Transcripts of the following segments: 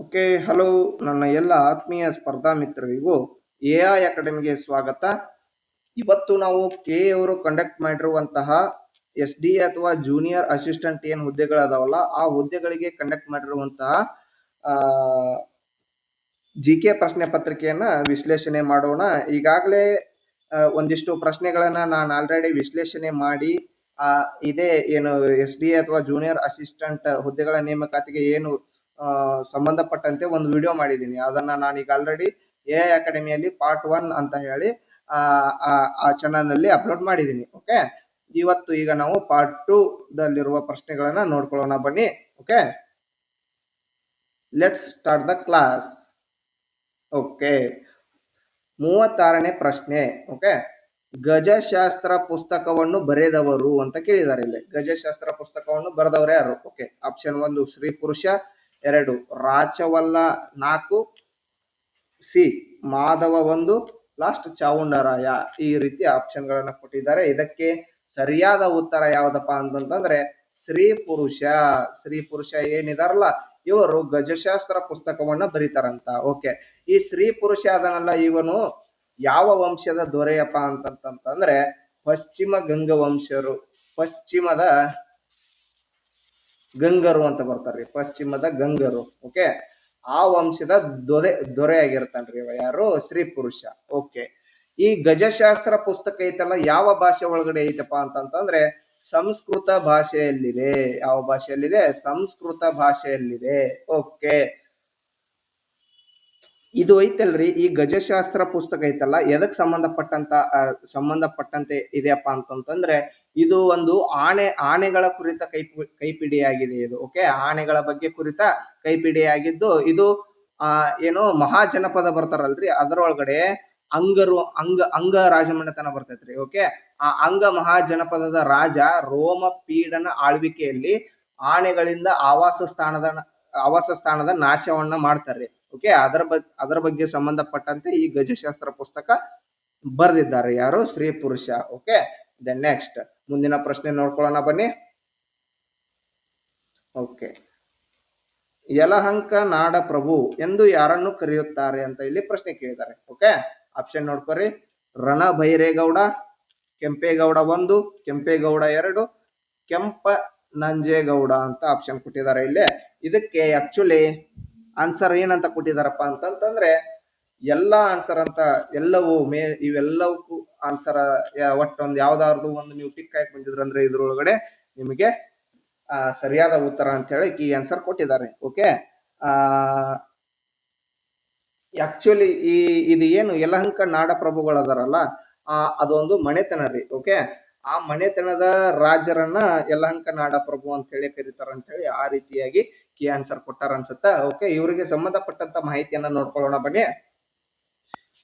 Okay, hello ನನ್ನ ಎಲ್ಲ ಆತ್ಮೀಯ ಸ್ಪರ್ಧಾ ಮಿತ್ರರಿಗೂ ಎಐ ಅಕಾಡೆಮಿಗೆ ಸ್ವಾಗತ. ಇವತ್ತು ನಾವು ಕೆ ಅವರು ಕಂಡಕ್ಟ್ ಮಾಡಿರುವಂತಹ SD ಅಥವಾ ಜೂನಿಯರ್ ಅಸಿಸ್ಟೆಂಟ್ ಏನು ಹುದ್ದೆಗಳದಾವಲ್ಲ ಆ ಹುದ್ದೆಗಳಿಗೆ ಕಂಡಕ್ಟ್ ಮಾಡಿರುವಂತಹ GK ಪ್ರಶ್ನೆ ಪತ್ರಿಕೆಯನ್ನ ವಿಶ್ಲೇಷಣೆ ಮಾಡೋಣ. ಈಗಾಗಲೇ ಒಂದಿಷ್ಟು ಪ್ರಶ್ನೆಗಳನ್ನ ನಾನು ಆಲ್ರೆಡಿ ವಿಶ್ಲೇಷಣೆ ಮಾಡಿ ಇದೇ ಏನು SD ಅಥವಾ ಜೂನಿಯರ್ ಅಸಿಸ್ಟೆಂಟ್ ಹುದ್ದೆಗಳ ನೇಮಕಾತಿಗೆ ಏನು ಸಂಬಂಧಪಟ್ಟಂತೆ ಒಂದು ವಿಡಿಯೋ ಮಾಡಿದ್ದೀನಿ. ಅದನ್ನ ನಾನು ಈಗ ಆಲ್ರೆಡಿ ಎಐ ಅಕಾಡೆಮಿಯಲ್ಲಿ ಪಾರ್ಟ್ 1 ಅಂತ ಹೇಳಿ ಆ ಚಾನಲ್ ನಲ್ಲಿ ಅಪ್ಲೋಡ್ ಮಾಡಿದ್ದೀನಿ. ಓಕೆ, ಇವತ್ತು ಈಗ ನಾವು ಪಾರ್ಟ್ 2 ದಲ್ಲಿರುವ ಪ್ರಶ್ನೆಗಳನ್ನ ನೋಡ್ಕೊಳ್ಳೋಣ ಬನ್ನಿ. Okay, let's start the class. Okay, 36ನೇ ಪ್ರಶ್ನೆ. ಓಕೆ, ಗಜಶಾಸ್ತ್ರ ಪುಸ್ತಕವನ್ನು ಬರೆದವರು ಅಂತ ಕೇಳಿದ್ದಾರೆ. ಇಲ್ಲಿ ಗಜಶಾಸ್ತ್ರ ಪುಸ್ತಕವನ್ನು ಬರೆದವರು ಯಾರು? ಓಕೆ, ಆಪ್ಷನ್ 1 ಶ್ರೀ ಪುರುಷ, 2 ರಾಚವಲ್ಲ, 4 ಸಿ ಮಾಧವ, 1 ಲಾಸ್ಟ್ ಚಾವುಂಡರಾಯ. ಈ ರೀತಿ ಆಪ್ಷನ್ ಗಳನ್ನ ಕೊಟ್ಟಿದ್ದಾರೆ. ಇದಕ್ಕೆ ಸರಿಯಾದ ಉತ್ತರ ಯಾವ್ದಪ್ಪ ಅಂತಂದ್ರೆ ಶ್ರೀ ಪುರುಷ. ಶ್ರೀ ಪುರುಷ ಏನಿದಾರಲ್ಲ ಇವರು ಗಜಶಾಸ್ತ್ರ ಪುಸ್ತಕವನ್ನ ಬರೀತಾರಂತ. ಓಕೆ, ಈ ಶ್ರೀ ಪುರುಷ ಅದನ್ನಲ್ಲ, ಇವನು ಯಾವ ವಂಶದ ದೊರೆಯಪ್ಪ ಅಂತಂತಂದ್ರೆ ಪಶ್ಚಿಮ ಗಂಗ ವಂಶರು, ಪಶ್ಚಿಮದ ಗಂಗರು ಅಂತ ಬರ್ತಾರ್ರಿ, ಪಶ್ಚಿಮದ ಗಂಗರು. ಓಕೆ, ಆ ವಂಶದ ದೊರೆ ಆಗಿರ್ತಾನ್ರಿ ಯಾರು? ಶ್ರೀ ಪುರುಷ. ಓಕೆ, ಈ ಗಜಶಾಸ್ತ್ರ ಪುಸ್ತಕ ಐತಲ್ಲ ಯಾವ ಭಾಷೆ ಒಳಗಡೆ ಐತಪ್ಪ ಅಂತಂತಂದ್ರೆ ಸಂಸ್ಕೃತ ಭಾಷೆಯಲ್ಲಿದೆ. ಯಾವ ಭಾಷೆಯಲ್ಲಿದೆ? ಸಂಸ್ಕೃತ ಭಾಷೆಯಲ್ಲಿದೆ. ಓಕೆ, ಇದು ಐತಲ್ರಿ, ಈ ಗಜಶಾಸ್ತ್ರ ಪುಸ್ತಕ ಐತಲ್ಲ ಎದಕ್ ಸಂಬಂಧಪಟ್ಟಂತೆ ಇದೆಯಪ್ಪ ಅಂತಂತಂದ್ರೆ ಇದು ಒಂದು ಆನೆಗಳ ಕುರಿತ ಕೈಪಿಡಿಯಾಗಿದೆ ಇದು. ಓಕೆ, ಆನೆಗಳ ಬಗ್ಗೆ ಕುರಿತ ಕೈಪಿಡಿಯಾಗಿದ್ದು ಇದು ಏನು ಮಹಾಜನಪದ ಬರ್ತಾರಲ್ರಿ ಅದರೊಳಗಡೆ ಅಂಗ ರಾಜಮನೆತನ ಬರ್ತೈತ್ರಿ. ಓಕೆ, ಆ ಅಂಗ ಮಹಾಜನಪದದ ರಾಜ ರೋಮ ಪೀಡನ ಆಳ್ವಿಕೆಯಲ್ಲಿ ಆನೆಗಳಿಂದ ಆವಾಸ ಸ್ಥಾನದ ನಾಶವನ್ನ ಮಾಡ್ತಾರೆ. ಓಕೆ, ಅದರ ಬಗ್ಗೆ ಸಂಬಂಧಪಟ್ಟಂತೆ ಈ ಗಜಶಾಸ್ತ್ರ ಪುಸ್ತಕ ಬರೆದಿದ್ದಾರೆ ಯಾರು? ಶ್ರೀ ಪುರುಷ. ಓಕೆ, ದೆನ್ ನೆಕ್ಸ್ಟ್ ಮುಂದಿನ ಪ್ರಶ್ನೆ ನೋಡ್ಕೊಳ್ಳೋಣ ಬನ್ನಿ. ಓಕೆ, ಯಲಹಂಕ ನಾಡ ಪ್ರಭು ಎಂದು ಯಾರನ್ನು ಕರೆಯುತ್ತಾರೆ ಅಂತ ಇಲ್ಲಿ ಪ್ರಶ್ನೆ ಕೇಳಿದ್ದಾರೆ. ಓಕೆ, ಆಪ್ಷನ್ ನೋಡ್ಕೊರಿ. ರಣಭೈರೇಗೌಡ, ಕೆಂಪೇಗೌಡ 1, ಕೆಂಪೇಗೌಡ 2, ಕೆಂಪ ನಂಜೇಗೌಡ ಅಂತ ಆಪ್ಷನ್ ಕೊಟ್ಟಿದ್ದಾರೆ ಇಲ್ಲಿ. ಇದಕ್ಕೆ ಆಕ್ಚುಲಿ ಆನ್ಸರ್ ಏನಂತ ಕೊಟ್ಟಿದಾರಪ್ಪ ಅಂತಂತಂದ್ರೆ ಎಲ್ಲಾ ಆನ್ಸರ್ ಅಂತ, ಎಲ್ಲವೂ ಇವೆಲ್ಲವಕ್ಕೂ ಆನ್ಸರ್ ಒಟ್ಟೊಂದು ಯಾವ್ದಾದ್ರು ಒಂದು ನೀವು ಟಿಕ್ ಹಾಕಿ ಬಂದಿದ್ರಂದ್ರೆ ಇದ್ರೊಳಗಡೆ ನಿಮಗೆ ಸರಿಯಾದ ಉತ್ತರ ಅಂತ ಹೇಳಿ ಈ ಆನ್ಸರ್ ಕೊಟ್ಟಿದ್ದಾರೆ. ಓಕೆ, ಆಕ್ಚುಲಿ ಇದು ಏನು ಯಲಹಂಕ ನಾಡ ಪ್ರಭುಗಳು ಅದಾರಲ್ಲ ಅದೊಂದು ಮನೆತನ ರೀ. ಓಕೆ, ಆ ಮನೆತನದ ರಾಜರನ್ನ ಯಲಹಂಕ ನಾಡ ಪ್ರಭು ಅಂತ ಹೇಳಿ ಕರೀತಾರ ಅಂತ ಹೇಳಿ ಆ ರೀತಿಯಾಗಿ ಕೀ ಆನ್ಸರ್ ಕೊಟ್ಟಾರ ಅನ್ಸುತ್ತ. ಓಕೆ, ಇವರಿಗೆ ಸಂಬಂಧಪಟ್ಟಂತ ಮಾಹಿತಿಯನ್ನ ನೋಡ್ಕೊಳ್ಳೋಣ ಬನ್ನಿ.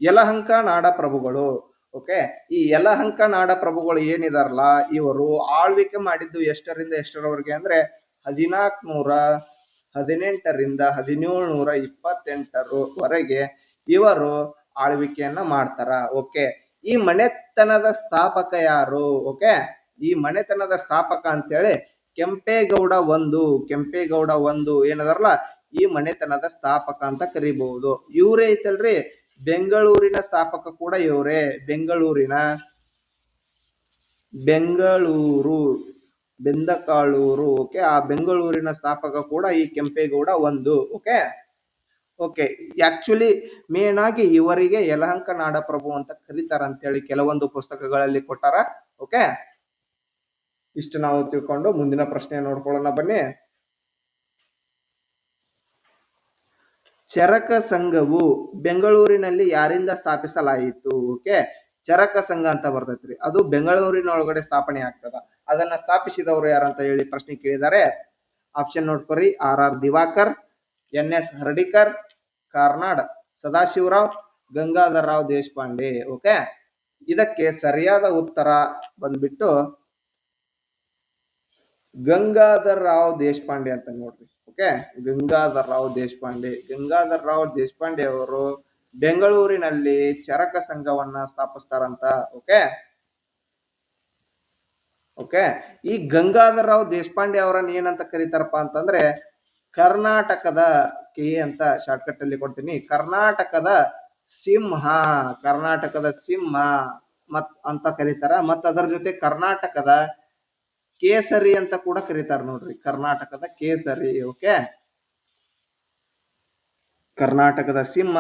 ಯಲಹಂಕ ನಾಡ ಪ್ರಭುಗಳು. ಓಕೆ, ಈ ಯಲಹಂಕ ನಾಡ ಪ್ರಭುಗಳು ಏನಿದಾರಲ್ಲ ಇವರು ಆಳ್ವಿಕೆ ಮಾಡಿದ್ದು ಎಷ್ಟರಿಂದ ಎಷ್ಟರವರೆಗೆ ಅಂದ್ರೆ 1418 ರಿಂದ 1728 ಇವರು ಆಳ್ವಿಕೆಯನ್ನ ಮಾಡ್ತಾರ. ಓಕೆ, ಈ ಮನೆತನದ ಸ್ಥಾಪಕ ಯಾರು? ಓಕೆ, ಈ ಮನೆತನದ ಸ್ಥಾಪಕ ಅಂತೇಳಿ ಕೆಂಪೇಗೌಡ 1 ಏನದಾರಲ್ಲ ಈ ಮನೆತನದ ಸ್ಥಾಪಕ ಅಂತ ಕರಿಬಹುದು. ಇವ್ರೇ ಐತಲ್ರಿ ಬೆಂಗಳೂರಿನ ಸ್ಥಾಪಕ ಕೂಡ ಇವರೇ. ಬೆಂದಕಾಳೂರು. ಓಕೆ, ಆ ಬೆಂಗಳೂರಿನ ಸ್ಥಾಪಕ ಕೂಡ ಈ Kempegowda 1. Okay, okay, actually main ಆಗಿ ಇವರಿಗೆ ಯಲಹಂಕ ನಾಡ ಪ್ರಭು ಅಂತ ಕರೀತಾರ ಅಂತೇಳಿ ಕೆಲವೊಂದು ಪುಸ್ತಕಗಳಲ್ಲಿ ಕೊಟ್ಟಾರ. ಓಕೆ, ಇಷ್ಟು ನಾವು ತಿಳ್ಕೊಂಡು ಮುಂದಿನ ಪ್ರಶ್ನೆ ನೋಡ್ಕೊಳ್ಳೋಣ ಬನ್ನಿ. ಚರಕ ಸಂಘವು ಬೆಂಗಳೂರಿನಲ್ಲಿ ಯಾರಿಂದ ಸ್ಥಾಪಿಸಲಾಯಿತು? ಓಕೆ, ಚರಕ ಸಂಘ ಅಂತ ಬರ್ತೈತ್ರಿ, ಅದು ಬೆಂಗಳೂರಿನ ಒಳಗಡೆ ಸ್ಥಾಪನೆ ಆಗ್ತದ. ಅದನ್ನ ಸ್ಥಾಪಿಸಿದವರು ಯಾರಂತ ಹೇಳಿ ಪ್ರಶ್ನೆ ಕೇಳಿದ್ದಾರೆ. ಆಪ್ಷನ್ ನೋಡ್ಕೊರಿ. RR Diwakar, NS Hardikar, Karnad Sadashivarao, Gangadhar Rao Deshpande. Okay, ಇದಕ್ಕೆ ಸರಿಯಾದ ಉತ್ತರ ಬಂದ್ಬಿಟ್ಟು ಗಂಗಾಧರ್ ರಾವ್ ದೇಶಪಾಂಡೆ ಅಂತ ನೋಡ್ರಿ. ಓಕೆ, ಗಂಗಾಧರ್ ರಾವ್ ದೇಶಪಾಂಡೆ ಅವರು ಬೆಂಗಳೂರಿನಲ್ಲಿ ಚರಕ ಸಂಘವನ್ನ ಸ್ಥಾಪಿಸ್ತಾರಂತ. ಓಕೆ, ಓಕೆ, ಈ ಗಂಗಾಧರ್ ರಾವ್ ದೇಶಪಾಂಡೆ ಅವರನ್ನ ಏನಂತ ಕರೀತಾರಪ್ಪ ಅಂತಂದ್ರೆ ಕೆ ಅಂತ ಶಾರ್ಟ್ಕಟ್ ಅಲ್ಲಿ ಕೊಡ್ತೀನಿ. ಕರ್ನಾಟಕದ ಸಿಂಹ, ಕರ್ನಾಟಕದ ಸಿಂಹ ಅಂತ ಕರೀತಾರ. ಮತ್ತ ಅದರ ಜೊತೆ ಕರ್ನಾಟಕದ ಕೇಸರಿ ಅಂತ ಕೂಡ ಕರೀತಾರ ನೋಡ್ರಿ, ಕರ್ನಾಟಕದ ಕೇಸರಿ. ಓಕೆ, ಕರ್ನಾಟಕದ ಸಿಂಹ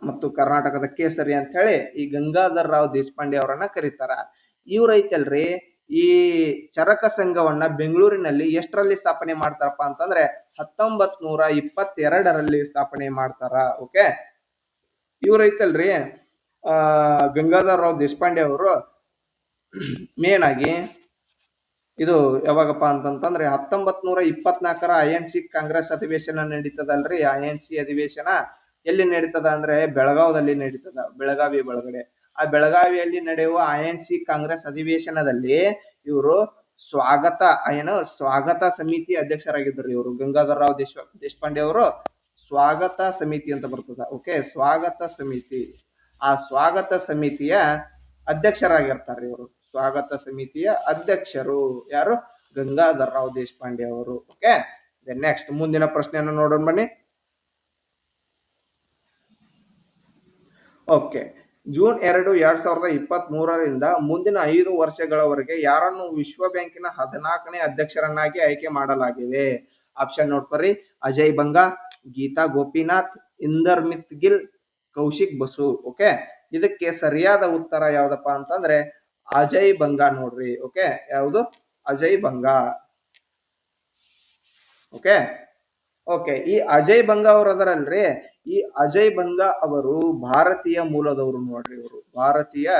ಮತ್ತು ಕರ್ನಾಟಕದ ಕೇಸರಿ ಅಂತ ಹೇಳಿ ಈ ಗಂಗಾಧರ ರಾವ್ ದೇಶಪಾಂಡೆ ಅವರನ್ನ ಕರೀತಾರ. ಇವ್ರೈತಲ್ರಿ, ಈ ಚರಕ ಸಂಘವನ್ನ ಬೆಂಗಳೂರಿನಲ್ಲಿ ಎಷ್ಟರಲ್ಲಿ ಸ್ಥಾಪನೆ ಮಾಡ್ತಾರಪ್ಪ ಅಂತಂದ್ರೆ 1922ರಲ್ಲಿ ಸ್ಥಾಪನೆ ಮಾಡ್ತಾರ. ಓಕೆ, ಇವ್ರೈತಲ್ರಿ ಗಂಗಾಧರ ರಾವ್ ದೇಶಪಾಂಡೆ ಅವರು ಮೇನ್ ಆಗಿ ಇದು ಯಾವಾಗಪ್ಪ ಅಂತಂತಂದ್ರೆ 1924ರ INC ಕಾಂಗ್ರೆಸ್ ಅಧಿವೇಶನ ನಡೀತದಲ್ರಿ. INC ಅಧಿವೇಶನ ಎಲ್ಲಿ ನಡೀತದ ಅಂದ್ರೆ ಬೆಳಗಾವದಲ್ಲಿ ನಡೀತದ, ಬೆಳಗಾವಿ ಒಳಗಡೆ. ಆ ಬೆಳಗಾವಿಯಲ್ಲಿ ನಡೆಯುವ INC ಕಾಂಗ್ರೆಸ್ ಅಧಿವೇಶನದಲ್ಲಿ ಇವರು ಸ್ವಾಗತ ಸಮಿತಿ ಅಧ್ಯಕ್ಷರಾಗಿದ್ದರು. ಇವರು ಗಂಗಾಧರ ರಾವ್ ದೇಶಪಾಂಡೆ ಅವರು ಸ್ವಾಗತ ಸಮಿತಿ ಅಂತ ಬರ್ತದ. ಓಕೆ, ಸ್ವಾಗತ ಸಮಿತಿ, ಆ ಸ್ವಾಗತ ಸಮಿತಿಯ ಅಧ್ಯಕ್ಷರಾಗಿರ್ತಾರೆ ಇವರು. ಸ್ವಾಗತ ಸಮಿತಿಯ ಅಧ್ಯಕ್ಷರು ಯಾರು? ಗಂಗಾಧರ ರಾವ್ ದೇಶಪಾಂಡೆ ಅವರು. ಓಕೆ, ನೆಕ್ಸ್ಟ್ ಮುಂದಿನ ಪ್ರಶ್ನೆಯನ್ನು ನೋಡೋಣ ಬನ್ನಿ. ಓಕೆ, ಜೂನ್ 2, 2023ರಿಂದ ಮುಂದಿನ 5 ವರ್ಷಗಳವರೆಗೆ ಯಾರನ್ನು ವಿಶ್ವ ಬ್ಯಾಂಕಿನ 14ನೇ ಅಧ್ಯಕ್ಷರನ್ನಾಗಿ ಆಯ್ಕೆ ಮಾಡಲಾಗಿದೆ? ಆಪ್ಷನ್ ನೋಡ್ಕೊರಿ. ಅಜಯ್ ಬಂಗಾ, ಗೀತಾ ಗೋಪಿನಾಥ್, ಇಂದರ್ಮಿತ್ ಗಿಲ್, ಕೌಶಿಕ್ ಬಸು. ಓಕೆ, ಇದಕ್ಕೆ ಸರಿಯಾದ ಉತ್ತರ ಯಾವ್ದಪ್ಪ ಅಂತಂದ್ರೆ ಅಜಯ್ ಬಂಗಾ ನೋಡ್ರಿ. ಓಕೆ, ಯಾವುದು? ಅಜಯ್ ಬಂಗಾ. ಓಕೆ ಓಕೆ ಈ ಅಜಯ್ ಬಂಗಾ ಅವರು ಅದರಲ್ರಿ, ಈ ಅಜಯ್ ಬಂಗಾ ಅವರು ಭಾರತೀಯ ಮೂಲದವರು ನೋಡ್ರಿ. ಇವರು ಭಾರತೀಯ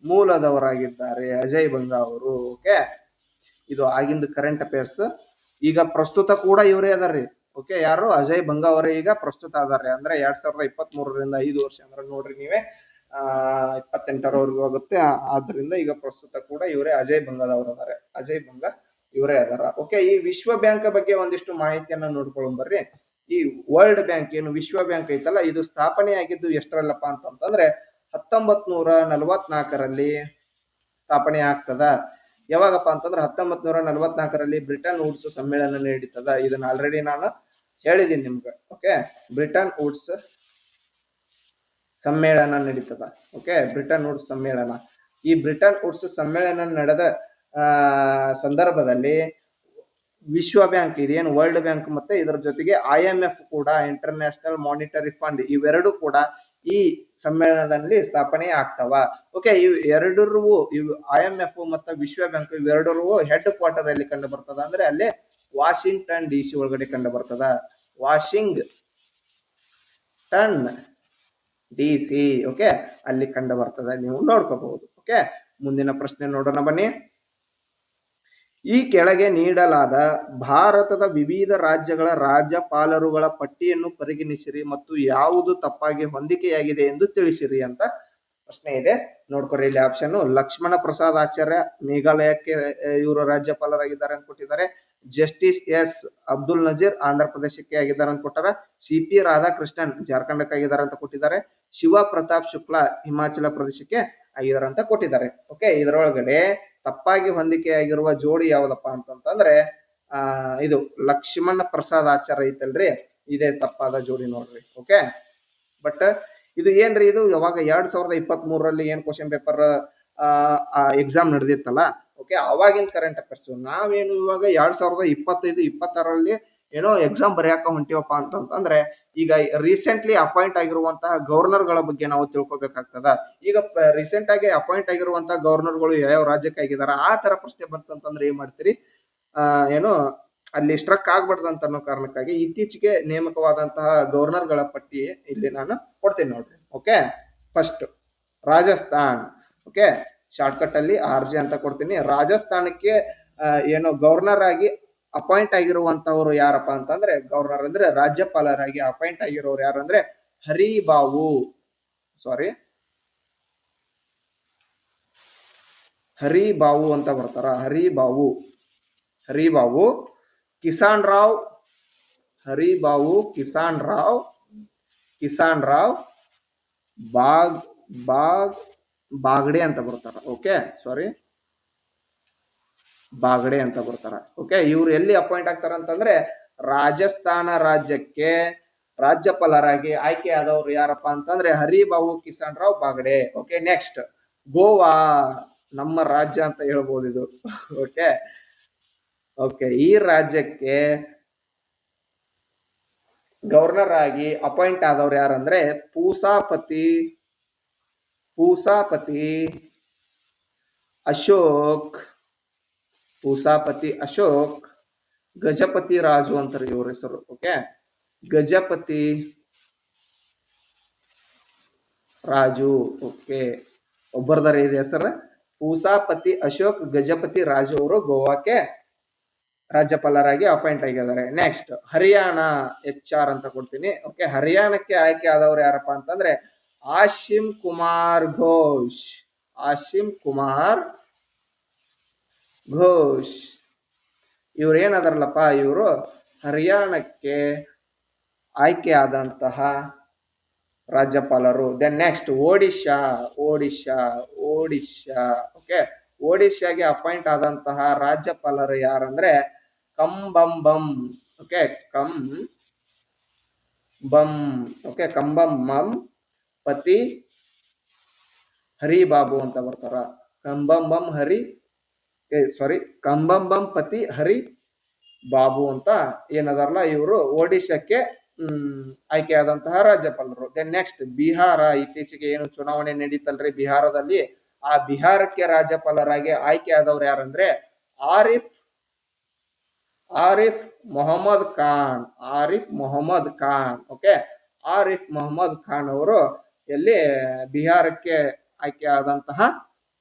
ಮೂಲದವರಾಗಿದ್ದಾರೆ ಅಜಯ್ ಬಂಗಾ ಅವರು. ಓಕೆ, ಇದು ಆಗಿಂದ ಕರೆಂಟ್ ಅಫೇರ್ಸ್. ಈಗ ಪ್ರಸ್ತುತ ಕೂಡ ಇವರೇ ಅದಾರ್ರಿ. ಓಕೆ, ಯಾರು? ಅಜಯ್ ಬಂಗಾ ಅವರೇ ಈಗ ಪ್ರಸ್ತುತ ಅದಾರೆ. ಅಂದ್ರೆ 2023ರಿಂದ 5 ವರ್ಷ ಅಂದ್ರೆ ನೋಡ್ರಿ ನೀವೇ 28ರವರೆಗೂ ಆಗುತ್ತೆ. ಆದ್ರಿಂದ ಈಗ ಪ್ರಸ್ತುತ ಕೂಡ ಇವರೇ ಅಜಯ್ ಬಂಗಾದವರು ಅದಾರೆ. ಅಜಯ್ ಬಂಗಾ ಇವರೇ ಅದಾರ. ಓಕೆ, ಈ ವಿಶ್ವ ಬ್ಯಾಂಕ್ ಬಗ್ಗೆ ಒಂದಿಷ್ಟು ಮಾಹಿತಿಯನ್ನ ನೋಡ್ಕೊಳ್ಳೋಣ ಬರ್ರಿ. ಈ ವರ್ಲ್ಡ್ ಬ್ಯಾಂಕ್ ಏನು ವಿಶ್ವ ಬ್ಯಾಂಕ್ ಐತಲ್ಲ, ಇದು ಸ್ಥಾಪನೆ ಆಗಿದ್ದು ಎಷ್ಟರಲ್ಲಪ್ಪ ಅಂತಂದ್ರೆ 1944ರಲ್ಲಿ ಸ್ಥಾಪನೆ ಆಗ್ತದ. ಯಾವಾಗಪ್ಪ ಅಂತಂದ್ರೆ 1944ರಲ್ಲಿ ಬ್ರಿಟನ್ ವುಡ್ಸ್ ಸಮ್ಮೇಳನ ನಡೀತದ. ಇದನ್ನ ಆಲ್ರೆಡಿ ನಾನು ಹೇಳಿದೀನಿ ನಿಮ್ಗೆ. ಓಕೆ, ಬ್ರಿಟನ್ ವುಡ್ಸ್ ಸಮ್ಮೇಳನ ನಡೀತದ. ಓಕೆ, ಬ್ರಿಟನ್ ವುಡ್ಸ್ ಸಮ್ಮೇಳನ. ಈ ಬ್ರಿಟನ್ ವುಡ್ಸ್ ಸಮ್ಮೇಳನ ನಡೆದ ಸಂದರ್ಭದಲ್ಲಿ ವಿಶ್ವ ಬ್ಯಾಂಕ್ ಇದೇನು ವರ್ಲ್ಡ್ ಬ್ಯಾಂಕ್ ಮತ್ತೆ ಇದರ ಜೊತೆಗೆ IMF ಕೂಡ, ಇಂಟರ್ನ್ಯಾಷನಲ್ ಮಾನಿಟರಿ ಫಂಡ್, ಇವೆರಡು ಕೂಡ ಈ ಸಮ್ಮೇಳನದಲ್ಲಿ ಸ್ಥಾಪನೆ ಆಗ್ತಾವ. ಓಕೆ, ಇವೆರಡರೂ IMF ಮತ್ತು ವಿಶ್ವ ಬ್ಯಾಂಕ್ ಇವೆರಡರೂ ಹೆಡ್ ಕ್ವಾರ್ಟರ್ ಅಲ್ಲಿ ಕಂಡು ಬರ್ತದ. ಅಂದ್ರೆ ಅಲ್ಲೇ ವಾಷಿಂಗ್ಟನ್ DC ಒಳಗಡೆ ಕಂಡು ಬರ್ತದ. Washington DC. ಓಕೆ, ಅಲ್ಲಿ ಕಂಡು ಬರ್ತದೆ, ನೀವು ನೋಡ್ಕೋಬಹುದು. ಓಕೆ, ಮುಂದಿನ ಪ್ರಶ್ನೆ ನೋಡೋಣ ಬನ್ನಿ. ಈ ಕೆಳಗೆ ನೀಡಲಾದ ಭಾರತದ ವಿವಿಧ ರಾಜ್ಯಗಳ ರಾಜ್ಯಪಾಲರುಗಳ ಪಟ್ಟಿಯನ್ನು ಪರಿಗಣಿಸಿರಿ ಮತ್ತು ಯಾವುದು ತಪ್ಪಾಗಿ ಹೊಂದಿಕೆಯಾಗಿದೆ ಎಂದು ತಿಳಿಸಿರಿ ಅಂತ ಪ್ರಶ್ನೆ ಇದೆ. ನೋಡ್ಕೊರಿ ಇಲ್ಲಿ ಆಪ್ಷನ್. ಲಕ್ಷ್ಮಣ ಪ್ರಸಾದ್ ಆಚಾರ್ಯ ಮೇಘಾಲಯಕ್ಕೆ ಇವರು ರಾಜ್ಯಪಾಲರಾಗಿದ್ದಾರೆ ಅಂತ ಕೊಟ್ಟಿದ್ದಾರೆ. Justice S. ಅಬ್ದುಲ್ ನಜೀರ್ ಆಂಧ್ರ ಪ್ರದೇಶಕ್ಕೆ ಆಗಿದ್ದಾರೆ ಅಂತ ಕೊಟ್ಟಾರ. CP ರಾಧಾಕೃಷ್ಣನ್ ಜಾರ್ಖಂಡಕ್ಕೆ ಆಗಿದ್ದಾರೆ ಅಂತ ಕೊಟ್ಟಿದ್ದಾರೆ. ಶಿವ ಪ್ರತಾಪ್ ಶುಕ್ಲಾ ಹಿಮಾಚಲ ಪ್ರದೇಶಕ್ಕೆ ಆಗಿದ್ದಾರೆ ಅಂತ ಕೊಟ್ಟಿದ್ದಾರೆ. ಓಕೆ, ಇದರೊಳಗಡೆ ತಪ್ಪಾಗಿ ಹೊಂದಿಕೆಯಾಗಿರುವ ಜೋಡಿ ಯಾವ್ದಪ್ಪ ಅಂತಂದ್ರೆ ಇದು ಲಕ್ಷ್ಮಣ ಪ್ರಸಾದ್ ಆಚಾರ್ಯ ಐತಲ್ರಿ, ಇದೇ ತಪ್ಪಾದ ಜೋಡಿ ನೋಡ್ರಿ. ಓಕೆ, ಬಟ್ ಇದು ಏನ್ರಿ, ಇದು ಯಾವಾಗ 2023ರಲ್ಲಿ ಏನ್ ಕ್ವಶನ್ ಪೇಪರ್ ಎಕ್ಸಾಮ್ ನಡೆದಿತ್ತಲ್ಲ. ಓಕೆ, ಅವಾಗಿನ ಕರೆಂಟ್ ಅಫೇರ್ಸ್. ನಾವೇನು ಇವಾಗ 2025-26ರಲ್ಲಿ ಏನೋ ಎಕ್ಸಾಮ್ ಬರೆಯಾಕ ಹೊಂಟಿವಪ್ಪ ಅಂತಂದ್ರೆ ಈಗ ರೀಸೆಂಟ್ಲಿ ಅಪಾಯಿಂಟ್ ಆಗಿರುವಂತಹ ಗವರ್ನರ್ಗಳ ಬಗ್ಗೆ ನಾವು ತಿಳ್ಕೊಬೇಕಾಗ್ತದ. ಈಗ ರೀಸೆಂಟ್ ಆಗಿ ಅಪಾಯಿಂಟ್ ಆಗಿರುವಂತಹ ಗವರ್ನರ್ಗಳು ಯಾವ ರಾಜ್ಯಕ್ಕೆ ಆಗಿದಾರ, ಆ ತರ ಪ್ರಶ್ನೆ ಬಂತಂತಂದ್ರೆ ಏನ್ ಮಾಡ್ತೀರಿ, ಏನು ಅಲ್ಲಿ ಸ್ಟ್ರಕ್ ಆಗ್ಬಾರ್ದಂತ ಅನ್ನೋ ಕಾರಣಕ್ಕಾಗಿ ಇತ್ತೀಚೆಗೆ ನೇಮಕವಾದಂತಹ ಗವರ್ನರ್ಗಳ ಪಟ್ಟಿ ಇಲ್ಲಿ ನಾನು ಕೊಡ್ತೀನಿ ನೋಡ್ರಿ. Okay, first Rajasthan. Okay, shortcut ಅಲ್ಲಿ RJ ಅಂತ ಕೊಡ್ತೀನಿ. ರಾಜಸ್ಥಾನಕ್ಕೆ ಏನು ಗವರ್ನರ್ ಆಗಿ ಅಪಾಯಿಂಟ್ ಆಗಿರುವಂತವ್ರು ಯಾರಪ್ಪ ಅಂತಂದ್ರೆ, ಗವರ್ನರ್ ಅಂದ್ರೆ ರಾಜ್ಯಪಾಲರಾಗಿ ಅಪಾಯಿಂಟ್ ಆಗಿರೋರು ಯಾರಂದ್ರೆ ಹರಿಬಾವು ಅಂತ ಬರ್ತಾರ. ಹರಿಬಾವು ಕಿಸಾನ್ ರಾವ್ ಬಾಗ್ಡೆ ಅಂತ ಬರ್ತಾರ. ಓಕೆ, ಬಾಗ್ಡೆ ಅಂತ ಬರ್ತಾರ. ಓಕೆ, ಇವ್ರು ಎಲ್ಲಿ ಅಪಾಯಿಂಟ್ ಆಗ್ತಾರ ಅಂತಂದ್ರೆ ರಾಜಸ್ಥಾನ ರಾಜ್ಯಕ್ಕೆ ರಾಜ್ಯಪಾಲರಾಗಿ ಆಯ್ಕೆಯಾದವರು ಯಾರಪ್ಪ ಅಂತಂದ್ರೆ ಹರಿಬಾಬು ಕಿಸನ್ ರಾವ್ ಬಾಗಡೆ. ಓಕೆ, ನೆಕ್ಸ್ಟ್ ಗೋವಾ, ನಮ್ಮ ರಾಜ್ಯ ಅಂತ ಹೇಳ್ಬೋದು ಇದು. ಓಕೆ ಓಕೆ, ಈ ರಾಜ್ಯಕ್ಕೆ ಗವರ್ನರ್ ಆಗಿ ಅಪಾಯಿಂಟ್ ಆದವ್ರು ಯಾರಂದ್ರೆ ಪೂಸಾಪತಿ ಅಶೋಕ್ ಗಜಪತಿ ರಾಜು ಅಂತಾರೆ ಇವ್ರ ಹೆಸರು. ಓಕೆ, ಗಜಪತಿ ರಾಜು. ಓಕೆ, ಒಬ್ಬರದಾರ ಇದೆ ಹೆಸರು, ಪೂಸಾಪತಿ ಅಶೋಕ್ ಗಜಪತಿ ರಾಜು ಅವರು ಗೋವಾಕ್ಕೆ ರಾಜ್ಯಪಾಲರಾಗಿ ಅಪಾಯಿಂಟ್ ಆಗಿದ್ದಾರೆ. ನೆಕ್ಸ್ಟ್ ಹರಿಯಾಣ HR ಅಂತ ಕೊಡ್ತೀನಿ. ಓಕೆ, ಹರಿಯಾಣಕ್ಕೆ ಆಯ್ಕೆ ಆದವರು ಯಾರಪ್ಪ ಅಂತಂದ್ರೆ ಆಶಿಮ್ ಕುಮಾರ್ ಘೋಷ್. ಇವ್ರು ಏನದಾರಲ್ಲಪ್ಪ, ಇವರು ಹರಿಯಾಣಕ್ಕೆ ಆಯ್ಕೆ ಆದಂತಹ ರಾಜ್ಯಪಾಲರು. Then next Odisha. ಓಕೆ, ಒಡಿಶಾಗೆ ಅಪಾಯಿಂಟ್ ಆದಂತಹ ರಾಜ್ಯಪಾಲರು ಯಾರಂದ್ರೆ ಕಂಬಂಬಂ. ಓಕೆ, ಕಂಬಂಬಂ ಪತಿ ಹರಿಬಾಬು ಅಂತ ಬರ್ತಾರ. ಕಂಬಂಬಂ ಪತಿ ಹರಿ ಬಾಬು ಅಂತ ಏನದಾರಲ್ಲ, ಇವರು ಒಡಿಶಾಕ್ಕೆ ಆಯ್ಕೆಯಾದಂತಹ ರಾಜ್ಯಪಾಲರು. Then next Bihar. ಇತ್ತೀಚೆಗೆ ಏನು ಚುನಾವಣೆ ನಡೀತಲ್ರಿ ಬಿಹಾರದಲ್ಲಿ, ಆ ಬಿಹಾರಕ್ಕೆ ರಾಜ್ಯಪಾಲರಾಗಿ ಆಯ್ಕೆ ಆದವ್ರು ಯಾರಂದ್ರೆ ಆರಿಫ್ ಮೊಹಮ್ಮದ್ ಖಾನ್. ಓಕೆ, ಆರಿಫ್ ಮೊಹಮ್ಮದ್ ಖಾನ್ ಅವರು ಎಲ್ಲಿ ಬಿಹಾರಕ್ಕೆ ಆಯ್ಕೆ ಆದಂತಹ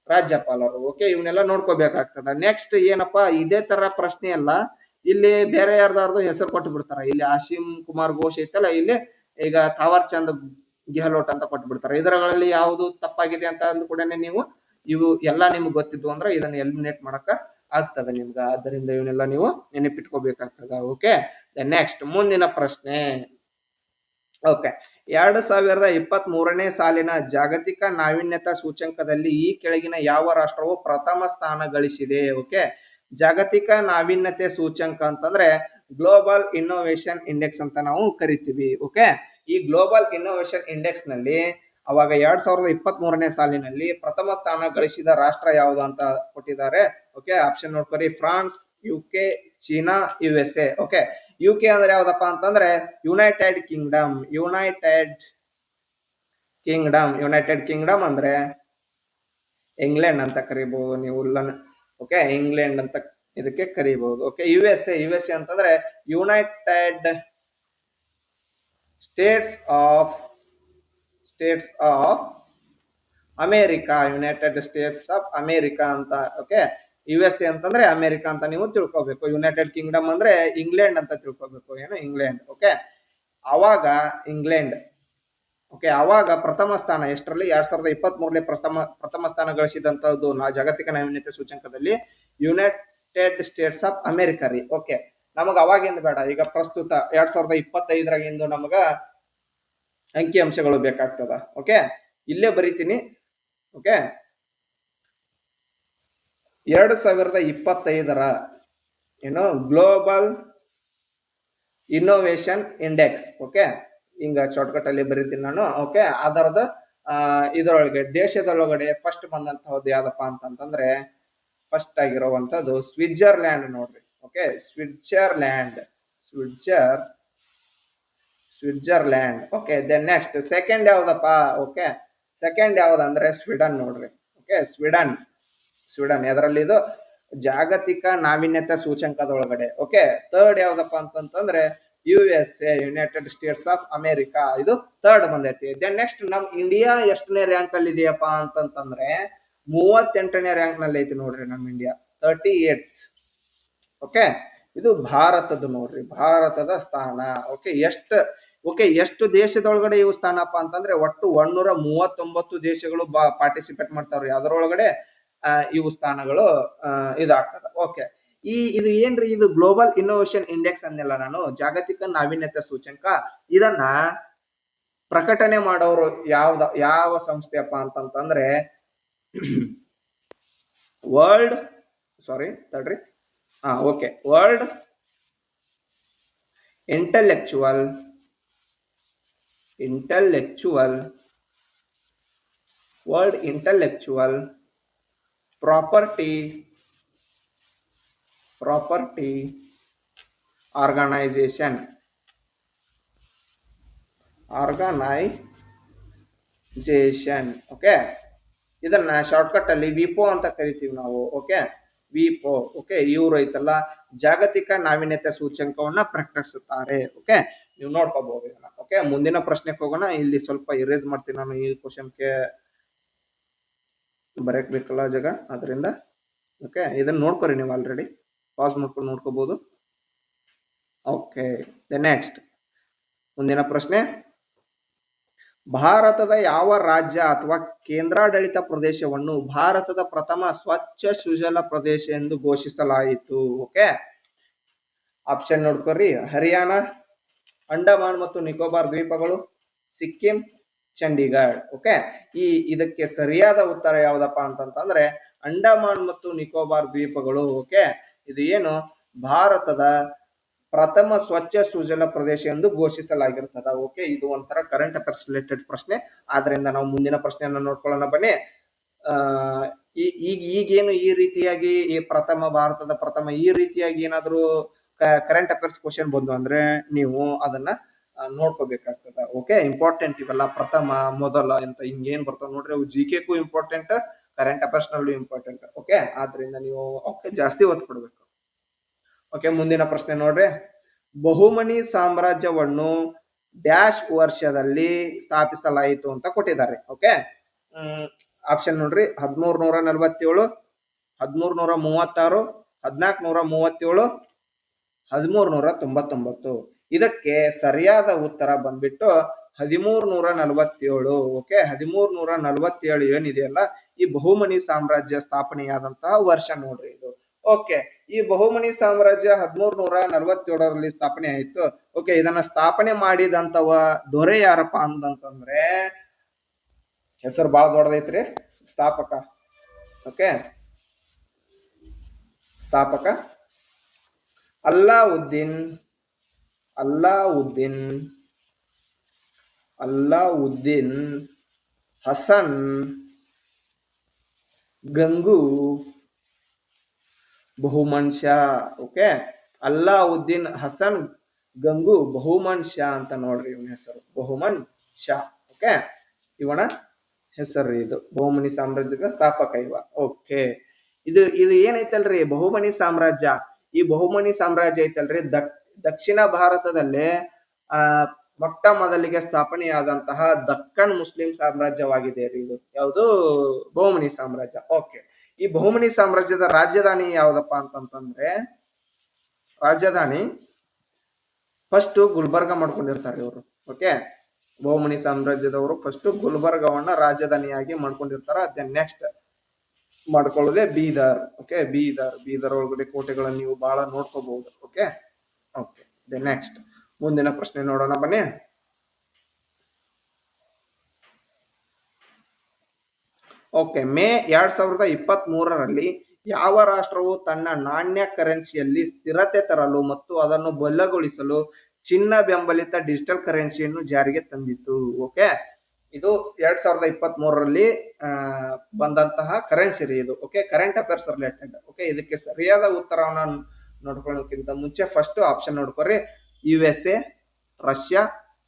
ರಾಜ್ಯಪಾಲರು. ಓಕೆ, ಇವನ್ನೆಲ್ಲ ನೋಡ್ಕೋಬೇಕಾಗ್ತದ. ನೆಕ್ಸ್ಟ್ ಏನಪ್ಪಾ, ಇದೇ ತರ ಪ್ರಶ್ನೆ ಅಲ್ಲ, ಇಲ್ಲಿ ಬೇರೆ ಯಾರ್ದಾರ್ದು ಹೆಸರು ಕೊಟ್ಟು ಬಿಡ್ತಾರ. ಇಲ್ಲಿ ಆಶಿಮ್ ಕುಮಾರ್ ಘೋಷ್ ಐತಲ್ಲ, ಇಲ್ಲಿ ಈಗ ಥಾವರ್ ಚಂದ್ ಗೆಹ್ಲೋಟ್ ಅಂತ ಕೊಟ್ಟು ಬಿಡ್ತಾರೆ. ಇದರಲ್ಲಿ ಯಾವುದು ತಪ್ಪಾಗಿದೆ ಅಂತ ಅಂದ ಕೂಡ ನೀವು ಇವು ಎಲ್ಲ ನಿಮ್ಗೆ ಗೊತ್ತಿದ್ವು ಅಂದ್ರೆ ಇದನ್ನ ಎಲಿಮಿನೇಟ್ ಮಾಡಕ ಆಗ್ತದೆ ನಿಮ್ಗೆ. ಆದ್ದರಿಂದ ಇವನ್ನೆಲ್ಲ ನೀವು ನೆನಪಿಟ್ಕೋಬೇಕಾಗ್ತದ. ಓಕೆ, ನೆಕ್ಸ್ಟ್ ಮುಂದಿನ ಪ್ರಶ್ನೆ. ಓಕೆ, 2023ನೇ ಸಾಲಿನ ಜಾಗತಿಕ ನಾವೀನ್ಯತಾ ಸೂಚ್ಯಂಕದಲ್ಲಿ ಈ ಕೆಳಗಿನ ಯಾವ ರಾಷ್ಟ್ರವು ಪ್ರಥಮ ಸ್ಥಾನ ಗಳಿಸಿದೆ? ಓಕೆ, ಜಾಗತಿಕ ನಾವೀನ್ಯತೆ ಸೂಚ್ಯಂಕ ಅಂತಂದ್ರೆ ಗ್ಲೋಬಲ್ ಇನ್ನೋವೇಷನ್ ಇಂಡೆಕ್ಸ್ ಅಂತ ನಾವು ಕರಿತೀವಿ. ಓಕೆ, ಈ ಗ್ಲೋಬಲ್ ಇನ್ನೋವೇಷನ್ ಇಂಡೆಕ್ಸ್ ನಲ್ಲಿ ಅವಾಗ 2023ನೇ ಸಾಲಿನಲ್ಲಿ ಪ್ರಥಮ ಸ್ಥಾನ ಗಳಿಸಿದ ರಾಷ್ಟ್ರ ಯಾವುದು ಅಂತ ಕೊಟ್ಟಿದ್ದಾರೆ. ಓಕೆ, ಆಪ್ಷನ್ ನೋಡ್ಕೊರಿ. France, UK, China, USA. Okay, UK ಅಂದ್ರೆ ಯಾವ್ದಪ್ಪ ಅಂತಂದ್ರೆ ಯುನೈಟೆಡ್ ಕಿಂಗ್ಡಮ್ ಅಂದ್ರೆ ಇಂಗ್ಲೆಂಡ್ ಅಂತ ಕರಿಬಹುದು ನೀವು. ಓಕೆ, ಇಂಗ್ಲೆಂಡ್ ಅಂತ ಇದಕ್ಕೆ ಕರಿಬಹುದು. ಓಕೆ, USA ಅಂತಂದ್ರೆ ಯುನೈಟೆಡ್ ಸ್ಟೇಟ್ಸ್ ಆಫ್ ಅಮೇರಿಕಾ ಅಂತ. ಓಕೆ, USA ಅಂತಂದ್ರೆ ಅಮೆರಿಕ ಅಂತ ನೀವು ತಿಳ್ಕೊಬೇಕು. ಯುನೈಟೆಡ್ ಕಿಂಗ್ಡಮ್ ಅಂದ್ರೆ ಇಂಗ್ಲೆಂಡ್ ಅಂತ ತಿಳ್ಕೊಬೇಕು. ಏನು ಇಂಗ್ಲೆಂಡ್. ಓಕೆ, ಅವಾಗ ಇಂಗ್ಲೆಂಡ್. ಓಕೆ, ಅವಾಗ ಪ್ರಥಮ ಸ್ಥಾನ ಎಷ್ಟರಲ್ಲಿ 2023ರಲ್ಲಿ ಪ್ರಥಮ ಸ್ಥಾನ ಗಳಿಸಿದಂತದ್ದು ಜಾಗತಿಕ ನಾವೀನ್ಯತೆ ಸೂಚ್ಯಂಕದಲ್ಲಿ ಯುನೈಟೆಡ್ ಸ್ಟೇಟ್ಸ್ ಆಫ್ ಅಮೆರಿಕ ರೀ. ಓಕೆ, ನಮಗ ಅವಾಗಿಂದ ಬೇಡ, ಈಗ ಪ್ರಸ್ತುತ 2025ರಾಗಿಂದು ನಮಗ ಅಂಕಿ ಅಂಶಗಳು ಬೇಕಾಗ್ತದ. ಓಕೆ, ಇಲ್ಲೇ ಬರೀತೀನಿ. ಓಕೆ, 2025ರ ಏನು ಗ್ಲೋಬಲ್ ಇನ್ನೋವೇಷನ್ ಇಂಡೆಕ್ಸ್. ಓಕೆ, ಹಿಂಗ ಶಾರ್ಟ್ಕಟ್ ಅಲ್ಲಿ ಬರೀತೀನಿ ನಾನು. ಓಕೆ, ಅದರದ ಇದರೊಳಗೆ ದೇಶದೊಳಗಡೆ ಫಸ್ಟ್ ಬಂದಂತಹದ್ದು ಯಾವ್ದಪ್ಪ ಅಂತಂದ್ರೆ ಫಸ್ಟ್ ಆಗಿರುವಂತದ್ದು ಸ್ವಿಟ್ಜರ್ಲ್ಯಾಂಡ್ ನೋಡ್ರಿ. Okay, Switzerland. Okay, then next second ಯಾವ್ದಪ್ಪ? ಓಕೆ, ಸೆಕೆಂಡ್ ಯಾವ್ದಂದ್ರೆ ಸ್ವೀಡನ್ ನೋಡ್ರಿ. ಓಕೆ, ಸ್ವೀಡನ್ ಎದರಲ್ಲಿ ಇದು ಜಾಗತಿಕ ನಾವೀನ್ಯತೆ ಸೂಚ್ಯಂಕದೊಳಗಡೆ. ಓಕೆ, ಥರ್ಡ್ ಯಾವ್ದಪ್ಪ ಅಂತಂದ್ರೆ USA, United States of America, ಇದು ಥರ್ಡ್ ಬಂದೈತಿ. ದೆನ್ ನೆಕ್ಸ್ಟ್ ನಮ್ ಇಂಡಿಯಾ ಎಷ್ಟನೇ ರ್ಯಾಂಕ್ ಅಲ್ಲಿ ಇದೆಯಪ್ಪ ಅಂತಂದ್ರೆ 38ನೇ ರ್ಯಾಂಕ್ ನಲ್ಲಿ ಐತಿ ನೋಡ್ರಿ ನಮ್ ಇಂಡಿಯಾ, 38. ಓಕೆ, ಇದು ಭಾರತದ ನೋಡ್ರಿ, ಭಾರತದ ಸ್ಥಾನ. ಓಕೆ, ಎಷ್ಟು ದೇಶದೊಳಗಡೆ ಇವು ಸ್ಥಾನಪ್ಪ ಅಂತಂದ್ರೆ ಒಟ್ಟು 139 ದೇಶಗಳು ಪಾರ್ಟಿಸಿಪೇಟ್ ಮಾಡ್ತಾವ್ರಿ. ಅದರೊಳಗಡೆ ಇವು ಸ್ಥಾನಗಳು ಇದಾಗ್ತದ. ಓಕೆ, ಇದು ಏನ್ರಿ, ಇದು ಗ್ಲೋಬಲ್ ಇನ್ನೋವೇಷನ್ ಇಂಡೆಕ್ಸ್ ಅನ್ನೆಲ್ಲ ನಾನು, ಜಾಗತಿಕ ನಾವೀನ್ಯತೆ ಸೂಚ್ಯಂಕ. ಇದನ್ನ ಪ್ರಕಟಣೆ ಮಾಡೋರು ಯಾವ ಸಂಸ್ಥೆಯಪ್ಪ ಅಂತಂದ್ರೆ world intellectual intellectual, word intellectual, property, property, organization, organization, okay. ಇದನ್ನ ಶಾರ್ಟ್ಕಟ್ ಅಲ್ಲಿ ವಿಪೋ ಅಂತ ಕರಿತೀವಿ ನಾವು, ಓಕೆ. ವಿಪೋ, ಓಕೆ. ಇವರು ಐತಲ್ಲ ಜಾಗತಿಕ ನಾವೀನ್ಯತೆ ಸೂಚ್ಯಂಕವನ್ನ ಪ್ರಕಟಿಸುತ್ತಾರೆ, ಓಕೆ. ನೀವು ನೋಡ್ಕೋಬಹುದು ಇದನ್ನ, ಓಕೆ. ಮುಂದಿನ ಪ್ರಶ್ನೆಗೆ ಹೋಗೋಣ. ಇಲ್ಲಿ ಸ್ವಲ್ಪ ಇರೇಸ್ ಮಾಡ್ತೀನಿ ನಾನು, ಈ ಕ್ವಶನ್ಗೆ ಬರೆಯಕ್ ಬೇಕಲ್ಲ ಜಾಗ, ಅದರಿಂದ ಓಕೆ. ಇದನ್ನ ನೋಡ್ಕೊರಿ ನೀವು, ಆಲ್ರೆಡಿ ಪಾಸ್ ಮಾಡ್ಕೊಂಡು ನೋಡ್ಕೋಬಹುದು. ಓಕೆ, ದ ನೆಕ್ಸ್ಟ್ ಮುಂದಿನ ಪ್ರಶ್ನೆ. ಭಾರತದ ಯಾವ ರಾಜ್ಯ ಅಥವಾ ಕೇಂದ್ರಾಡಳಿತ ಪ್ರದೇಶವನ್ನು ಭಾರತದ ಪ್ರಥಮ ಸ್ವಚ್ಛ ಸುಜಲ ಪ್ರದೇಶ ಎಂದು ಘೋಷಿಸಲಾಯಿತು? ಓಕೆ, ಆಪ್ಷನ್ ನೋಡ್ಕೊರಿ. ಹರಿಯಾಣ, ಅಂಡಮಾನ್ ಮತ್ತು ನಿಕೋಬಾರ್ ದ್ವೀಪಗಳು, ಸಿಕ್ಕಿಂ, ಚಂಡೀಗಢ. ಓಕೆ, ಇದಕ್ಕೆ ಸರಿಯಾದ ಉತ್ತರ ಯಾವ್ದಪ್ಪ ಅಂತಂದ್ರೆ ಅಂಡಮಾನ್ ಮತ್ತು ನಿಕೋಬಾರ್ ದ್ವೀಪಗಳು. ಓಕೆ, ಇದು ಏನು ಭಾರತದ ಪ್ರಥಮ ಸ್ವಚ್ಛ ಸುಜಲ ಪ್ರದೇಶ ಎಂದು ಘೋಷಿಸಲಾಗಿರ್ತದ. ಓಕೆ, ಇದು ಒಂಥರ ಕರೆಂಟ್ ಅಫೇರ್ಸ್ ರಿಲೇಟೆಡ್ ಪ್ರಶ್ನೆ, ಆದ್ರಿಂದ ನಾವು ಮುಂದಿನ ಪ್ರಶ್ನೆಯನ್ನ ನೋಡ್ಕೊಳ್ಳೋಣ ಬನ್ನಿ. ಈಗೇನು ಈ ರೀತಿಯಾಗಿ ಭಾರತದ ಪ್ರಥಮ ಈ ರೀತಿಯಾಗಿ ಏನಾದ್ರು ಕರೆಂಟ್ ಅಫೇರ್ಸ್ ಕ್ವಶನ್ ಬಂದು ಅಂದ್ರೆ ನೀವು ಅದನ್ನ ನೋಡ್ಕೋಬೇಕಾಗ್ತದ. ಓಕೆ, ಇಂಪಾರ್ಟೆಂಟ್ ಇವೆಲ್ಲ, ಪ್ರಥಮ, ಮೊದಲ ಅಂತ ಹಿಂಗೇನ್ ಬರ್ತಾವ ನೋಡ್ರಿ, ಅವು GK ಗೂ ಇಂಪಾರ್ಟೆಂಟ್, ಕರೆಂಟ್ ಅಫೇರ್ಸ್ ನಲ್ಲೂ ಇಂಪಾರ್ಟೆಂಟ್. ಓಕೆ, ಆದ್ರಿಂದ ನೀವು ಜಾಸ್ತಿ ಒತ್ತು ಕೊಡ್ಬೇಕು. ಓಕೆ, ಮುಂದಿನ ಪ್ರಶ್ನೆ ನೋಡ್ರಿ. ಬಹುಮನಿ ಸಾಮ್ರಾಜ್ಯವನ್ನು ಡ್ಯಾಶ್ ವರ್ಷದಲ್ಲಿ ಸ್ಥಾಪಿಸಲಾಯಿತು ಅಂತ ಕೊಟ್ಟಿದ್ದಾರೆ. ಓಕೆ, ಆಪ್ಷನ್ ನೋಡ್ರಿ. 1347, 1336, 1437, 1399. ಇದಕ್ಕೆ ಸರಿಯಾದ ಉತ್ತರ ಬಂದ್ಬಿಟ್ಟು 1347. ಓಕೆ, 1347 ಏನಿದೆಯಲ್ಲ, ಈ ಬಹುಮನಿ ಸಾಮ್ರಾಜ್ಯ ಸ್ಥಾಪನೆಯಾದಂತಹ ವರ್ಷ ನೋಡ್ರಿ ಇದು. ಓಕೆ, ಈ ಬಹುಮನಿ ಸಾಮ್ರಾಜ್ಯ 1347ರಲ್ಲಿ ಸ್ಥಾಪನೆ ಆಯ್ತು. ಓಕೆ, ಇದನ್ನ ಸ್ಥಾಪನೆ ಮಾಡಿದಂತವ ದೊರೆ ಯಾರಪ್ಪ ಅಂತಂದ್ರೆ, ಹೆಸರು ಬಹಳ ದೊಡ್ಡದೈತ್ರಿ, ಸ್ಥಾಪಕ. ಓಕೆ, ಸ್ಥಾಪಕ ಅಲ್ಲಾವುದ್ದೀನ್ ಹಸನ್ ಗಂಗು ಬಹುಮನ್ ಶಾ. ಓಕೆ, ಅಲ್ಲಾವುದ್ದೀನ್ ಹಸನ್ ಗಂಗು ಬಹುಮನ್ ಶಾ ಅಂತ ನೋಡ್ರಿ ಇವನ ಹೆಸರು, ಬಹುಮನ್ ಶಾ. ಓಕೆ, ಇವನ ಹೆಸರು ಇದು, ಬಹುಮನಿ ಸಾಮ್ರಾಜ್ಯದ ಸ್ಥಾಪಕ ಇವ. ಓಕೆ, ಇದು ಏನೈತಲ್ರಿ ಬಹುಮನಿ ಸಾಮ್ರಾಜ್ಯ, ಈ ಬಹುಮನಿ ಸಾಮ್ರಾಜ್ಯ ಐತಲ್ರಿ ದಕ್ಷಿಣ ಭಾರತದಲ್ಲೇ ಮೊಟ್ಟ ಮೊದಲಿಗೆ ಸ್ಥಾಪನೆಯಾದಂತಹ ದಕ್ಕನ್ ಮುಸ್ಲಿಂ ಸಾಮ್ರಾಜ್ಯವಾಗಿದೆ ರೀ ಇದು. ಯಾವುದು? ಬಹುಮನಿ ಸಾಮ್ರಾಜ್ಯ. ಓಕೆ, ಈ ಬಹುಮನಿ ಸಾಮ್ರಾಜ್ಯದ ರಾಜಧಾನಿ ಯಾವ್ದಪ್ಪ ಅಂತಂತಂದ್ರೆ, ರಾಜಧಾನಿ ಫಸ್ಟ್ ಗುಲ್ಬರ್ಗ ಮಾಡ್ಕೊಂಡಿರ್ತಾರೆ ಇವರು. ಓಕೆ, ಬಹುಮನಿ ಸಾಮ್ರಾಜ್ಯದವರು ಫಸ್ಟ್ ಗುಲ್ಬರ್ಗವನ್ನ ರಾಜಧಾನಿಯಾಗಿ ಮಾಡ್ಕೊಂಡಿರ್ತಾರ. ದೆನ್ ನೆಕ್ಸ್ಟ್ ಮಾಡ್ಕೊಳ್ಳೋದೆ ಬೀದರ್. ಓಕೆ, ಬೀದರ್ ಒಳಗಡೆ ಕೋಟೆಗಳನ್ನು ನೀವು ಬಹಳ ನೋಡ್ಕೋಬಹುದು. ಓಕೆ, ದೆನ್ ನೆಕ್ಸ್ಟ್ ಮುಂದಿನ ಪ್ರಶ್ನೆ ನೋಡೋಣ ಬನ್ನಿ. ಓಕೆ, ಮೇ 2023ರಲ್ಲಿ ಯಾವ ರಾಷ್ಟ್ರವು ತನ್ನ ನಾಣ್ಯ ಕರೆನ್ಸಿಯಲ್ಲಿ ಸ್ಥಿರತೆ ತರಲು ಮತ್ತು ಅದನ್ನು ಬಲಗೊಳಿಸಲು ಚಿನ್ನ ಬೆಂಬಲಿತ ಡಿಜಿಟಲ್ ಕರೆನ್ಸಿಯನ್ನು ಜಾರಿಗೆ ತಂದಿತು? ಓಕೆ, ಇದು 2023ರಲ್ಲಿ ಬಂದಂತಹ ಕರೆನ್ಸಿ ರೀ ಇದು. Okay, current affairs related. Okay, ಇದಕ್ಕೆ ಸರಿಯಾದ ಉತ್ತರವನ್ನ ನೋಡ್ಕೊಳ್ಳೋಕ್ಕಿಂತ ಮುಂಚೆ ಫಸ್ಟ್ ಆಪ್ಷನ್ ನೋಡ್ಕೊರಿ. USA, Russia,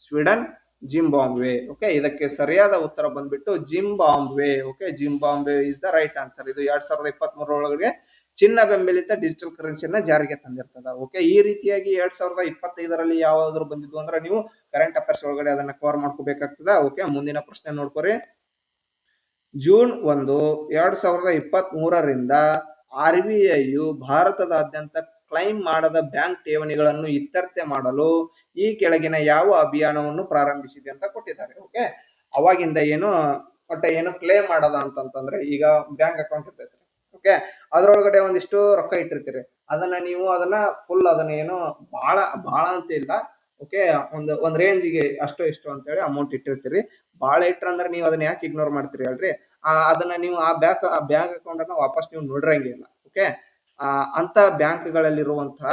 Sweden, Zimbabwe. Okay, ಇದಕ್ಕೆ ಸರಿಯಾದ ಉತ್ತರ ಬಂದ್ಬಿಟ್ಟು Zimbabwe. Okay, Zimbabwe is the right answer. ಇದು 2023 ಚಿನ್ನ ಬೆಂಬಲಿತ ಡಿಜಿಟಲ್ ಕರೆನ್ಸಿಯನ್ನ ಜಾರಿಗೆ ತಂದಿರ್ತದ. ಓಕೆ, ಈ ರೀತಿಯಾಗಿ 2025ರಲ್ಲಿ ಯಾವ್ದಾದ್ರು ಬಂದಿದ್ದು ಅಂದ್ರೆ ನೀವು ಕರೆಂಟ್ ಅಫೇರ್ಸ್ ಒಳಗಡೆ ಅದನ್ನ ಕವರ್ ಮಾಡ್ಕೋಬೇಕಾಗ್ತದ. ಓಕೆ, ಮುಂದಿನ ಪ್ರಶ್ನೆ ನೋಡ್ಕೊರಿ. ಜೂನ್ 1, 2023ರಿಂದ RBIಯು ಭಾರತದಾದ್ಯಂತ ಕ್ಲೈಮ್ ಮಾಡದ ಬ್ಯಾಂಕ್ ಠೇವಣಿಗಳನ್ನು ಇತ್ಯರ್ಥ ಮಾಡಲು ಈ ಕೆಳಗಿನ ಯಾವ ಅಭಿಯಾನವನ್ನು ಪ್ರಾರಂಭಿಸಿದೆ ಅಂತ ಕೊಟ್ಟಿದ್ದಾರೆ. ಓಕೆ, ಅವಾಗಿಂದ ಏನು ಕ್ಲೇಮ್ ಮಾಡದ ಅಂತಂತಂದ್ರೆ, ಈಗ ಬ್ಯಾಂಕ್ ಅಕೌಂಟ್ ಇರ್ತೈತಿ. ಓಕೆ, ಅದ್ರೊಳಗಡೆ ಒಂದಿಷ್ಟು ರೊಕ್ಕ ಇಟ್ಟಿರ್ತೀರಿ, ಅದನ್ನ ಫುಲ್ ಏನು ಬಹಳ ಅಂತ ಇಲ್ಲ. ಓಕೆ, ಒಂದ್ ರೇಂಜಿಗೆ ಅಷ್ಟು ಇಷ್ಟು ಅಂತೇಳಿ ಅಮೌಂಟ್ ಇಟ್ಟಿರ್ತೀರಿ. ಬಹಳ ಇಟ್ರಂದ್ರೆ ನೀವು ಅದನ್ನ ಯಾಕೆ ಇಗ್ನೋರ್ ಮಾಡ್ತೀರಿ ಅಲ್ರಿ? ಅದನ್ನ ನೀವು ಆ ಬ್ಯಾಂಕ್ ಅಕೌಂಟ್ ಅನ್ನ ವಾಪಸ್ ನೀವು ನೋಡಿರಂಗಿಲ್ಲ. ಓಕೆ, ಅಂತ ಬ್ಯಾಂಕ್ಗಳಲ್ಲಿರುವಂತಹ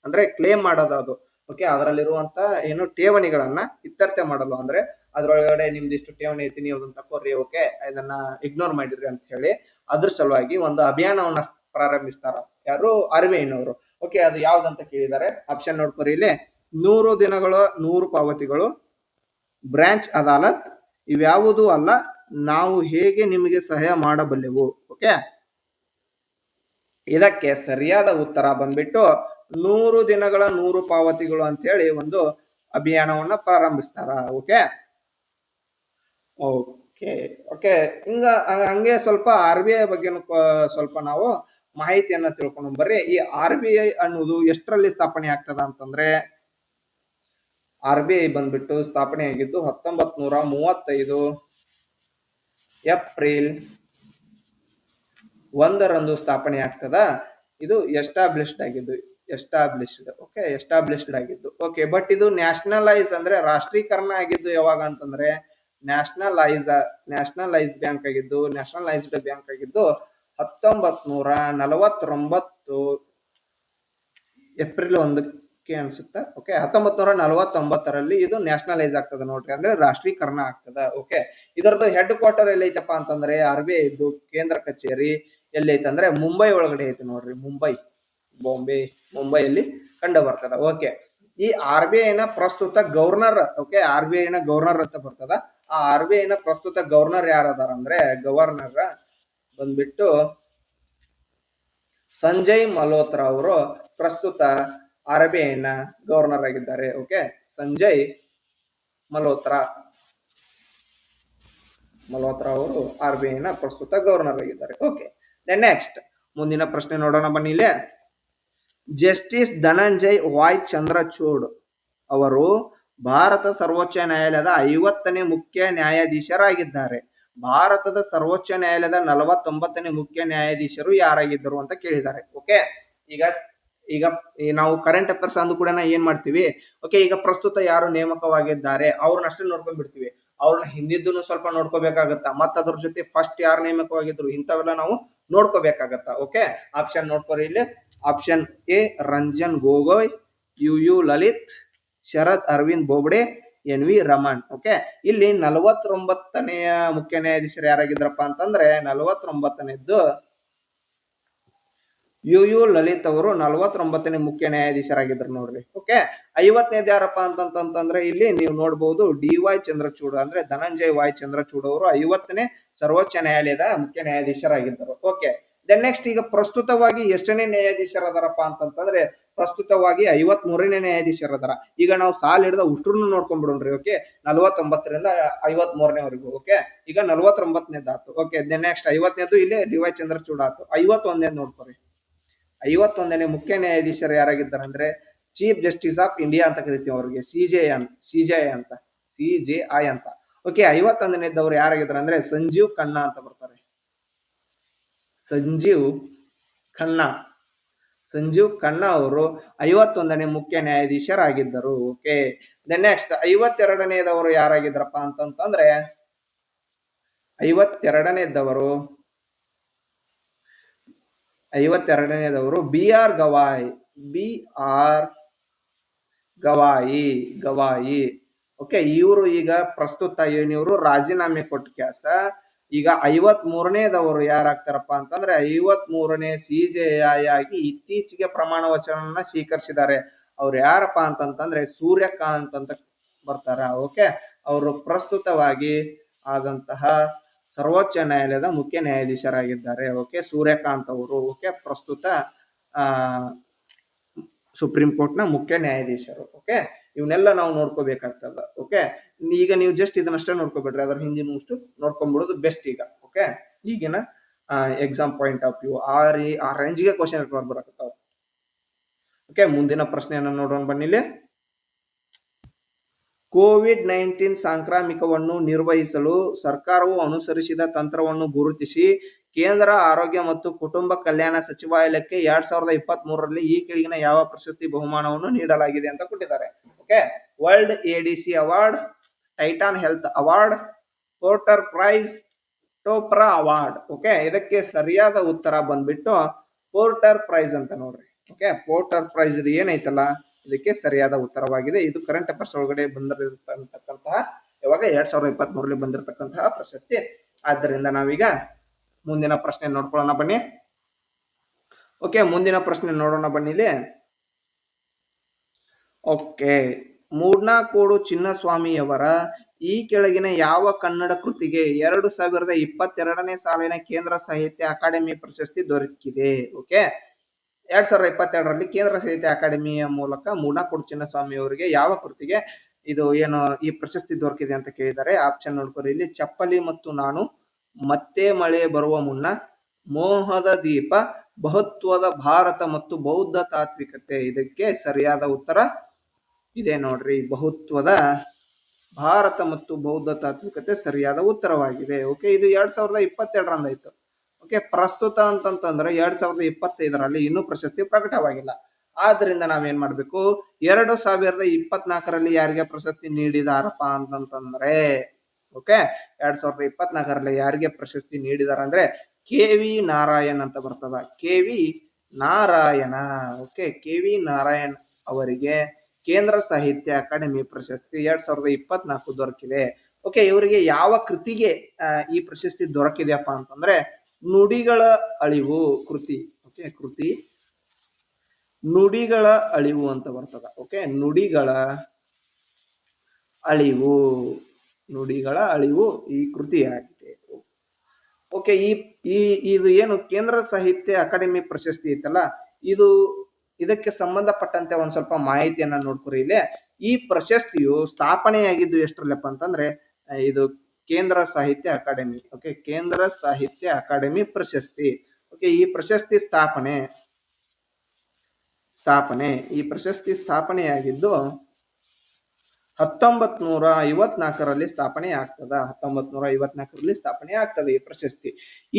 ಅಂದ್ರೆ ಕ್ಲೇಮ್ ಮಾಡೋದು, ಅದು ಓಕೆ, ಅದರಲ್ಲಿರುವಂತ ಏನು ಠೇವಣಿಗಳನ್ನ ಇತ್ಯರ್ಥ ಮಾಡಲು, ಅಂದ್ರೆ ಅದ್ರೊಳಗಡೆ ನಿಮ್ದು ಇಷ್ಟು ಠೇವಣಿ ಐತಿ, ನೀವು ಅದನ್ನ ತಕೋರಿ, ಓಕೆ, ಇದನ್ನ ಇಗ್ನೋರ್ ಮಾಡಿರಿ ಅಂತ ಹೇಳಿ ಅದ್ರ ಸಲುವಾಗಿ ಒಂದು ಅಭಿಯಾನವನ್ನ ಪ್ರಾರಂಭಿಸ್ತಾರ. ಯಾರು? RBI ನವರು. ಓಕೆ, ಅದು ಯಾವ್ದಂತ ಕೇಳಿದ್ದಾರೆ, ಆಪ್ಷನ್ ನೋಡ್ಕೊರಿ ಇಲ್ಲಿ. 100 ದಿನಗಳ 100 ಪಾವತಿಗಳು, ಬ್ರಾಂಚ್ ಅದಾಲತ್, ಇವ್ಯಾವುದೂ ಅಲ್ಲ, ನಾವು ಹೇಗೆ ನಿಮಗೆ ಸಹಾಯ ಮಾಡಬಲ್ಲೆವು. ಓಕೆ, ಇದಕ್ಕೆ ಸರಿಯಾದ ಉತ್ತರ ಬಂದ್ಬಿಟ್ಟು 100 ದಿನಗಳ 100 ಪಾವತಿಗಳು ಅಂತ ಹೇಳಿ ಒಂದು ಅಭಿಯಾನವನ್ನ ಪ್ರಾರಂಭಿಸ್ತಾರ. ಓಕೆ ಓಕೆ ಓಕೆ ಹಿಂಗ ಹಂಗೆ ಸ್ವಲ್ಪ RBI ಬಗ್ಗೆ ಸ್ವಲ್ಪ ನಾವು ಮಾಹಿತಿಯನ್ನ ತಿಳ್ಕೊಂಡು ಬರ್ರಿ. ಈ RBI ಅನ್ನೋದು ಎಷ್ಟರಲ್ಲಿ ಸ್ಥಾಪನೆ ಆಗ್ತದ ಅಂತಂದ್ರೆ, RBI ಬಂದ್ಬಿಟ್ಟು ಸ್ಥಾಪನೆ ಆಗಿದ್ದು 1935 ಏಪ್ರಿಲ್ 1ರಂದು ಸ್ಥಾಪನೆ ಆಗ್ತದ. ಇದು ಎಸ್ಟಾಬ್ಲಿಷ್ಡ್ ಆಗಿದ್ದು. ಓಕೆ, ಬಟ್ ಇದು ನ್ಯಾಷನಲೈಸ್ ಅಂದ್ರೆ ರಾಷ್ಟ್ರೀಕರಣ ಆಗಿದ್ದು ಯಾವಾಗ ಅಂತಂದ್ರೆ, ನ್ಯಾಷನಲೈಸ್ಡ್ ಬ್ಯಾಂಕ್ ಆಗಿದ್ದು 1949 ಏಪ್ರಿಲ್ 1ಕ್ಕೆ ಅನ್ಸುತ್ತೆ. ಓಕೆ, 1949ರಲ್ಲಿ ಇದು ನ್ಯಾಷನಲೈಸ್ ಆಗ್ತದೆ ನೋಡ್ರಿ, ಅಂದ್ರೆ ರಾಷ್ಟ್ರೀಕರಣ ಆಗ್ತದ. ಓಕೆ, ಇದರದ್ದು ಹೆಡ್ ಕ್ವಾರ್ಟರ್ ಎಲ್ಲೈತಪ್ಪ ಅಂತಂದ್ರೆ, RBI ಇದ್ದು ಕೇಂದ್ರ ಕಚೇರಿ ಎಲ್ಲೈತಂದ್ರೆ ಮುಂಬೈ ಒಳಗಡೆ ಐತಿ ನೋಡ್ರಿ, ಮುಂಬೈಯಲ್ಲಿ ಕಂಡು ಬರ್ತದ. ಓಕೆ, ಈ RBI ನ ಪ್ರಸ್ತುತ ಗವರ್ನರ್, ಓಕೆ, RBI ನ ಗವರ್ನರ್ ಅಂತ ಬರ್ತದ. ಆ RBI ನ ಪ್ರಸ್ತುತ ಗವರ್ನರ್ ಯಾರದಾರ ಅಂದ್ರೆ, ಗವರ್ನರ್ ಬಂದ್ಬಿಟ್ಟು ಸಂಜಯ್ ಮಲ್ಹೋತ್ರಾ ಅವರು ಪ್ರಸ್ತುತ RBI ನ ಗವರ್ನರ್ ಆಗಿದ್ದಾರೆ. ಓಕೆ, ಸಂಜಯ್ ಮಲ್ಹೋತ್ರಾ ಅವರು RBI ನ ಪ್ರಸ್ತುತ ಗವರ್ನರ್ ಆಗಿದ್ದಾರೆ. ಓಕೆ, ನೆಕ್ಸ್ಟ್ ಮುಂದಿನ ಪ್ರಶ್ನೆ ನೋಡೋಣ ಬನ್ನಿ ಇಲ್ಲಿ. ಜಸ್ಟಿಸ್ ಧನಂಜಯ್ ವಾಯ್ ಚಂದ್ರಚೂಡ್ ಅವರು ಭಾರತ ಸರ್ವೋಚ್ಚ ನ್ಯಾಯಾಲಯದ 50ನೇ ಮುಖ್ಯ ನ್ಯಾಯಾಧೀಶರಾಗಿದ್ದಾರೆ. ಭಾರತದ ಸರ್ವೋಚ್ಚ ನ್ಯಾಯಾಲಯದ 49ನೇ ಮುಖ್ಯ ನ್ಯಾಯಾಧೀಶರು ಯಾರಾಗಿದ್ದರು ಅಂತ ಕೇಳಿದ್ದಾರೆ. ಓಕೆ, ಈಗ ನಾವು ಕರೆಂಟ್ ಅಫೇರ್ಸ್ ಅಂದು ಕೂಡ ಏನ್ ಮಾಡ್ತೀವಿ, ಓಕೆ, ಈಗ ಪ್ರಸ್ತುತ ಯಾರು ನೇಮಕವಾಗಿದ್ದಾರೆ ಅವ್ರನ್ನ ಅಷ್ಟೇ ನೋಡ್ಕೊಂಡ್ ಬಿಡ್ತೀವಿ. ಅವ್ರನ್ನ ಹಿಂದಿದ್ದನ್ನು ಸ್ವಲ್ಪ ನೋಡ್ಕೋಬೇಕಾಗತ್ತಾ, ಮತ್ತ ಅದ್ರ ಜೊತೆ ಫಸ್ಟ್ ಯಾರು ನೇಮಕವಾಗಿದ್ರು ಇಂಥವೆಲ್ಲ ನಾವು ನೋಡ್ಕೋಬೇಕಾಗತ್ತ. ಓಕೆ, ಆಪ್ಷನ್ ನೋಡ್ಕೊರಿ ಇಲ್ಲಿ. Option A Ranjan Gogoi, U Lalit, Sharad Arvind Bobde, NV Raman. Okay, ಇಲ್ಲಿ 49ನೆಯ ಮುಖ್ಯ ನ್ಯಾಯಾಧೀಶರು ಯಾರಾಗಿದ್ರಪ್ಪ ಅಂತಂದ್ರೆ, 49ನೇದ್ದು ಯು ಲಲಿತ್ ಅವರು 49ನೇ ಮುಖ್ಯ ನ್ಯಾಯಾಧೀಶರಾಗಿದ್ರು ನೋಡ್ರಿ. ಓಕೆ, 50ನೇದು ಯಾರಪ್ಪ ಅಂತಂತಂದ್ರೆ ಇಲ್ಲಿ ನೀವು ನೋಡ್ಬಹುದು DY ಚಂದ್ರಚೂಡ್, ಅಂದ್ರೆ ಧನಂಜಯ್ ವಾಯ್ ಚಂದ್ರಚೂಡ್ ಅವರು 50ನೇ ಸರ್ವೋಚ್ಚ ನ್ಯಾಯಾಲಯದ ಮುಖ್ಯ ನ್ಯಾಯಾಧೀಶರಾಗಿದ್ದರು. ಓಕೆ, ದೆನ್ ನೆಕ್ಸ್ಟ್ ಈಗ ಪ್ರಸ್ತುತವಾಗಿ ಎಷ್ಟನೇ ನ್ಯಾಯಾಧೀಶರದಾರಪ್ಪ ಅಂತಂತಂದ್ರೆ, ಪ್ರಸ್ತುತವಾಗಿ 53ನೇ ನ್ಯಾಯಾಧೀಶರದಾರ. ಈಗ ನಾವು ಸಾಲ್ ಹಿಡಿದ ಉಷ್ಟ್ರನ್ನು ನೋಡ್ಕೊಂಡ್ಬಿಡೋಣ್ರಿ. ಓಕೆ, 49ರಿಂದ 53ನೇವರೆಗೂ. ಓಕೆ, ಈಗ 49ನೇದು ಆತು. ಓಕೆ, ದೆನ್ ನೆಕ್ಸ್ಟ್ 50ನೇದು ಇಲ್ಲಿ DY ಚಂದ್ರಚೂಡ್ ಆತು. 51ನೇದು ನೋಡ್ಕೊರಿ. 51ನೇ ಮುಖ್ಯ ನ್ಯಾಯಾಧೀಶರು ಯಾರಾಗಿದ್ದಾರೆ ಅಂದ್ರೆ, ಚೀಫ್ ಜಸ್ಟಿಸ್ ಆಫ್ ಇಂಡಿಯಾ ಅಂತ ಕರಿತೀವಿ ಅವ್ರಿಗೆ, CJI ಅಂತ. ಓಕೆ, 51ನೇದವ್ರು ಯಾರಾಗಿದ್ದಾರೆ ಅಂದ್ರೆ ಸಂಜೀವ್ ಖನ್ನಾ ಅಂತ ಬರ್ತಾರೆ. ಸಂಜೀವ್ ಖನ್ನಾ ಅವರು 51ನೇ ಮುಖ್ಯ ನ್ಯಾಯಾಧೀಶರಾಗಿದ್ದರು. ಓಕೆ, ದೆನ್ ನೆಕ್ಸ್ಟ್ 52ನೇದವರು ಯಾರಾಗಿದ್ರಪ್ಪ ಅಂತಂತಂದ್ರೆ, 52ನೇದವರು BR ಗವಾಯಿ. ಓಕೆ, ಇವರು ಈಗ ಪ್ರಸ್ತುತ ಏನಿವರು ರಾಜೀನಾಮೆ ಕೊಟ್ಟ ಕ್ಯಾಸ ಈಗ 53ನೇದವರು ಯಾರಾಗ್ತಾರಪ್ಪ ಅಂತಂದ್ರೆ, 53ನೇ CJI ಆಗಿ ಇತ್ತೀಚೆಗೆ ಪ್ರಮಾಣ ವಚನವನ್ನ ಸ್ವೀಕರಿಸಿದ್ದಾರೆ. ಅವ್ರು ಯಾರಪ್ಪ ಅಂತಂತಂದ್ರೆ ಸೂರ್ಯಕಾಂತ್ ಅಂತ ಬರ್ತಾರ. ಓಕೆ, ಅವರು ಪ್ರಸ್ತುತವಾಗಿ ಆದಂತಹ ಸರ್ವೋಚ್ಚ ನ್ಯಾಯಾಲಯದ ಮುಖ್ಯ ನ್ಯಾಯಾಧೀಶರಾಗಿದ್ದಾರೆ. ಓಕೆ, ಸೂರ್ಯಕಾಂತ್ ಅವರು. ಓಕೆ, ಪ್ರಸ್ತುತ ಸುಪ್ರೀಂ ಕೋರ್ಟ್ ನ ಮುಖ್ಯ ನ್ಯಾಯಾಧೀಶರು. ಓಕೆ, ಇವನ್ನೆಲ್ಲ ನಾವು ನೋಡ್ಕೋಬೇಕಾಗ್ತದ. ಓಕೆ, ಈಗ ನೀವು ಜಸ್ಟ್ ಇದನ್ನಷ್ಟೇ ನೋಡ್ಕೋಬೇಡ್ರಿ, ಅದ್ರ ಹಿಂದಿನಷ್ಟು ನೋಡ್ಕೊಂಡ್ಬಿಡೋದು ಬೆಸ್ಟ್ ಈಗ. ಓಕೆ, ಈಗಿನ ಎಕ್ಸಾಮ್ ಪಾಯಿಂಟ್ ಆಫ್ ವ್ಯೂ ಆ ರೇಂಜ್ಗೆ ಕ್ವಶನ್ ಬರಕತ್ತಾವ. ಓಕೆ, ಮುಂದಿನ ಪ್ರಶ್ನೆಯನ್ನ ನೋಡೋಣ ಬನ್ನಿಲ್ಲಿ. COVID-19 ಸಾಂಕ್ರಾಮಿಕವನ್ನು ನಿರ್ವಹಿಸಲು ಸರ್ಕಾರವು ಅನುಸರಿಸಿದ ತಂತ್ರವನ್ನು ಗುರುತಿಸಿ ಕೇಂದ್ರ ಆರೋಗ್ಯ ಮತ್ತು ಕುಟುಂಬ ಕಲ್ಯಾಣ ಸಚಿವಾಲಯಕ್ಕೆ 2023ರಲ್ಲಿ ಈ ಕೆಳಗಿನ ಯಾವ ಪ್ರಶಸ್ತಿ ಬಹುಮಾನವನ್ನು ನೀಡಲಾಗಿದೆ ಅಂತ ಕೊಟ್ಟಿದ್ದಾರೆ. Okay, world ADC award, Titan health award, Porter prize, Topra award. Okay, ಇದಕ್ಕೆ ಸರಿಯಾದ ಉತ್ತರ ಬಂದ್ಬಿಟ್ಟು ಪೋರ್ಟರ್ ಪ್ರೈಸ್ ಅಂತ ನೋಡ್ರಿ. ಓಕೆ, ಪೋರ್ಟರ್ ಪ್ರೈಸ್ ಇದು ಏನೈತಲ್ಲ ಇದಕ್ಕೆ ಸರಿಯಾದ ಉತ್ತರವಾಗಿದೆ. ಇದು ಕರೆಂಟ್ ಅಫೇರ್ಸ್ ಒಳಗಡೆ ಬಂದಿರತಕ್ಕಂತಹ ಯಾವಾಗ 2023ರಲ್ಲಿ ಬಂದಿರತಕ್ಕಂತಹ ಪ್ರಶಸ್ತಿ. ಆದ್ದರಿಂದ ನಾವೀಗ ಮುಂದಿನ ಪ್ರಶ್ನೆ ನೋಡ್ಕೊಳ್ಳೋಣ ಬನ್ನಿ. ಓಕೆ, ಮುಂದಿನ ಪ್ರಶ್ನೆ ನೋಡೋಣ ಬನ್ನಿಲಿ. ಓಕೆ, ಮೂಡ್ನಾಕೋಡು ಚಿನ್ನಸ್ವಾಮಿಯವರ ಈ ಕೆಳಗಿನ ಯಾವ ಕನ್ನಡ ಕೃತಿಗೆ 2022ನೇ ಸಾಲಿನ ಕೇಂದ್ರ ಸಾಹಿತ್ಯ ಅಕಾಡೆಮಿ ಪ್ರಶಸ್ತಿ ದೊರಕಿದೆ? ಓಕೆ, 2022ರಲ್ಲಿ ಕೇಂದ್ರ ಸಾಹಿತ್ಯ ಅಕಾಡೆಮಿಯ ಮೂಲಕ ಮೂಡ್ನಾಕೋಡು ಚಿನ್ನಸ್ವಾಮಿ ಅವರಿಗೆ ಯಾವ ಕೃತಿಗೆ ಇದು ಏನು ಈ ಪ್ರಶಸ್ತಿ ದೊರಕಿದೆ ಅಂತ ಕೇಳಿದ್ದಾರೆ. ಆಪ್ಷನ್ ನೋಡ್ಕೊರಿ ಇಲ್ಲಿ. ಚಪ್ಪಲಿ ಮತ್ತು ನಾನು, ಮತ್ತೆ ಮಳೆ ಬರುವ ಮುನ್ನ, ಮೋಹದ ದೀಪ, ಬಹುತ್ವದ ಭಾರತ ಮತ್ತು ಬೌದ್ಧ ತಾತ್ವಿಕತೆ. ಇದಕ್ಕೆ ಸರಿಯಾದ ಉತ್ತರ ಇದೆ ನೋಡ್ರಿ, ಬಹುತ್ವದ ಭಾರತ ಮತ್ತು ಬೌದ್ಧ ತಾತ್ವಿಕತೆ ಸರಿಯಾದ ಉತ್ತರವಾಗಿದೆ. ಓಕೆ, ಇದು 2022ರಂದಾಯ್ತು. ಓಕೆ, ಪ್ರಸ್ತುತ ಅಂತಂತಂದ್ರೆ 2025ರಲ್ಲಿ ಇನ್ನೂ ಪ್ರಶಸ್ತಿ ಪ್ರಕಟವಾಗಿಲ್ಲ. ಆದ್ರಿಂದ ನಾವೇನ್ ಮಾಡ್ಬೇಕು, 2024ರಲ್ಲಿ ಯಾರಿಗೆ ಪ್ರಶಸ್ತಿ ನೀಡಿದಾರಪ್ಪ ಅಂತಂತಂದ್ರೆ, ಓಕೆ, 2024ರಲ್ಲಿ ಯಾರಿಗೆ ಪ್ರಶಸ್ತಿ ನೀಡಿದಾರ ಅಂದ್ರೆ KV ನಾರಾಯಣ್ ಅಂತ ಬರ್ತದ. KV Narayana. Okay, KV Narayan ಅವರಿಗೆ ಕೇಂದ್ರ ಸಾಹಿತ್ಯ ಅಕಾಡೆಮಿ ಪ್ರಶಸ್ತಿ 2024 ದೊರಕಿದೆ. ಓಕೆ, ಇವರಿಗೆ ಯಾವ ಕೃತಿಗೆ ಈ ಪ್ರಶಸ್ತಿ ದೊರಕಿದೆಯಪ್ಪ ಅಂತಂದ್ರೆ ನುಡಿಗಳ ಅಳಿವು ಕೃತಿ. ಓಕೆ, ಕೃತಿ ನುಡಿಗಳ ಅಳಿವು ಅಂತ ಬರ್ತದ. ಓಕೆ, ನುಡಿಗಳ ಅಳಿವು, ನುಡಿಗಳ ಅಳಿವು ಈ ಕೃತಿಯಾಗಿದೆ. ಓಕೆ, ಇದು ಏನು ಕೇಂದ್ರ ಸಾಹಿತ್ಯ ಅಕಾಡೆಮಿ ಪ್ರಶಸ್ತಿ ಐತಲ್ಲ, ಇದಕ್ಕೆ ಸಂಬಂಧಪಟ್ಟಂತೆ ಒಂದ್ ಸ್ವಲ್ಪ ಮಾಹಿತಿಯನ್ನ ನೋಡ್ಕೊರಿ ಇಲ್ಲಿ. ಈ ಪ್ರಶಸ್ತಿಯು ಸ್ಥಾಪನೆಯಾಗಿದ್ದು ಎಷ್ಟರಲ್ಲಪ್ಪ ಅಂತಂದ್ರೆ ಇದು ಕೇಂದ್ರ ಸಾಹಿತ್ಯ ಅಕಾಡೆಮಿ. ಓಕೆ, ಕೇಂದ್ರ ಸಾಹಿತ್ಯ ಅಕಾಡೆಮಿ ಪ್ರಶಸ್ತಿ. ಓಕೆ, ಈ ಪ್ರಶಸ್ತಿ ಈ ಪ್ರಶಸ್ತಿ ಸ್ಥಾಪನೆಯಾಗಿದ್ದು 1954ರಲ್ಲಿ ಸ್ಥಾಪನೆ ಆಗ್ತದ. 1954ರಲ್ಲಿ ಸ್ಥಾಪನೆ ಆಗ್ತದೆ ಈ ಪ್ರಶಸ್ತಿ.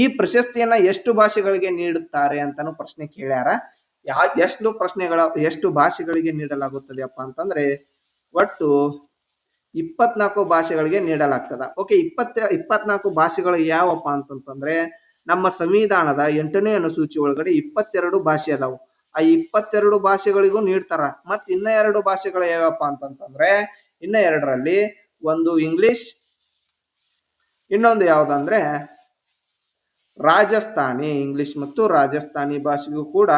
ಈ ಪ್ರಶಸ್ತಿಯನ್ನ ಎಷ್ಟು ಭಾಷೆಗಳಿಗೆ ನೀಡುತ್ತಾರೆ ಅಂತಾನು ಪ್ರಶ್ನೆ ಕೇಳ್ಯಾರ. ಎಷ್ಟು ಭಾಷೆಗಳಿಗೆ ನೀಡಲಾಗುತ್ತದೆಯಪ್ಪ ಅಂತಂದ್ರೆ ಒಟ್ಟು 24 ಭಾಷೆಗಳಿಗೆ ನೀಡಲಾಗ್ತದ. ಓಕೆ, 24 ಭಾಷೆಗಳು ಯಾವಪ್ಪ ಅಂತಂತಂದ್ರೆ ನಮ್ಮ ಸಂವಿಧಾನದ 8ನೇ ಅನುಸೂಚಿ ಒಳಗಡೆ 22 ಭಾಷೆ ಅದಾವು. ಆ 22 ಭಾಷೆಗಳಿಗೂ ನೀಡ್ತಾರ. ಮತ್ ಇನ್ನ 2 ಭಾಷೆಗಳು ಯಾವಪ್ಪ ಅಂತಂತಂದ್ರೆ ಇನ್ನ 2ರಲ್ಲಿ ಒಂದು ಇಂಗ್ಲಿಷ್, ಇನ್ನೊಂದು ಯಾವ್ದಂದ್ರೆ ರಾಜಸ್ಥಾನಿ. ಇಂಗ್ಲಿಷ್ ಮತ್ತು ರಾಜಸ್ಥಾನಿ ಭಾಷೆಗೂ ಕೂಡ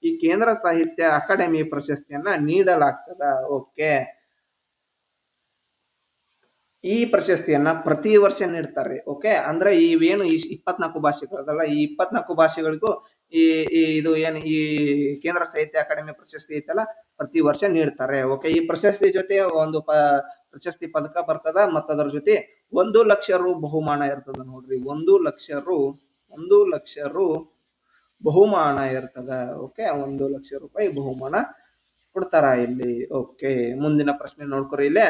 ಈ ಕೇಂದ್ರ ಸಾಹಿತ್ಯ ಅಕಾಡೆಮಿ ಪ್ರಶಸ್ತಿಯನ್ನ ನೀಡಲಾಗ್ತದ. ಓಕೆ, ಈ ಪ್ರಶಸ್ತಿಯನ್ನ ಪ್ರತಿ ವರ್ಷ ನೀಡ್ತಾರೆ. ಓಕೆ, ಅಂದ್ರೆ ಇವೇನು ಈ 24 ಭಾಷೆಗಳದಲ್ಲ, ಈ 24 ಭಾಷೆಗಳಿಗೂ ಇದು ಏನು ಈ ಕೇಂದ್ರ ಸಾಹಿತ್ಯ ಅಕಾಡೆಮಿ ಪ್ರಶಸ್ತಿ ಐತಲ್ಲ ಪ್ರತಿ ವರ್ಷ ನೀಡ್ತಾರೆ. ಓಕೆ, ಈ ಪ್ರಶಸ್ತಿ ಜೊತೆ ಒಂದು ಪ್ರಶಸ್ತಿ ಪದಕ ಬರ್ತದ, ಮತ್ತು ಅದರ ಜೊತೆ 1 ಲಕ್ಷ ರು ಬಹುಮಾನ ಇರ್ತದ ನೋಡ್ರಿ. 1 ಲಕ್ಷ ರು ಬಹುಮಾನ ಇರ್ತದ. ಓಕೆ, 1 ಲಕ್ಷ ರೂಪಾಯಿ ಬಹುಮಾನ ಕೊಡ್ತಾರ ಇಲ್ಲಿ. ಓಕೆ, ಮುಂದಿನ ಪ್ರಶ್ನೆ ನೋಡ್ಕೊರಿ ಇಲ್ಲಿ.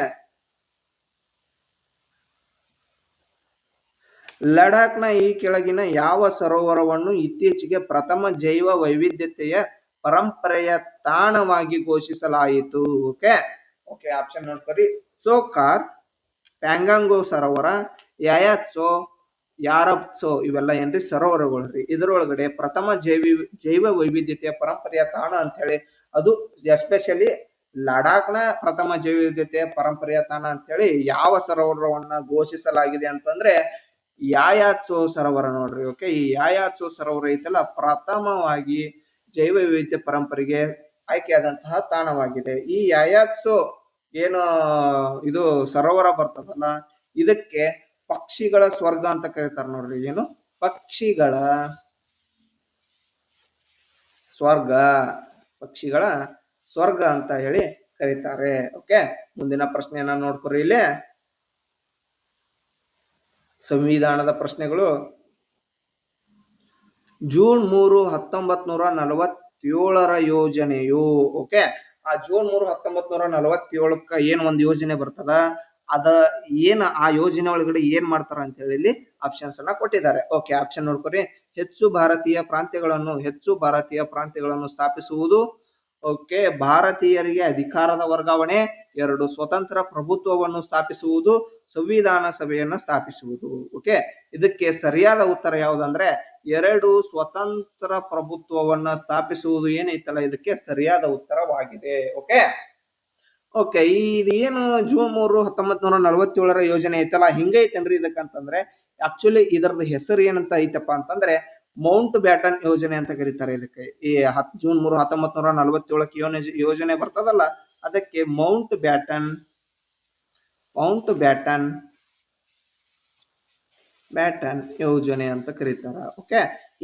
ಲಡಾಖ್ನ ಈ ಕೆಳಗಿನ ಯಾವ ಸರೋವರವನ್ನು ಇತ್ತೀಚೆಗೆ ಪ್ರಥಮ ಜೈವ ವೈವಿಧ್ಯತೆಯ ಪರಂಪರೆಯ ತಾಣವಾಗಿ ಘೋಷಿಸಲಾಯಿತು? Okay, option ನೋಡ್ಕೊರಿ. ಸೋಕಾರ್, ಪ್ಯಾಂಗಾಂಗೋ ಸರೋವರ, ಯಾಯಾತ್ಸೋ, ಯಾರಬ್ಸೋ. ಇವೆಲ್ಲ ಏನ್ರಿ ಸರೋವರಗಳ್ರಿ. ಇದರೊಳಗಡೆ ಪ್ರಥಮ ಜೈವ ವೈವಿಧ್ಯತೆಯ ಪರಂಪರೆಯ ತಾಣ ಅಂತ ಹೇಳಿ ಅದು ಎಸ್ಪೆಷಲಿ ಲಡಾಖ್ನ ಪ್ರಥಮ ಜೈವ ವೈವಿಧ್ಯತೆಯ ಪರಂಪರೆಯ ತಾಣ ಅಂತ ಹೇಳಿ ಯಾವ ಸರೋವರವನ್ನ ಘೋಷಿಸಲಾಗಿದೆ ಅಂತಂದ್ರೆ ಯಾಯಾತ್ಸೋ ಸರೋವರ ನೋಡ್ರಿ. ಓಕೆ, ಈ ಯಾಯಾತ್ಸೋ ಸರೋವರ ಐತಲ್ಲ ಪ್ರಥಮವಾಗಿ ಜೈವ ವೈವಿಧ್ಯ ಪರಂಪರೆಗೆ ಆಯ್ಕೆಯಾದಂತಹ ತಾಣವಾಗಿದೆ. ಈ ಯಾಯಾತ್ಸೋ ಏನು ಇದು ಸರೋವರ ಬರ್ತದಲ್ಲ ಇದಕ್ಕೆ ಪಕ್ಷಿಗಳ ಸ್ವರ್ಗ ಅಂತ ಕರೀತಾರೆ ನೋಡ್ರಿ. ಏನು ಪಕ್ಷಿಗಳ ಸ್ವರ್ಗ ಅಂತ ಹೇಳಿ ಕರೀತಾರೆ. ಓಕೆ, ಮುಂದಿನ ಪ್ರಶ್ನೆಯನ್ನ ನೋಡ್ಕೊರಿ ಇಲ್ಲಿ. ಸಂವಿಧಾನದ ಪ್ರಶ್ನೆಗಳು. ಜೂನ್ 3, 1947ರ ಯೋಜನೆಯು, ಓಕೆ, ಆ ಜೂನ್ 3, 1947ಕ್ಕ ಏನ್ ಒಂದು ಯೋಜನೆ ಬರ್ತದ ಅದ ಏನ್ ಆ ಯೋಜನೆ ಒಳಗಡೆ ಏನ್ ಮಾಡ್ತಾರ ಅಂತ ಹೇಳಿ ಇಲ್ಲಿ ಆಪ್ಷನ್ಸ್ ಅನ್ನ ಕೊಟ್ಟಿದ್ದಾರೆ. ಓಕೆ, ಆಪ್ಷನ್ ನೋಡ್ಕೊರಿ. ಹೆಚ್ಚು ಭಾರತೀಯ ಪ್ರಾಂತ್ಯಗಳನ್ನು ಸ್ಥಾಪಿಸುವುದು. ಓಕೆ, ಭಾರತೀಯರಿಗೆ ಅಧಿಕಾರದ ವರ್ಗಾವಣೆ. 2 ಸ್ವತಂತ್ರ ಪ್ರಭುತ್ವವನ್ನು ಸ್ಥಾಪಿಸುವುದು. ಸಂವಿಧಾನ ಸಭೆಯನ್ನು ಸ್ಥಾಪಿಸುವುದು. ಓಕೆ, ಇದಕ್ಕೆ ಸರಿಯಾದ ಉತ್ತರ ಯಾವುದಂದ್ರೆ 2 ಸ್ವತಂತ್ರ ಪ್ರಭುತ್ವವನ್ನ ಸ್ಥಾಪಿಸುವುದು ಏನೈತಲ್ಲ ಇದಕ್ಕೆ ಸರಿಯಾದ ಉತ್ತರವಾಗಿದೆ. ಓಕೆ, ಓಕೆ, ಇದು ಏನು ಜೂನ್ 3, 1947 ಯೋಜನೆ ಐತಲ್ಲ, ಹಿಂಗೈತೇನ್ರಿ ಇದಕ್ಕಂತಂದ್ರೆ ಆಕ್ಚುಲಿ ಇದರದ ಹೆಸರು ಏನಂತ ಐತಪ್ಪ ಅಂತಂದ್ರೆ ಮೌಂಟ್ ಬ್ಯಾಟನ್ ಯೋಜನೆ ಅಂತ ಕರೀತಾರೆ ಇದಕ್ಕೆ. ಈ ಜೂನ್ 3, 1947 ಯೋಜನೆ ಬರ್ತದಲ್ಲ, ಅದಕ್ಕೆ ಮೌಂಟ್ ಬ್ಯಾಟನ್ ಯೋಜನೆ ಅಂತ ಕರೀತಾರ. ಓಕೆ,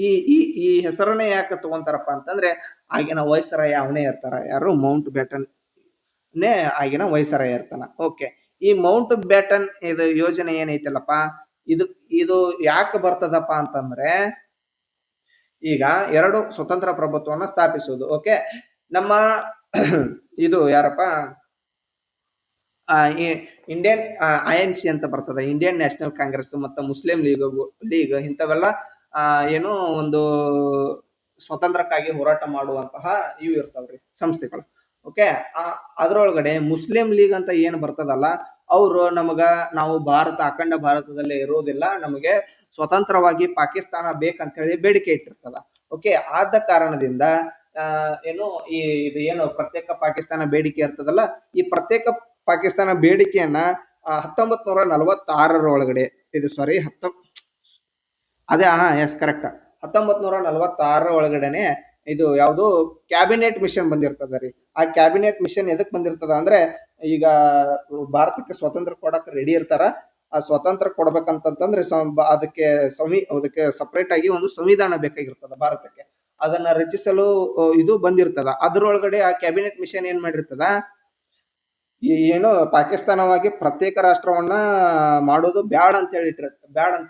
ಈ ಈ ಈ ಹೆಸರನ್ನೇ ಯಾಕೆ ತಗೊಂತಾರಪ್ಪ ಅಂತಂದ್ರೆ ಆಗಿನ ವೈಸರಾಯ ಅವನೇ ಇರ್ತಾರ. ಯಾರು? ಮೌಂಟ್ ಬ್ಯಾಟನ್ ನೇ ಆಗಿನ ವೈಸರಾಯ ಇರ್ತಾನ. ಓಕೆ, ಈ ಮೌಂಟ್ ಬ್ಯಾಟನ್ ಇದು ಯೋಜನೆ ಏನೈತಲ್ಲಪ್ಪ, ಇದು ಇದು ಯಾಕೆ ಬರ್ತದಪ್ಪ ಅಂತಂದ್ರೆ ಈಗ ಎರಡು ಸ್ವತಂತ್ರ ಪ್ರಭುತ್ವವನ್ನ ಸ್ಥಾಪಿಸುವುದು. ಓಕೆ, ನಮ್ಮ ಇದು ಯಾರಪ್ಪ, ಇಂಡಿಯನ್ INC ಅಂತ ಬರ್ತದೆ, ಇಂಡಿಯನ್ ನ್ಯಾಷನಲ್ ಕಾಂಗ್ರೆಸ್ ಮತ್ತು ಮುಸ್ಲಿಂ ಲೀಗ್ ಇಂಥವೆಲ್ಲ ಏನು ಒಂದು ಸ್ವತಂತ್ರಕ್ಕಾಗಿ ಹೋರಾಟ ಮಾಡುವಂತಹ ಇವು ಇರ್ತಾವ್ರಿ ಸಂಸ್ಥೆಗಳು. ಓಕೆ, ಅದ್ರೊಳಗಡೆ ಮುಸ್ಲಿಂ ಲೀಗ್ ಅಂತ ಏನು ಬರ್ತದಲ್ಲ, ಅವರು ನಾವು ಅಖಂಡ ಭಾರತದಲ್ಲೇ ಇರುವುದಿಲ್ಲ, ನಮಗೆ ಸ್ವತಂತ್ರವಾಗಿ ಪಾಕಿಸ್ತಾನ ಬೇಕಂತ ಹೇಳಿ ಬೇಡಿಕೆ ಇಟ್ಟಿರ್ತದ. ಓಕೆ, ಆದ ಕಾರಣದಿಂದ ಏನು ಇದು ಏನು ಪ್ರತ್ಯೇಕ ಪಾಕಿಸ್ತಾನ ಬೇಡಿಕೆ ಇರ್ತದಲ್ಲ, ಈ ಪ್ರತ್ಯೇಕ ಪಾಕಿಸ್ತಾನ ಬೇಡಿಕೆಯನ್ನ 1946 ಒಳಗಡೆ, ಇದು ಸಾರಿ ಎಸ್ ಕರೆಕ್ಟ್, 1946 ಒಳಗಡೆನೆ ಇದು ಯಾವುದು ಕ್ಯಾಬಿನೆಟ್ ಮಿಷನ್ ಬಂದಿರ್ತದ ರೀ. ಆ ಕ್ಯಾಬಿನೆಟ್ ಮಿಷನ್ ಎದಕ್ ಬಂದಿರ್ತದ ಅಂದ್ರೆ, ಈಗ ಭಾರತಕ್ಕೆ ಸ್ವಾತಂತ್ರ್ಯ ಕೊಡಕ್ ರೆಡಿ ಇರ್ತಾರ. ಆ ಸ್ವಾತಂತ್ರ್ಯ ಕೊಡ್ಬೇಕಂತಂದ್ರೆ ಅದಕ್ಕೆ ಸಪರೇಟ್ ಆಗಿ ಒಂದು ಸಂವಿಧಾನ ಬೇಕಾಗಿರ್ತದ ಭಾರತಕ್ಕೆ. ಅದನ್ನ ರಚಿಸಲು ಇದು ಬಂದಿರ್ತದ. ಅದ್ರೊಳಗಡೆ ಆ ಕ್ಯಾಬಿನೆಟ್ ಮಿಷನ್ ಏನ್ ಮಾಡಿರ್ತದ, ಏನು ಪಾಕಿಸ್ತಾನವಾಗಿ ಪ್ರತ್ಯೇಕ ರಾಷ್ಟ್ರವನ್ನ ಮಾಡೋದು ಬ್ಯಾಡ ಅಂತ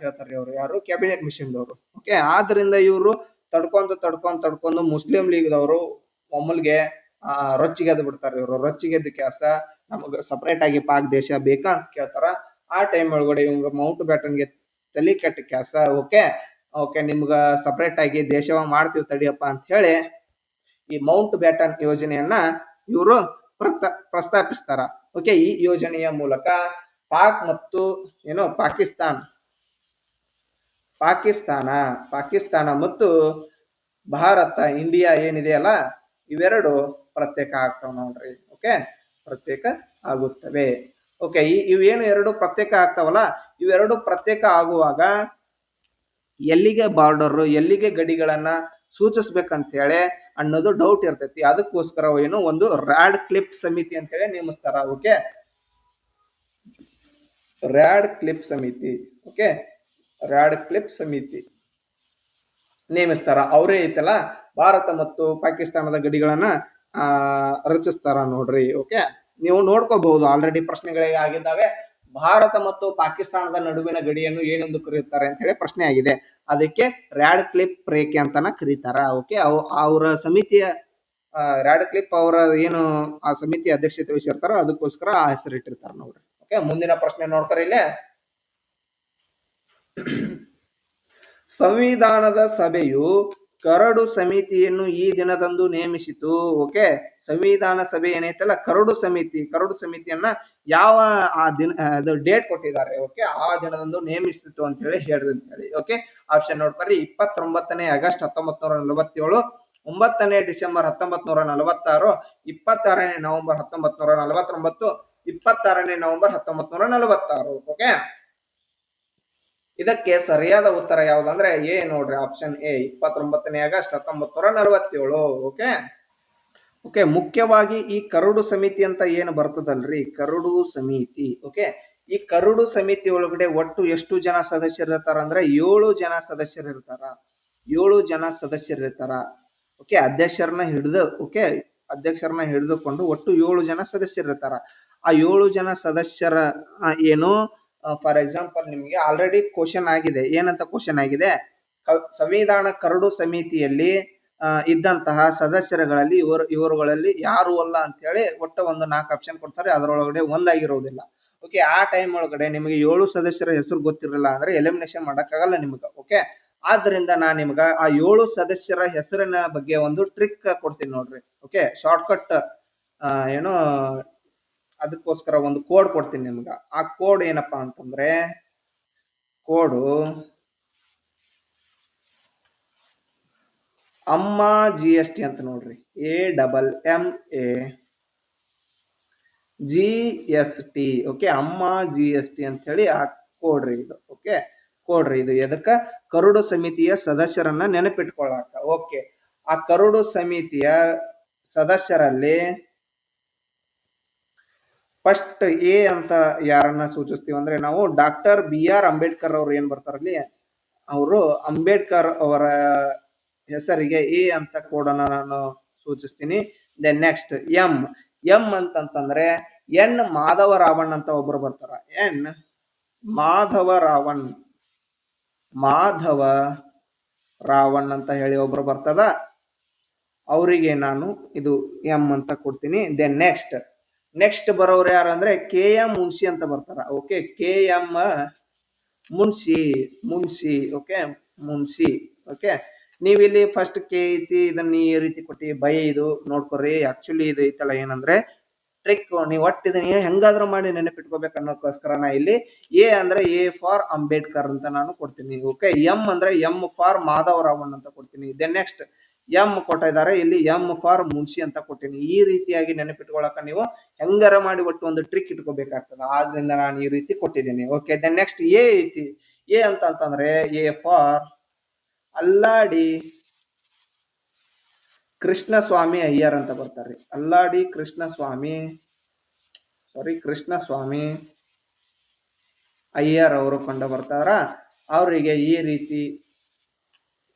ಹೇಳ್ತಾರೆ ಅವರು. ಯಾರು? Cabinet mission ದವರು. ಓಕೆ, ಆದ್ರಿಂದ ಇವರು ತಡ್ಕೊಂಡು ಮುಸ್ಲಿಂ ಲೀಗ್ದವರು ಒಮ್ಮಲ್ಗೆ ರೊಚ್ಚಿಗೆದ್ದು ಬಿಡ್ತಾರೆ. ಇವರು ರೊಚ್ಚಿಗೆದ್ದ ಕೆಲಸ, ನಮಗ ಸಪರೇಟ್ ಆಗಿ ಪಾಕ್ ದೇಶ ಬೇಕಾ ಅಂತ ಕೇಳ್ತಾರ. ಆ ಟೈಮ್ ಒಳಗಡೆ ಇವ್ಗ ಮೌಂಟ್ ಬ್ಯಾಟನ್ಗೆ ತಲೆ ಕೆಟ್ಟ ಕೆಲಸ. ಓಕೆ, ನಿಮ್ಗ ಸಪರೇಟ್ ಆಗಿ ದೇಶವ ಮಾಡ್ತೀವಿ ತಡಿಯಪ್ಪ ಅಂತ ಹೇಳಿ ಈ ಮೌಂಟ್ ಬ್ಯಾಟನ್ ಯೋಜನೆಯನ್ನ ಇವರು ಪ್ರಸ್ತಾಪಿಸ್ತಾರ. ಓಕೆ, ಈ ಯೋಜನೆಯ ಮೂಲಕ ಪಾಕ್ ಮತ್ತು ಏನೋ ಪಾಕಿಸ್ತಾನ ಮತ್ತು ಭಾರತ, ಇಂಡಿಯಾ ಏನಿದೆಯಲ್ಲ, ಇವೆರಡು ಪ್ರತ್ಯೇಕ ಆಗ್ತಾವ ನೋಡ್ರಿ. ಓಕೆ, ಪ್ರತ್ಯೇಕ ಆಗುತ್ತವೆ. ಓಕೆ, ಇವೇನು ಎರಡು ಪ್ರತ್ಯೇಕ ಆಗ್ತಾವಲ್ಲ, ಇವೆರಡು ಪ್ರತ್ಯೇಕ ಆಗುವಾಗ ಎಲ್ಲಿಗೆ ಬಾರ್ಡರ್, ಎಲ್ಲಿಗೆ ಗಡಿಗಳನ್ನ ಸೂಚಿಸ್ಬೇಕಂತ ಹೇಳಿ ಅನ್ನೋದು ಡೌಟ್ ಇರ್ತೈತಿ. ಅದಕ್ಕೋಸ್ಕರ ಏನು ಒಂದು ರ್ಯಾಡ್ ಕ್ಲಿಪ್ ಸಮಿತಿ ಅಂತ ಹೇಳಿ ನೇಮಿಸ್ತಾರ. ಓಕೆ, ರ್ಯಾಡ್ ಕ್ಲಿಪ್ ಸಮಿತಿ ನೇಮಿಸ್ತಾರ. ಅವರೇ ಐತಲ್ಲ ಭಾರತ ಮತ್ತು ಪಾಕಿಸ್ತಾನದ ಗಡಿಗಳನ್ನ ರಚಿಸ್ತಾರ ನೋಡ್ರಿ. ಓಕೆ, ನೀವು ನೋಡ್ಕೋಬಹುದು, ಆಲ್ರೆಡಿ ಪ್ರಶ್ನೆಗಳೇ ಆಗಿದ್ದಾವೆ. ಭಾರತ ಮತ್ತು ಪಾಕಿಸ್ತಾನದ ನಡುವಿನ ಗಡಿಯನ್ನು ಏನೆಂದು ಕರೆಯುತ್ತಾರೆ ಅಂತ ಹೇಳಿ ಪ್ರಶ್ನೆ ಆಗಿದೆ. ಅದಕ್ಕೆ ರ್ಯಾಡ್ ಕ್ಲಿಪ್ ರೇಖೆ ಅಂತಾನ ಕರೀತಾರ. ಓಕೆ, ಅವರ ಸಮಿತಿಯ ರ್ಯಾಡ್ ಕ್ಲಿಪ್ ಅವರ ಏನು ಆ ಸಮಿತಿ ಅಧ್ಯಕ್ಷತೆ ವಹಿಸಿರ್ತಾರ, ಅದಕ್ಕೋಸ್ಕರ ಆ ಹೆಸರಿಟ್ಟಿರ್ತಾರ ನೋಡ್ರಿ. ಓಕೆ, ಮುಂದಿನ ಪ್ರಶ್ನೆ ನೋಡ್ತಾರೆ ಇಲ್ಲೇ. ಸಂವಿಧಾನದ ಸಭೆಯು ಕರಡು ಸಮಿತಿಯನ್ನು ಈ ದಿನದಂದು ನೇಮಿಸಿತು. ಓಕೆ, ಸಂವಿಧಾನ ಸಭೆ ಏನೈತಲ್ಲ, ಕರಡು ಸಮಿತಿಯನ್ನ ಯಾವ ಆ ದಿನ ಡೇಟ್ ಕೊಟ್ಟಿದ್ದಾರೆ. ಓಕೆ, ಆ ದಿನದಂದು ನೇಮಿಸಿತು ಅಂತ ಹೇಳಿ ಹೇಳಿ. ಓಕೆ, ಆಪ್ಷನ್ ನೋಡ್ಬರ್ರಿ. 29ನೇ ಆಗಸ್ಟ್ 1947, 9ನೇ ಡಿಸೆಂಬರ್ 1946, 26ನೇ ನವೆಂಬರ್ 1949, 26ನೇ ನವೆಂಬರ್ 1946. ಓಕೆ, ಇದಕ್ಕೆ ಸರಿಯಾದ ಉತ್ತರ ಯಾವ್ದಂದ್ರೆ ಎ ನೋಡ್ರಿ, ಆಪ್ಷನ್ ಎ, 29ನೇ ಆಗಸ್ಟ್ 1947. ಓಕೆ, ಮುಖ್ಯವಾಗಿ ಈ ಕರಡು ಸಮಿತಿ ಅಂತ ಏನು ಬರ್ತದಲ್ರಿ, ಕರಡು ಸಮಿತಿ. ಓಕೆ, ಈ ಕರಡು ಸಮಿತಿ ಒಳಗಡೆ ಒಟ್ಟು ಎಷ್ಟು ಜನ ಸದಸ್ಯರಿರ್ತಾರ ಅಂದ್ರೆ 7 ಜನ ಸದಸ್ಯರಿರ್ತಾರ. 7 ಜನ ಸದಸ್ಯರಿರ್ತಾರ. ಓಕೆ, ಅಧ್ಯಕ್ಷರನ್ನ ಹಿಡಿದುಕೊಂಡು ಒಟ್ಟು 7 ಜನ ಸದಸ್ಯರಿರ್ತಾರ. ಆ 7 ಜನ ಸದಸ್ಯರ ಏನು, ಫಾರ್ ಎಕ್ಸಾಂಪಲ್ ನಿಮಗೆ ಆಲ್ರೆಡಿ ಕ್ವಶನ್ ಆಗಿದೆ. ಏನಂತ ಕ್ವಶನ್ ಆಗಿದೆ? ಸಂವಿಧಾನ ಕರಡು ಸಮಿತಿಯಲ್ಲಿ ಇದ್ದಂತಹ ಸದಸ್ಯರುಗಳಲ್ಲಿ ಇವರುಗಳಲ್ಲಿ ಯಾರು ಅಲ್ಲ ಅಂತ ಹೇಳಿ ಒಟ್ಟು ಒಂದು 4 ಆಪ್ಷನ್ ಕೊಡ್ತಾರೆ. ಅದರೊಳಗಡೆ ಒಂದಾಗಿರೋದಿಲ್ಲ. ಓಕೆ, ಆ ಟೈಮ್ ಒಳಗಡೆ ನಿಮಗೆ 7 ಸದಸ್ಯರ ಹೆಸರು ಗೊತ್ತಿರಲಿಲ್ಲ ಅಂದ್ರೆ ಎಲಿಮಿನೇಷನ್ ಮಾಡಕ್ಕಾಗಲ್ಲ ನಿಮ್ಗೆ. ಓಕೆ, ಆದ್ರಿಂದ ನಾನು ನಿಮ್ಗ ಆ 7 ಸದಸ್ಯರ ಹೆಸರಿನ ಬಗ್ಗೆ ಒಂದು ಟ್ರಿಕ್ ಕೊಡ್ತೀನಿ ನೋಡ್ರಿ. ಓಕೆ, ಶಾರ್ಟ್ಕಟ್ ಏನೋ ಅದಕ್ಕೋಸ್ಕರ ಒಂದು ಕೋಡ್ ಕೊಡ್ತೀನಿ ನಿಮ್ಗ. ಆ ಕೋಡ್ ಏನಪ್ಪಾ ಅಂತಂದ್ರೆ, ಕೋಡು ಅಮ್ಮ GST ಅಂತ ನೋಡ್ರಿ. AMMA GST. ಓಕೆ, ಅಮ್ಮ GST ಅಂತ ಹೇಳಿ ಕೊಡ್ರಿ ಇದು. ಓಕೆ, ಕೊಡ್ರಿ ಇದು ಎದಕ್ಕ? ಕರಡು ಸಮಿತಿಯ ಸದಸ್ಯರನ್ನ ನೆನಪಿಟ್ಕೊಳ್ಳಾಕ. ಓಕೆ, ಆ ಕರಡು ಸಮಿತಿಯ ಸದಸ್ಯರಲ್ಲಿ ಫಸ್ಟ್ ಎ ಅಂತ ಯಾರನ್ನ ಸೂಚಿಸ್ತೀವಿ ಅಂದ್ರೆ ನಾವು ಡಾಕ್ಟರ್ BR ಅಂಬೇಡ್ಕರ್ ಅವ್ರು ಏನ್ ಬರ್ತಾರಲ್ಲಿ, ಅವರು ಅಂಬೇಡ್ಕರ್ ಅವರ ಹೆಸರಿಗೆ ಎ ಅಂತ ಕೋಡನ್ನ ನಾನು ಸೂಚಿಸ್ತೀನಿ. ದೆನ್ ನೆಕ್ಸ್ಟ್ ಎಂ ಅಂತಂತಂದ್ರೆ ಎನ್ ಮಾಧವ ರಾವಣ್ ಅಂತ ಒಬ್ರು ಬರ್ತಾರ. ಎನ್ ಮಾಧವ ರಾವಣ್ ಅಂತ ಹೇಳಿ ಒಬ್ರು ಬರ್ತದ, ಅವರಿಗೆ ನಾನು ಇದು ಎಂ ಅಂತ ಕೊಡ್ತೀನಿ. ದೆನ್ ನೆಕ್ಸ್ಟ್ ಬರೋರು ಯಾರು ಅಂದ್ರೆ KM ಮುನ್ಷಿ ಅಂತ ಬರ್ತಾರ. Okay, KM Munshi. Okay, Munshi. Okay, ನೀವಿಲ್ಲಿ ಫಸ್ಟ್ ಕೆ ಐತಿ, ಇದನ್ನ ಈ ರೀತಿ ಕೊಟ್ಟಿ ಬೈ ಇದು ನೋಡ್ಕೊರಿ. ಆಕ್ಚುಲಿ ಇದು ಐತಲ್ಲ ಏನಂದ್ರೆ ಟ್ರಿಕ್, ನೀವು ಒಟ್ಟು ಇದನ್ನ ಹೆಂಗಾದ್ರೂ ಮಾಡಿ ನೆನಪಿಟ್ಕೋಬೇಕು ಅನ್ನೋಕ್ಕೋಸ್ಕರ ನಾ ಇಲ್ಲಿ ಎ ಅಂದ್ರೆ ಎ ಫಾರ್ ಅಂಬೇಡ್ಕರ್ ಅಂತ ನಾನು ಕೊಡ್ತೀನಿ. ಓಕೆ, ಎಂ ಅಂದ್ರೆ ಎಂ ಫಾರ್ ಮಾಧವ ರಾವಣ್ ಅಂತ ಕೊಡ್ತೀನಿ. ದೆನ್ ನೆಕ್ಸ್ಟ್ ಎಂ ಕೊಟ್ಟಿದ್ದಾರೆ, ಇಲ್ಲಿ ಎಂ ಫಾರ್ ಮುನ್ಷಿ ಅಂತ ಕೊಟ್ಟಿನಿ. ಈ ರೀತಿಯಾಗಿ ನೆನಪಿಟ್ಕೊಳಕ ನೀವು ಹೆಂಗಾರ ಮಾಡಿ ಒಟ್ಟು ಒಂದು ಟ್ರಿಕ್ ಇಟ್ಕೋಬೇಕಾಗ್ತದ. ಆದ್ರಿಂದ ನಾನು ಈ ರೀತಿ ಕೊಟ್ಟಿದ್ದೀನಿ. ಓಕೆ, ದೆನ್ ನೆಕ್ಸ್ಟ್ ಎ ಐತಿ. ಎ ಅಂತಂದ್ರೆ ಎ ಫಾರ್ ಅಲ್ಲಾಡಿ ಕೃಷ್ಣಸ್ವಾಮಿ ಅಯ್ಯರ್ ಅಂತ ಬರ್ತಾರೆ. ಅಲ್ಲಾಡಿ ಕೃಷ್ಣಸ್ವಾಮಿ ಅಯ್ಯರ್ ಅವರು ಕಂಡು ಬರ್ತಾರ. ಅವರಿಗೆ ಈ ರೀತಿ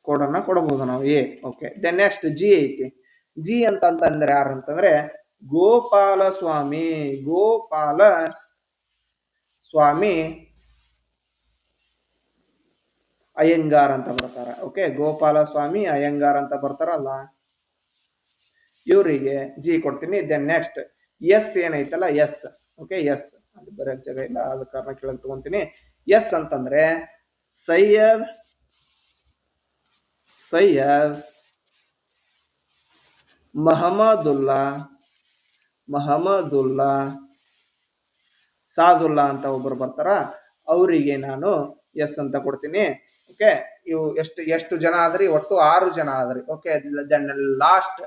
ಕೋಡನ್ನ ಕೊಡಬಹುದು ನಾವು A. Okay, then next G ಐತಿ. ಜಿ ಅಂತಂದ್ರೆ ಯಾರು ಅಂತಂದ್ರೆ ಗೋಪಾಲ ಸ್ವಾಮಿ ಅಯ್ಯಂಗಾರ್ ಅಂತ ಬರ್ತಾರ. ಓಕೆ, ಗೋಪಾಲ ಸ್ವಾಮಿ ಅಯ್ಯಂಗಾರ್ ಅಂತ ಬರ್ತಾರಲ್ಲ, ಇವರಿಗೆ ಜಿ ಕೊಡ್ತೀನಿ. ದೆನ್ ನೆಕ್ಸ್ಟ್ ಎಸ್ ಏನೈತಲ್ಲ, ಎಸ್. ಓಕೆ, ಎಸ್ ಅಲ್ಲಿ ಬರೋ ಜಾಗ ಇಲ್ಲ, ಅದ ಕಾರಣ ಕೆಳಗೆ ತಗೊಂತೀನಿ. ಎಸ್ ಅಂತಂದ್ರೆ ಸೈಯದ್ ಮಹಮದುಲ್ಲಾ ಸಾದುಲ್ಲಾ ಅಂತ ಒಬ್ರು ಬರ್ತಾರ, ಅವರಿಗೆ ನಾನು ಎಸ್ ಅಂತ ಕೊಡ್ತೀನಿ. ಓಕೆ, ಇವು ಎಷ್ಟು ಜನ ಆದ್ರಿ? ಒಟ್ಟು 6 ಜನ ಆದ್ರಿ. ಓಕೆ, ದೆನ್ ಲಾಸ್ಟ್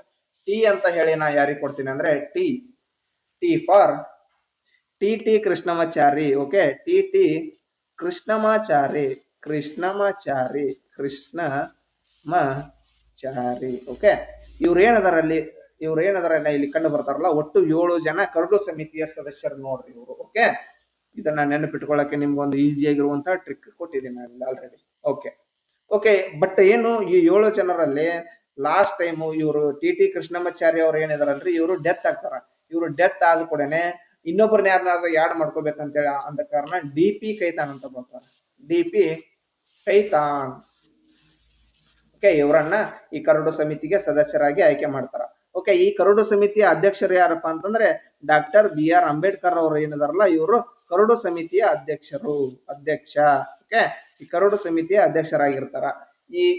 ಟಿ ಅಂತ ಹೇಳಿ ನಾ ಯಾರಿಗೆ ಕೊಡ್ತೀನಿ ಅಂದ್ರೆ T for TT Krishnamachari. Okay, TT Krishnamachari. Okay, ಇವ್ರು ಏನದಾರಲ್ಲಿ ಇಲ್ಲಿ ಕಂಡು ಬರ್ತಾರಲ್ಲ, ಒಟ್ಟು 7 ಜನ ಕರಡು ಸಮಿತಿಯ ಸದಸ್ಯರು ನೋಡ್ರಿ ಇವರು. ಓಕೆ, ಇದನ್ನ ನೆನಪಿಟ್ಕೊಳ್ಳಕ್ಕೆ ನಿಮ್ಗೊಂದು ಈಸಿ ಆಗಿರುವಂತಹ ಟ್ರಿಕ್ ಕೊಟ್ಟಿದ್ದೀನಿ ನಾನು ಆಲ್ರೆಡಿ. ಓಕೆ, ಬಟ್ ಏನು ಈ 7 ಜನರಲ್ಲಿ ಲಾಸ್ಟ್ ಟೈಮ್ ಇವರು TT ಕೃಷ್ಣಮಾಚಾರಿ ಅವ್ರು ಏನಿದಾರಲ್ರಿ, ಇವರು ಡೆತ್ ಆಗ್ತಾರ. ಇವರು ಡೆತ್ ಆದ ಕೂಡನೆ ಇನ್ನೊಬ್ಬರನ್ನ ಯಾರನ್ನಾದ್ರೂ ಯಾಡ್ ಮಾಡ್ಕೋಬೇಕಂತೇಳಿ ಅಂದ ಕಾರಣ DP ಕೈತಾನ್ ಅಂತ ಬರ್ತಾರೆ. DP ಕೈತಾನ್. ಓಕೆ, ಇವರನ್ನ ಈ ಕರಡು ಸಮಿತಿಗೆ ಸದಸ್ಯರಾಗಿ ಆಯ್ಕೆ ಮಾಡ್ತಾರ. ಓಕೆ, ಈ ಕರಡು ಸಮಿತಿಯ ಅಧ್ಯಕ್ಷರು ಯಾರಪ್ಪ ಅಂತಂದ್ರೆ ಡಾಕ್ಟರ್ BR ಅಂಬೇಡ್ಕರ್ ಅವರು ಏನಿದಾರಲ್ಲ, ಇವರು ಕರಡು ಸಮಿತಿಯ ಅಧ್ಯಕ್ಷ. ಓಕೆ, ಈ ಕರಡು ಸಮಿತಿಯ ಅಧ್ಯಕ್ಷರಾಗಿರ್ತಾರ.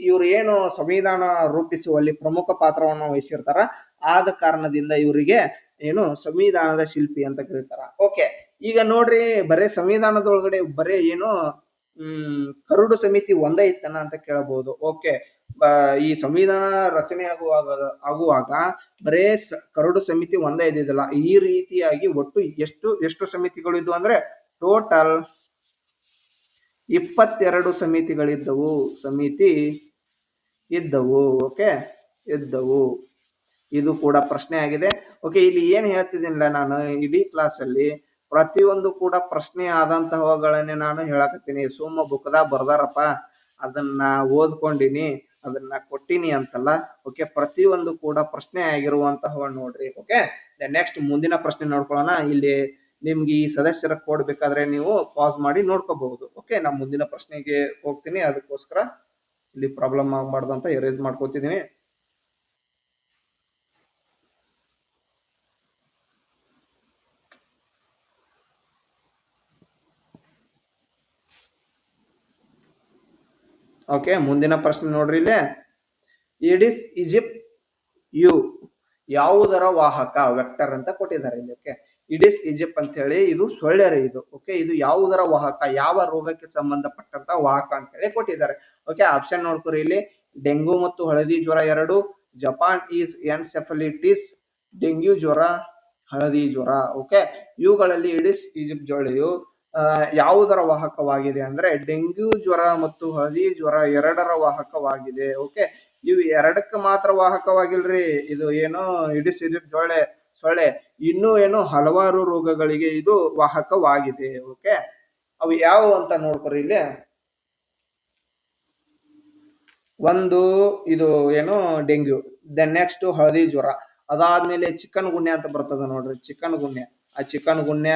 ಇವ್ರು ಏನು ಸಂವಿಧಾನ ರೂಪಿಸುವಲ್ಲಿ ಪ್ರಮುಖ ಪಾತ್ರವನ್ನು ವಹಿಸಿರ್ತಾರ, ಆದ ಕಾರಣದಿಂದ ಇವರಿಗೆ ಏನು ಸಂವಿಧಾನದ ಶಿಲ್ಪಿ ಅಂತ ಕರೀತಾರ. ಓಕೆ, ಈಗ ನೋಡ್ರಿ, ಬರೇ ಸಂವಿಧಾನದೊಳಗಡೆ ಬರೇ ಏನು ಕರಡು ಸಮಿತಿ ಒಂದೇ ಇತ್ತನ ಅಂತ ಕೇಳಬಹುದು. ಓಕೆ, ಈ ಸಂವಿಧಾನ ರಚನೆ ಆಗುವಾಗ ಬರೇ ಕರಡು ಸಮಿತಿ ಒಂದೇ ಇದ್ದಿದ್ದಿಲ್ಲ. ಈ ರೀತಿಯಾಗಿ ಒಟ್ಟು ಎಷ್ಟು ಸಮಿತಿಗಳು ಇದ್ವು ಅಂದ್ರೆ ಟೋಟಲ್ 22 ಸಮಿತಿಗಳಿದ್ದವು. ಓಕೆ, ಇದ್ದವು. ಇದು ಕೂಡ ಪ್ರಶ್ನೆ ಆಗಿದೆ. ಓಕೆ, ಇಲ್ಲಿ ಏನ್ ಹೇಳ್ತಿದ್ದೀನಿಲ್ಲ ನಾನು ಇಡೀ ಕ್ಲಾಸ್ ಅಲ್ಲಿ ಪ್ರತಿಯೊಂದು ಕೂಡ ಪ್ರಶ್ನೆ ಆದಂತಹವುಗಳನ್ನೇ ನಾನು ಹೇಳಕತ್ತೀನಿ. ಸುಮ್ಮ ಬುಕ್ದಾಗ ಬರ್ದಾರಪ್ಪ ಅದನ್ನ ಓದ್ಕೊಂಡಿನಿ ಅದನ್ನ ಕೊಟ್ಟಿನಿ ಅಂತಲ್ಲ. ಓಕೆ, ಪ್ರತಿಯೊಂದು ಕೂಡ ಪ್ರಶ್ನೆ ಆಗಿರುವಂತಹ ನೋಡ್ರಿ. ಓಕೆ, ನೆಕ್ಸ್ಟ್ ಮುಂದಿನ ಪ್ರಶ್ನೆ ನೋಡ್ಕೊಳ್ಳೋಣ. ಇಲ್ಲಿ ನಿಮ್ಗೆ ಈ ಸದಸ್ಯರ ಕೋಡ್ ಬೇಕಾದ್ರೆ ನೀವು ಪಾಸ್ ಮಾಡಿ ನೋಡ್ಕೋಬಹುದು. ಓಕೆ, ನಾ ಮುಂದಿನ ಪ್ರಶ್ನೆಗೆ ಹೋಗ್ತೀನಿ. ಅದಕ್ಕೋಸ್ಕರ ಇಲ್ಲಿ ಪ್ರಾಬ್ಲಮ್ ಆಗಬಾರ್ದು ಅಂತ ಎರೇಸ್ ಮಾಡ್ಕೋತಿದ್ದೀನಿ. ಓಕೆ, ಮುಂದಿನ ಪ್ರಶ್ನೆ ನೋಡ್ರಿ. ಇಲ್ಲೇ ಈಡಿಸ್ ಈಜಿಪ್ಟ್ ಯು ಯಾವುದರ ವಾಹಕ? ವೆಕ್ಟರ್ ಅಂತ ಕೊಟ್ಟಿದ್ದಾರೆ ಇಲ್ಲಿ. ಓಕೆ, ಇಡಿಸ್ ಈಜಿಪ್ಟ್ ಅಂತ ಹೇಳಿ ಇದು ಸೊಳ್ಳೆರಿ ಇದು. ಓಕೆ, ಇದು ಯಾವುದರ ವಾಹಕ? ಯಾವ ರೋಗಕ್ಕೆ ಸಂಬಂಧಪಟ್ಟಂತ ವಾಹಕ ಅಂತ ಹೇಳಿ ಕೊಟ್ಟಿದ್ದಾರೆ. ಓಕೆ, ಆಪ್ಷನ್ ನೋಡ್ಕೊರಿ ಇಲ್ಲಿ. ಡೆಂಗು ಮತ್ತು ಹಳದಿ ಜ್ವರ 2, ಜಪಾನ್ ಈಸ್ ಎನ್ಸೆಫಲಿಟಿಸ್, ಡೆಂಗ್ಯೂ ಜ್ವರ, ಹಳದಿ ಜ್ವರ. ಓಕೆ, ಇವುಗಳಲ್ಲಿ ಇಡಿಸ್ ಈಜಿಪ್ಟ್ ಜ್ವಳಿಯು ಯಾವುದರ ವಾಹಕವಾಗಿದೆ ಅಂದ್ರೆ ಡೆಂಗ್ಯೂ ಜ್ವರ ಮತ್ತು ಹಳದಿ ಜ್ವರ ಎರಡರ ವಾಹಕವಾಗಿದೆ. ಓಕೆ, ಇವು ಎರಡಕ್ಕೆ ಮಾತ್ರ ವಾಹಕವಾಗಿಲ್ರಿ. ಇದು ಏನು ಇಡಿಸ್ ಈಜಿಪ್ಟ್ ಸೊಳ್ಳೆ ಇನ್ನೂ ಏನು ಹಲವಾರು ರೋಗಗಳಿಗೆ ಇದು ವಾಹಕವಾಗಿದೆ. ಓಕೆ, ಅವು ಯಾವುವು ಅಂತ ನೋಡ್ಕೊರಿ ಇಲ್ಲಿ. ಒಂದು ಇದು ಏನು ಡೆಂಗ್ಯೂ, ದೆನ್ ನೆಕ್ಸ್ಟ್ ಹಳದಿ ಜ್ವರ, ಅದಾದ್ಮೇಲೆ ಚಿಕನ್ ಗುನ್ಯ ಅಂತ ಬರ್ತದ ನೋಡ್ರಿ. ಚಿಕನ್ ಗುನ್ಯ, ಆ ಚಿಕನ್ ಗುನ್ಯ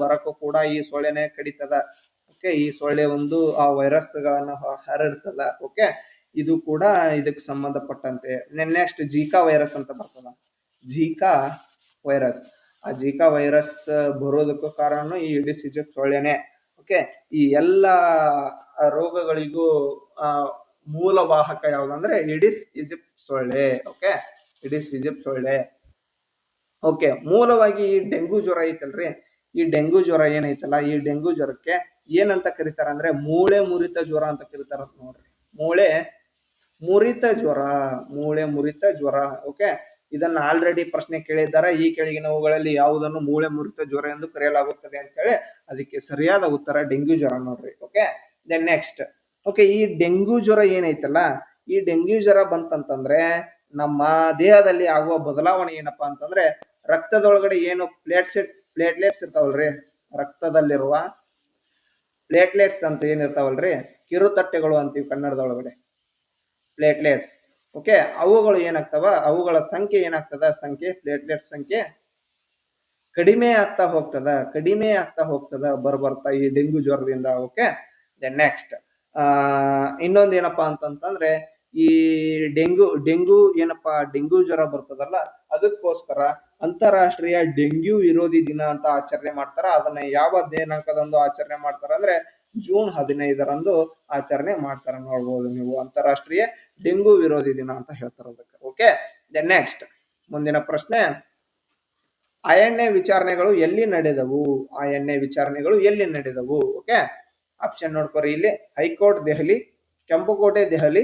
ಬರಕ್ಕೂ ಕೂಡ ಈ ಸೊಳ್ಳೆನೆ ಕಡಿತದ. ಓಕೆ, ಈ ಸೊಳ್ಳೆ ಒಂದು ಆ ವೈರಸ್ ಗಳನ್ನ ಹರಡ್ತದ. ಓಕೆ, ಇದು ಕೂಡ ಇದಕ್ಕೆ ಸಂಬಂಧಪಟ್ಟಂತೆ. ನೆಕ್ಸ್ಟ್ ಜೀಕಾ ವೈರಸ್ ಅಂತ ಬರ್ತದ. ಜೀಕಾ ವೈರಸ್, ಆ ಜೀಕಾ ವೈರಸ್ ಬರೋದಕ್ಕೂ ಕಾರಣ ಈ ಇಡಿಸ್ ಈಜಿಪ್ಟ್ ಸೊಳ್ಳೆನೆ. ಓಕೆ, ಈ ಎಲ್ಲ ರೋಗಗಳಿಗೂ ಮೂಲ ವಾಹಕ ಯಾವ್ದಂದ್ರೆ ಇಡಿಸ್ ಈಜಿಪ್ಟ್ ಸೊಳ್ಳೆ. ಓಕೆ, ಇಡಿಸ್ ಈಜಿಪ್ಟ್ ಸೊಳ್ಳೆ. ಓಕೆ, ಮೂಲವಾಗಿ ಈ ಡೆಂಗು ಜ್ವರ ಐತಲ್ರಿ, ಈ ಡೆಂಗು ಜ್ವರ ಏನೈತಲ್ಲ, ಈ ಡೆಂಗು ಜ್ವರಕ್ಕೆ ಏನಂತ ಕರೀತಾರ ಅಂದ್ರೆ ಮೂಳೆ ಮುರಿತ ಜ್ವರ ಅಂತ ಕರೀತಾರ ನೋಡ್ರಿ. ಮೂಳೆ ಮುರಿತ ಜ್ವರ, ಮೂಳೆ ಮುರಿತ ಜ್ವರ. ಓಕೆ, ಇದನ್ನ ಆಲ್ರೆಡಿ ಪ್ರಶ್ನೆ ಕೇಳಿದ್ದಾರೆ. ಈ ಕೆಳಗಿನವುಗಳಲ್ಲಿ ಯಾವುದನ್ನು ಮೂಳೆ ಮುರಿತ ಜ್ವರ ಎಂದು ಕರೆಯಲಾಗುತ್ತದೆ ಅಂತ ಹೇಳಿ ಅದಕ್ಕೆ ಸರಿಯಾದ ಉತ್ತರ ಡೆಂಗ್ಯೂ ಜ್ವರ ನೋಡ್ರಿ. Okay, then next. ಓಕೆ, ಈ ಡೆಂಗ್ಯೂ ಜ್ವರ ಏನೈತಲ್ಲ, ಈ ಡೆಂಗ್ಯೂ ಜ್ವರ ಬಂತಂತಂದ್ರೆ ನಮ್ಮ ದೇಹದಲ್ಲಿ ಆಗುವ ಬದಲಾವಣೆ ಏನಪ್ಪಾ ಅಂತಂದ್ರೆ ರಕ್ತದೊಳಗಡೆ ಏನು ಪ್ಲೇಟ್ಲೆಟ್ಸ್ ಇರ್ತಾವಲ್ರಿ, ರಕ್ತದಲ್ಲಿರುವ ಪ್ಲೇಟ್ಲೆಟ್ಸ್ ಅಂತ ಏನಿರ್ತಾವಲ್ರಿ, ಕಿರುತಟ್ಟೆಗಳು ಅಂತೀವಿ ಕನ್ನಡದೊಳಗಡೆ, ಪ್ಲೇಟ್ಲೆಟ್ಸ್. ಓಕೆ, ಅವುಗಳು ಏನಾಗ್ತಾವ, ಅವುಗಳ ಸಂಖ್ಯೆ ಏನಾಗ್ತದ, ಪ್ಲೇಟ್ಲೆಟ್ಸ್ ಸಂಖ್ಯೆ ಕಡಿಮೆ ಆಗ್ತಾ ಹೋಗ್ತದ ಬರ್ಬರ್ತಾ ಈ ಡೆಂಗ್ಯೂ ಜ್ವರದಿಂದ. ಓಕೆ, ದೆನ್ ನೆಕ್ಸ್ಟ್ ಇನ್ನೊಂದು ಏನಪ್ಪಾ ಅಂತಂತಂದ್ರೆ ಈ ಡೆಂಗ್ಯೂ ಏನಪ್ಪಾ ಡೆಂಗ್ಯೂ ಜ್ವರ ಬರ್ತದಲ್ಲ, ಅದಕ್ಕೋಸ್ಕರ ಅಂತಾರಾಷ್ಟ್ರೀಯ ಡೆಂಗ್ಯೂ ವಿರೋಧಿ ದಿನ ಅಂತ ಆಚರಣೆ ಮಾಡ್ತಾರ. ಅದನ್ನ ಯಾವ ದಿನಾಂಕದಂದು ಆಚರಣೆ ಮಾಡ್ತಾರ ಅಂದ್ರೆ ಜೂನ್ 15ರಂದು ಆಚರಣೆ ಮಾಡ್ತಾರ. ನೋಡ್ಬೋದು ನೀವು, ಅಂತಾರಾಷ್ಟ್ರೀಯ ಡೆಂಗ್ಯೂ ವಿರೋಧಿ ದಿನ ಅಂತ ಹೇಳ್ತಾರ ಅದಕ್ಕೆ. ಓಕೆ, ದೆನ್ ನೆಕ್ಸ್ಟ್ ಮುಂದಿನ ಪ್ರಶ್ನೆ, ಐಎನ್ಎ ವಿಚಾರಣೆಗಳು ಎಲ್ಲಿ ನಡೆದವು? ಐಎನ್ಎ ವಿಚಾರಣೆಗಳು ಎಲ್ಲಿ ನಡೆದವು? ಓಕೆ, ಆಪ್ಷನ್ ನೋಡ್ಕೊರಿ ಇಲ್ಲಿ. ಹೈಕೋರ್ಟ್ ದೆಹಲಿ, ಕೆಂಪುಕೋಟೆ Delhi,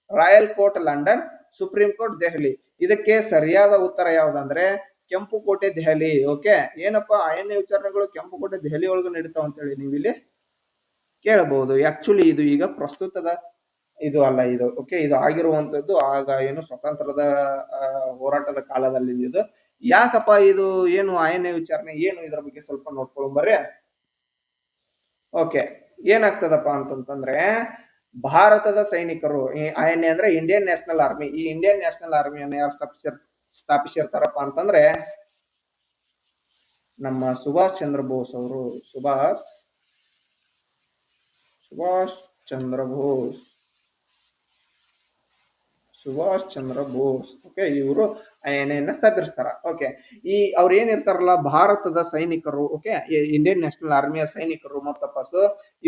royal court London, supreme court Delhi. ಇದಕ್ಕೆ ಸರಿಯಾದ ಉತ್ತರ ಯಾವ್ದಂದ್ರೆ ಕೆಂಪುಕೋಟೆ ದೆಹಲಿ. ಓಕೆ, ಏನಪ್ಪಾ ಐಎನ್ಎ ವಿಚಾರಣೆಗಳು ಕೆಂಪುಕೋಟೆ ದೆಹಲಿ ಒಳಗೆ ನಡೀತಾವ ಅಂತ ಹೇಳಿ ನೀವು ಇಲ್ಲಿ ಕೇಳಬಹುದು. ಆಕ್ಚುಲಿ ಇದು ಈಗ ಪ್ರಸ್ತುತದ ಇದು ಅಲ್ಲ ಇದು. ಓಕೆ, ಇದು ಆಗಿರುವಂತದ್ದು ಆಗ ಏನು ಸ್ವತಂತ್ರದ ಹೋರಾಟದ ಕಾಲದಲ್ಲಿ ಇದು. ಯಾಕಪ್ಪ ಇದು ಏನು ಐಎನ್ಎ ವಿಚಾರಣೆ ಏನು, ಇದರ ಬಗ್ಗೆ ಸ್ವಲ್ಪ ನೋಡ್ಕೊಳ್ಳೋಣ. ಓಕೆ, ಏನಾಗ್ತದಪ್ಪ ಅಂತಂತಂದ್ರೆ ಭಾರತದ ಸೈನಿಕರು, ಐಎನ್ಎ ಅಂದ್ರೆ ಇಂಡಿಯನ್ ನ್ಯಾಷನಲ್ ಆರ್ಮಿ, ಈ ಇಂಡಿಯನ್ ನ್ಯಾಷನಲ್ ಆರ್ಮಿಯನ್ನು ಯಾರು ಸ್ಥಾಪಿಸಿರ್ತಾರಪ್ಪ ಅಂತಂದ್ರೆ ನಮ್ಮ ಸುಭಾಷ್ ಚಂದ್ರ ಬೋಸ್ ಅವರು. ಸುಭಾಷ್ ಚಂದ್ರ ಬೋಸ್. ಓಕೆ, ಇವರು ಐಎನ್ಎ ಸ್ಥಾಪಿಸ್ತಾರ. ಓಕೆ, ಈ ಅವ್ರು ಏನಿರ್ತಾರಲ್ಲ ಭಾರತದ ಸೈನಿಕರು, ಓಕೆ, ಇಂಡಿಯನ್ ನ್ಯಾಷನಲ್ ಆರ್ಮಿಯ ಸೈನಿಕರು ಮತ್ತಪ್ಪಸ್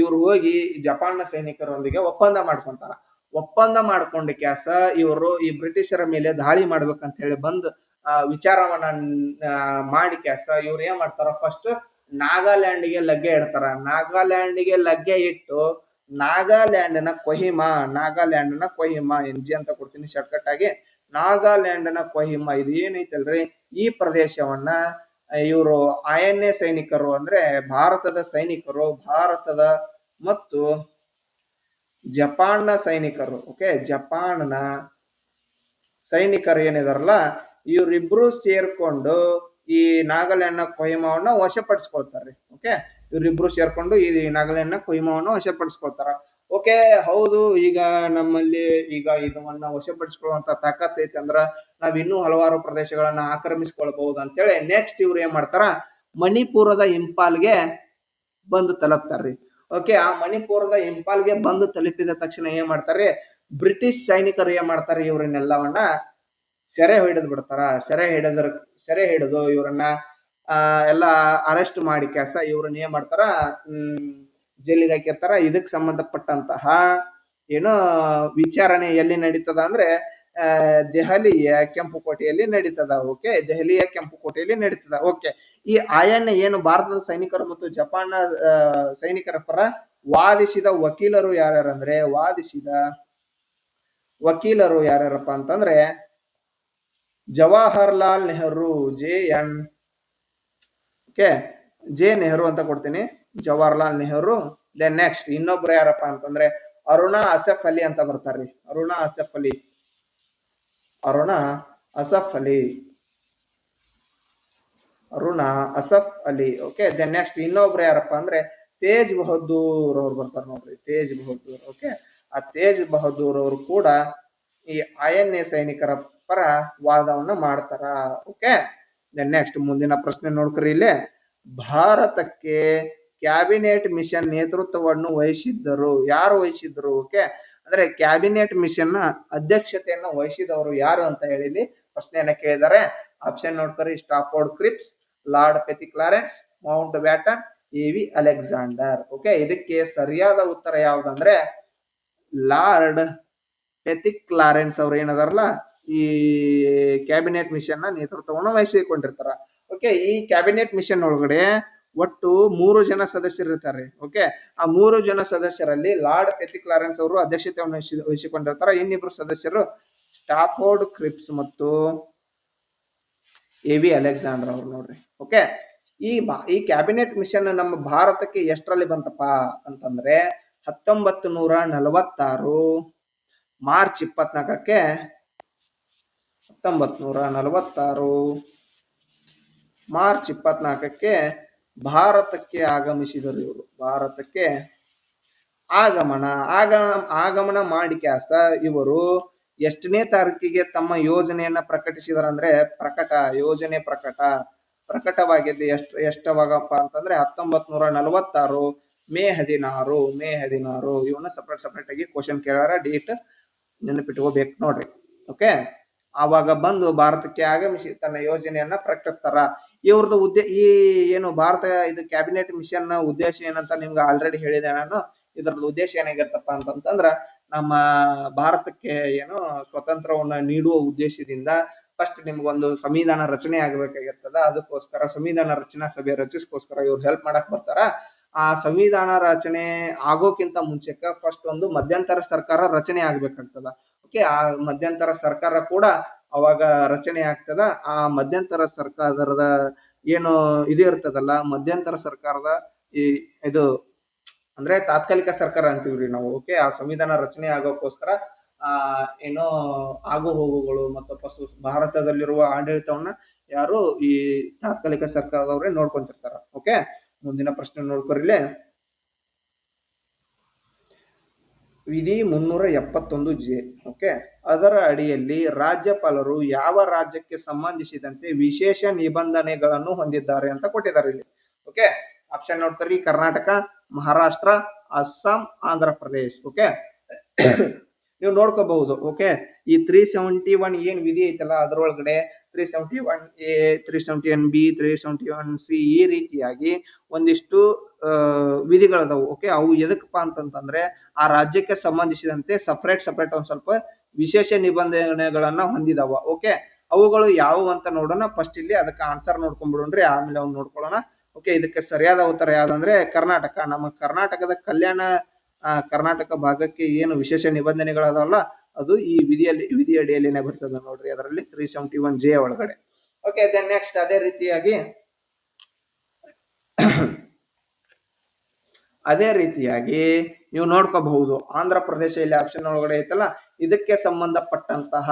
ಇವ್ರು ಹೋಗಿ ಜಪಾನ್ನ ಸೈನಿಕರೊಂದಿಗೆ ಒಪ್ಪಂದ ಮಾಡ್ಕೊಂತಾರ. ಒಪ್ಪಂದ ಮಾಡ್ಕೊಂಡ ಕ್ಯಾಸ ಇವರು ಈ ಬ್ರಿಟಿಷರ ಮೇಲೆ ದಾಳಿ ಮಾಡ್ಬೇಕಂತ ಹೇಳಿ ಬಂದು ವಿಚಾರವನ್ನ ಮಾಡಿ ಕ್ಯಾಸ ಇವ್ರು ಏನ್ ಮಾಡ್ತಾರ, ಫಸ್ಟ್ ನಾಗಾಲ್ಯಾಂಡ್ಗೆ ಲಗ್ಗೆ ಇಡ್ತಾರ. ನಾಗಾಲ್ಯಾಂಡ್ಗೆ ಲಗ್ಗೆ ಇಟ್ಟು ನಾಗಾಲ್ಯಾಂಡ್ನ ಕೊಹಿಮಾ ಎನ್ಜಿ ಅಂತ ಕೊಡ್ತೀನಿ ಶಾರ್ಟ್ಕಟ್ ಆಗಿ, ನಾಗಾಲ್ಯಾಂಡ್ನ ಕೊಹಿಮಾ ಇದು ಏನೈತಲ್ರಿ, ಈ ಪ್ರದೇಶವನ್ನ ಇವರು ಐಎನ್ಎ ಸೈನಿಕರು ಅಂದ್ರೆ ಭಾರತದ ಸೈನಿಕರು, ಭಾರತದ ಮತ್ತು ಜಪಾನ್ನ ಸೈನಿಕರು, ಓಕೆ, ಜಪಾನ್ನ ಸೈನಿಕರು ಏನಿದಾರಲ್ಲ ಇವರಿಬ್ರು ಸೇರ್ಕೊಂಡು ಈ ನಾಗಾಲ್ಯಾಂಡ್ನ ಕೊಹಿಮಾವನ್ನ ವಶಪಡಿಸ್ಕೊಳ್ತಾರೆ. ಓಕೆ, ಇವರಿಬ್ರು ಸೇರ್ಕೊಂಡು ಈ ನಾಗಾಲ್ಯಾಂಡ್ನ ಕೊಹಿಮಾವನ್ನ ವಶಪಡಿಸ್ಕೊಳ್ತಾರ. ಓಕೆ, ಹೌದು, ಈಗ ನಮ್ಮಲ್ಲಿ ಈಗ ಇದನ್ನ ವಶಪಡಿಸಿಕೊಳ್ಳುವಂತ ತಾಕತ್ ಐತಿ ಅಂದ್ರ ನಾವ್ ಇನ್ನೂ ಹಲವಾರು ಪ್ರದೇಶಗಳನ್ನ ಆಕ್ರಮಿಸಿಕೊಳ್ಬಹುದು ಅಂತೇಳಿ ನೆಕ್ಸ್ಟ್ ಇವ್ರು ಏನ್ ಮಾಡ್ತಾರ, ಮಣಿಪುರದ ಇಂಪಾಲ್ಗೆ ಬಂದು ತಲುಪ್ತಾರ್ರಿ. ಓಕೆ, ಆ ಮಣಿಪುರದ ಇಂಪಾಲ್ಗೆ ಬಂದು ತಲುಪಿದ ತಕ್ಷಣ ಏನ್ ಮಾಡ್ತಾರೆ, ಬ್ರಿಟಿಷ್ ಸೈನಿಕರು ಏನ್ ಮಾಡ್ತಾರೆ, ಇವ್ರನ್ನೆಲ್ಲವನ್ನ ಸೆರೆ ಹಿಡಿದು ಬಿಡ್ತಾರ. ಸೆರೆ ಹಿಡಿದು ಇವ್ರನ್ನ ಎಲ್ಲ ಅರೆಸ್ಟ್ ಮಾಡಿ ಕೆಲಸ ಇವ್ರನ್ನ ಏನ್ ಮಾಡ್ತಾರ, ಜೈಲಿಗೆ ಹಾಕಿರ್ತಾರ. ಇದಕ್ಕೆ ಸಂಬಂಧಪಟ್ಟಂತಹ ಏನೋ ವಿಚಾರಣೆ ಎಲ್ಲಿ ನಡೀತದ ಅಂದ್ರೆ ದೆಹಲಿಯ ಕೆಂಪುಕೋಟೆಯಲ್ಲಿ ನಡೀತದ. ಓಕೆ, ದೆಹಲಿಯ ಕೆಂಪುಕೋಟೆಯಲ್ಲಿ ನಡೀತದ. ಓಕೆ, ಈ ಐಎನ್ಎ ಏನು ಭಾರತದ ಸೈನಿಕರು ಮತ್ತು ಜಪಾನ್ನ ಸೈನಿಕರ ಪರ ವಾದಿಸಿದ ವಕೀಲರು ಯಾರ್ಯಾರಂದ್ರೆ ಯಾರ್ಯಾರಪ್ಪ ಅಂತಂದ್ರೆ Jawaharlal Nehru, JN okay, J Nehru ಅಂತ ಕೊಡ್ತೀನಿ, ಜವಾಹರ್ಲಾಲ್ ನೆಹರು. ದೆನ್ ನೆಕ್ಸ್ಟ್ ಇನ್ನೊಬ್ರು ಯಾರಪ್ಪ ಅಂತಂದ್ರೆ ಅರುಣಾ ಅಸಫ್ ಅಲಿ ಅಂತ ಬರ್ತಾರ್ರಿ. Aruna Asaf Ali, Aruna Asaf Ali, Aruna Asaf Ali. Okay, then next ಇನ್ನೊಬ್ರು ಯಾರಪ್ಪ ಅಂದ್ರೆ ತೇಜ್ ಬಹದ್ದೂರ್ ಅವ್ರು ಬರ್ತಾರೆ ನೋಡ್ರಿ, ತೇಜ್ ಬಹದ್ದೂರ್. ಓಕೆ, ಆ ತೇಜ್ ಬಹದ್ದೂರ್ ಅವರು ಕೂಡ ಈ INA ಸೈನಿಕರ ಪರ ವಾದವನ್ನ ಮಾಡ್ತಾರ. ಓಕೆ, ದೆನ್ ನೆಕ್ಸ್ಟ್ ಮುಂದಿನ ಪ್ರಶ್ನೆ ನೋಡ್ಕೊರಿ ಇಲ್ಲಿ. ಭಾರತಕ್ಕೆ ಕ್ಯಾಬಿನೆಟ್ ಮಿಷನ್ ನೇತೃತ್ವವನ್ನು ವಹಿಸಿದ್ದರು, ಯಾರು ವಹಿಸಿದ್ರು? ಓಕೆ, ಅಂದ್ರೆ ಕ್ಯಾಬಿನೆಟ್ ಮಿಷನ್ ನ ಅಧ್ಯಕ್ಷತೆಯನ್ನು ವಹಿಸಿದವರು ಯಾರು ಅಂತ ಹೇಳಿ ಪ್ರಶ್ನೆಯನ್ನ ಕೇಳಿದ್ದಾರೆ. ಆಪ್ಷನ್ ನೋಡ್ಕೊರಿ, Stafford Cripps, Lord Pethick Lawrence, Mountbatten, AV Alexander. Okay, ಇದಕ್ಕೆ ಸರಿಯಾದ ಉತ್ತರ ಯಾವ್ದಂದ್ರೆ ಲಾರ್ಡ್ ಪೆಥಿಕ್ ಕ್ಲಾರೆನ್ಸ್ ಅವ್ರು ಏನದಾರಲ್ಲ ಈ ಕ್ಯಾಬಿನೆಟ್ ಮಿಷನ್ ನ ನೇತೃತ್ವವನ್ನು ವಹಿಸಿಕೊಂಡಿರ್ತಾರ. ಓಕೆ, ಈ ಕ್ಯಾಬಿನೆಟ್ ಮಿಷನ್ ಒಳಗಡೆ ಒಟ್ಟು 3 ಜನ ಸದಸ್ಯರು ಇರ್ತಾರೆ. ಓಕೆ, ಆ 3 ಜನ ಸದಸ್ಯರಲ್ಲಿ ಲಾರ್ಡ್ ಪೆಥಿಕ್ ಕ್ಲಾರೆನ್ಸ್ ಅವರು ಅಧ್ಯಕ್ಷತೆಯನ್ನು ವಹಿಸಿಕೊಂಡಿರ್ತಾರ. ಇನ್ನಿಬ್ರು ಸದಸ್ಯರು ಸ್ಟಾಫೋರ್ಡ್ ಕ್ರಿಪ್ಸ್ ಮತ್ತು AV ಅಲೆಕ್ಸಾಂಡರ್ ಅವ್ರು ನೋಡ್ರಿ. ಓಕೆ, ಈ ಕ್ಯಾಬಿನೆಟ್ ಮಿಷನ್ ನಮ್ಮ ಭಾರತಕ್ಕೆ ಎಷ್ಟರಲ್ಲಿ ಬಂತಪ್ಪ ಅಂತಂದ್ರೆ 1946 ಮಾರ್ಚ್ 24ಕ್ಕೆ 1946 ಮಾರ್ಚ್ 24ಕ್ಕೆ ಭಾರತಕ್ಕೆ ಆಗಮಿಸಿದರು ಇವರು. ಭಾರತಕ್ಕೆ ಆಗಮನ ಮಾಡಿಕ್ಯಾಸ ಇವರು ಎಷ್ಟನೇ ತಾರೀಕಿಗೆ ತಮ್ಮ ಯೋಜನೆಯನ್ನ ಪ್ರಕಟಿಸಿದಾರಂದ್ರೆ ಯೋಜನೆ ಪ್ರಕಟವಾಗಿದ್ದು ಎಷ್ಟವಾಗಪ್ಪ ಅಂತಂದ್ರೆ 1946 ಮೇ 16 ಇವನ್ನ ಸಪರೇಟ್ ಆಗಿ ಕ್ವಶನ್ ಕೇಳಾರ, ಡೇಟ್ ನೆನಪಿಟ್ಕೋಬೇಕು ನೋಡ್ರಿ. ಓಕೆ, ಆವಾಗ ಬಂದು ಭಾರತಕ್ಕೆ ಆಗಮಿಸಿ ತನ್ನ ಯೋಜನೆಯನ್ನ ಪ್ರಕಟಿಸ್ತಾರ. ಇವ್ರದ್ದು ಈ ಏನು ಭಾರತ ಇದು ಕ್ಯಾಬಿನೆಟ್ ಮಿಷನ್ ನ ಉದ್ದೇಶ ಏನಂತ ನಿಮ್ಗೆ ಆಲ್ರೆಡಿ ಹೇಳಿದೆ ನಾನು. ಇದ್ರದ್ದು ಉದ್ದೇಶ ಏನಾಗಿರ್ತಪ್ಪ ಅಂತಂದ್ರ ನಮ್ಮ ಭಾರತಕ್ಕೆ ಏನು ಸ್ವತಂತ್ರವನ್ನ ನೀಡುವ ಉದ್ದೇಶದಿಂದ ಫಸ್ಟ್ ನಿಮ್ಗೊಂದು ಸಂವಿಧಾನ ರಚನೆ ಆಗ್ಬೇಕಾಗಿರ್ತದ. ಅದಕ್ಕೋಸ್ಕರ ಸಂವಿಧಾನ ರಚನಾ ಸಭೆ ರಚಿಸ್ಕೋಸ್ಕರ ಇವ್ರು ಹೆಲ್ಪ್ ಮಾಡಕ್ ಬರ್ತಾರ. ಆ ಸಂವಿಧಾನ ರಚನೆ ಆಗೋಕ್ಕಿಂತ ಮುಂಚೆಕ ಫಸ್ಟ್ ಒಂದು ಮಧ್ಯಂತರ ಸರ್ಕಾರ ರಚನೆ ಆಗ್ಬೇಕಾಗ್ತದ. ಓಕೆ, ಆ ಮಧ್ಯಂತರ ಸರ್ಕಾರ ಕೂಡ ಅವಾಗ ರಚನೆ ಆಗ್ತದ. ಆ ಮಧ್ಯಂತರ ಸರ್ಕಾರದ ಏನು ಇದು ಇರ್ತದಲ್ಲ, ಮಧ್ಯಂತರ ಸರ್ಕಾರದ ಇದು ಅಂದ್ರೆ ತಾತ್ಕಾಲಿಕ ಸರ್ಕಾರ ಅಂತೀವ್ರಿ ನಾವು. ಓಕೆ, ಆ ಸಂವಿಧಾನ ರಚನೆ ಆಗೋಕ್ಕೋಸ್ಕರ ಏನೋ ಆಗು ಹೋಗುಗಳು ಮತ್ತು ಭಾರತದಲ್ಲಿರುವ ಆಡಳಿತವನ್ನ ಯಾರು ಈ ತಾತ್ಕಾಲಿಕ ಸರ್ಕಾರದವರೇ ನೋಡ್ಕೊಂತಿರ್ತಾರ. ಓಕೆ, ಮುಂದಿನ ಪ್ರಶ್ನೆ ನೋಡ್ಕೊರಿಲೆ. ವಿಧಿ 371J. ಓಕೆ, ಅದರ ಅಡಿಯಲ್ಲಿ ರಾಜ್ಯಪಾಲರು ಯಾವ ರಾಜ್ಯಕ್ಕೆ ಸಂಬಂಧಿಸಿದಂತೆ ವಿಶೇಷ ನಿಬಂಧನೆಗಳನ್ನು ಹೊಂದಿದ್ದಾರೆ ಅಂತ ಕೊಟ್ಟಿದ್ದಾರೆ ಇಲ್ಲಿ. ಓಕೆ, ಆಪ್ಷನ್ ನೋಡ್ತಾರೆ, ಕರ್ನಾಟಕ, ಮಹಾರಾಷ್ಟ್ರ, ಅಸ್ಸಾಂ, ಆಂಧ್ರ ಪ್ರದೇಶ್. ಓಕೆ, ನೀವು ನೋಡ್ಕೋಬಹುದು. ಓಕೆ, ಈ 371 ಏನ್ ವಿಧಿ ಐತಲ್ಲ ಅದರೊಳಗಡೆ 371A, 371B, 371C ಈ ರೀತಿಯಾಗಿ ಒಂದಿಷ್ಟು ವಿಧಿಗಳದಾವು. ಓಕೆ, ಅವು ಎದಕ್ಕಪ್ಪ ಅಂತಂತಂದ್ರೆ ಆ ರಾಜ್ಯಕ್ಕೆ ಸಂಬಂಧಿಸಿದಂತೆ ಸಪರೇಟ್ ಒಂದ್ ಸ್ವಲ್ಪ ವಿಶೇಷ ನಿಬಂಧನೆಗಳನ್ನ ಹೊಂದಿದಾವ. ಓಕೆ, ಅವುಗಳು ಯಾವುವು ಅಂತ ನೋಡೋಣ. ಫಸ್ಟ್ ಇಲ್ಲಿ ಅದಕ್ಕೆ ಆನ್ಸರ್ ನೋಡ್ಕೊಂಡ್ಬಿಡೋಣ್ರಿ, ಆಮೇಲೆ ಅವ್ನು ನೋಡ್ಕೊಳ್ಳೋಣ. ಓಕೆ, ಇದಕ್ಕೆ ಸರಿಯಾದ ಉತ್ತರ ಯಾವ್ದಂದ್ರೆ ಕರ್ನಾಟಕ. ನಮ್ಮ ಕರ್ನಾಟಕದ ಕರ್ನಾಟಕ ಭಾಗಕ್ಕೆ ಏನು ವಿಶೇಷ ನಿಬಂಧನೆಗಳದಾವಲ್ಲ ಅದು ಈ ವಿಧಿ ಅಡಿಯಲ್ಲಿನೇ ಬರ್ತದೆ ನೋಡ್ರಿ, ಅದರಲ್ಲಿ 371J ಒಳಗಡೆ. ಓಕೆ, ದೆನ್ ನೆಕ್ಸ್ಟ್ ಅದೇ ರೀತಿಯಾಗಿ ನೀವು ನೋಡ್ಕೋಬಹುದು ಆಂಧ್ರ ಪ್ರದೇಶ ಇಲ್ಲಿ ಆಪ್ಷನ್ ಒಳಗಡೆ ಐತಲ್ಲ, ಇದಕ್ಕೆ ಸಂಬಂಧಪಟ್ಟಂತಹ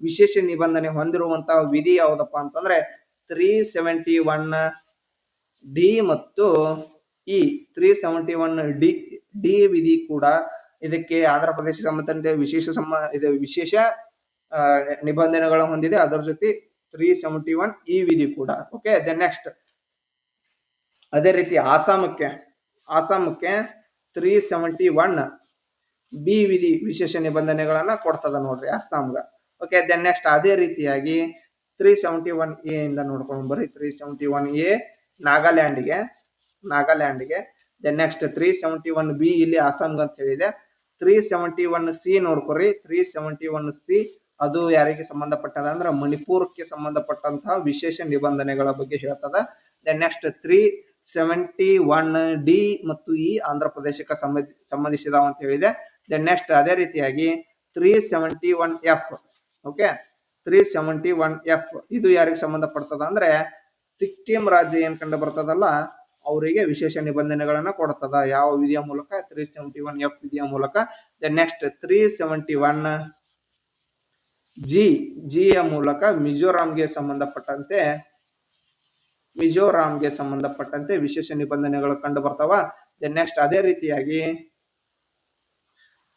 ವಿಶೇಷ ನಿಬಂಧನೆ ಹೊಂದಿರುವಂತಹ ವಿಧಿ ಯಾವ್ದಪ್ಪ ಅಂತಂದ್ರೆ 371D ಮತ್ತು ಈ 371D ವಿಧಿ ಕೂಡ ಇದಕ್ಕೆ ಆಂಧ್ರ ಪ್ರದೇಶ ಸಂಬಂಧಪಟ್ಟಂತೆ ವಿಶೇಷ ನಿಬಂಧನೆಗಳು ಹೊಂದಿದೆ. ಅದರ ಜೊತೆ 371 ಈ ವಿಧಿ ಕೂಡ. ಓಕೆ, ದೆನ್ ನೆಕ್ಸ್ಟ್ ಅದೇ ರೀತಿ ಆಸಾಮಕ್ಕೆ 371B ವಿಧಿ ವಿಶೇಷ ನಿಬಂಧನೆಗಳನ್ನ ಕೊಡ್ತದ ನೋಡ್ರಿ ಅಸ್ಸಾಂಗ. ಓಕೆ, ದೆನ್ ನೆಕ್ಸ್ಟ್ ಅದೇ ರೀತಿಯಾಗಿ 371A ಇಂದ ನೋಡ್ಕೊಂಡು ಬರ್ರಿ. 371A ನಾಗಾಲ್ಯಾಂಡ್ಗೆ. ದೆನ್ ನೆಕ್ಸ್ಟ್ 371B ಇಲ್ಲಿ ಅಸ್ಸಾಂಗ್ ಅಂತ ಹೇಳಿದೆ. 371C ನೋಡ್ಕೊರಿ. 371C ಅದು ಯಾರಿಗೆ ಸಂಬಂಧಪಟ್ಟದ ಅಂದ್ರೆ ಮಣಿಪುರಕ್ಕೆ ಸಂಬಂಧಪಟ್ಟಂತಹ ವಿಶೇಷ ನಿಬಂಧನೆಗಳ ಬಗ್ಗೆ ಹೇಳ್ತದ. ದೆನ್ ನೆಕ್ಸ್ಟ್ 371D ಮತ್ತು ಈ ಆಂಧ್ರ ಪ್ರದೇಶಕ್ಕೆ ಸಂಬಂಧಿಸಿದಾವ ಅಂತ ಹೇಳಿದೆ. ದೆನ್ ನೆಕ್ಸ್ಟ್ ಅದೇ ರೀತಿಯಾಗಿ 371F. ಓಕೆ, 371F ಇದು ಯಾರಿಗೆ ಸಂಬಂಧಪಡ್ತದ ಅಂದ್ರೆ ಸಿಕ್ಕಿಂ ರಾಜ್ಯ ಏನ್ ಕಂಡು ಬರ್ತದಲ್ಲ ಅವರಿಗೆ ವಿಶೇಷ ನಿಬಂಧನೆಗಳನ್ನ ಕೊಡ್ತದ. ಯಾವ ವಿಧಿಯ ಮೂಲಕ? 371F ವಿಧಿಯ ಮೂಲಕ. ನೆಕ್ಸ್ಟ್ 371G ಯ ಮೂಲಕ ಮಿಜೋರಾಂಗೆ ಸಂಬಂಧಪಟ್ಟಂತೆ ವಿಶೇಷ ನಿಬಂಧನೆಗಳು ಕಂಡು ಬರ್ತಾವ. ನೆಕ್ಸ್ಟ್ ಅದೇ ರೀತಿಯಾಗಿ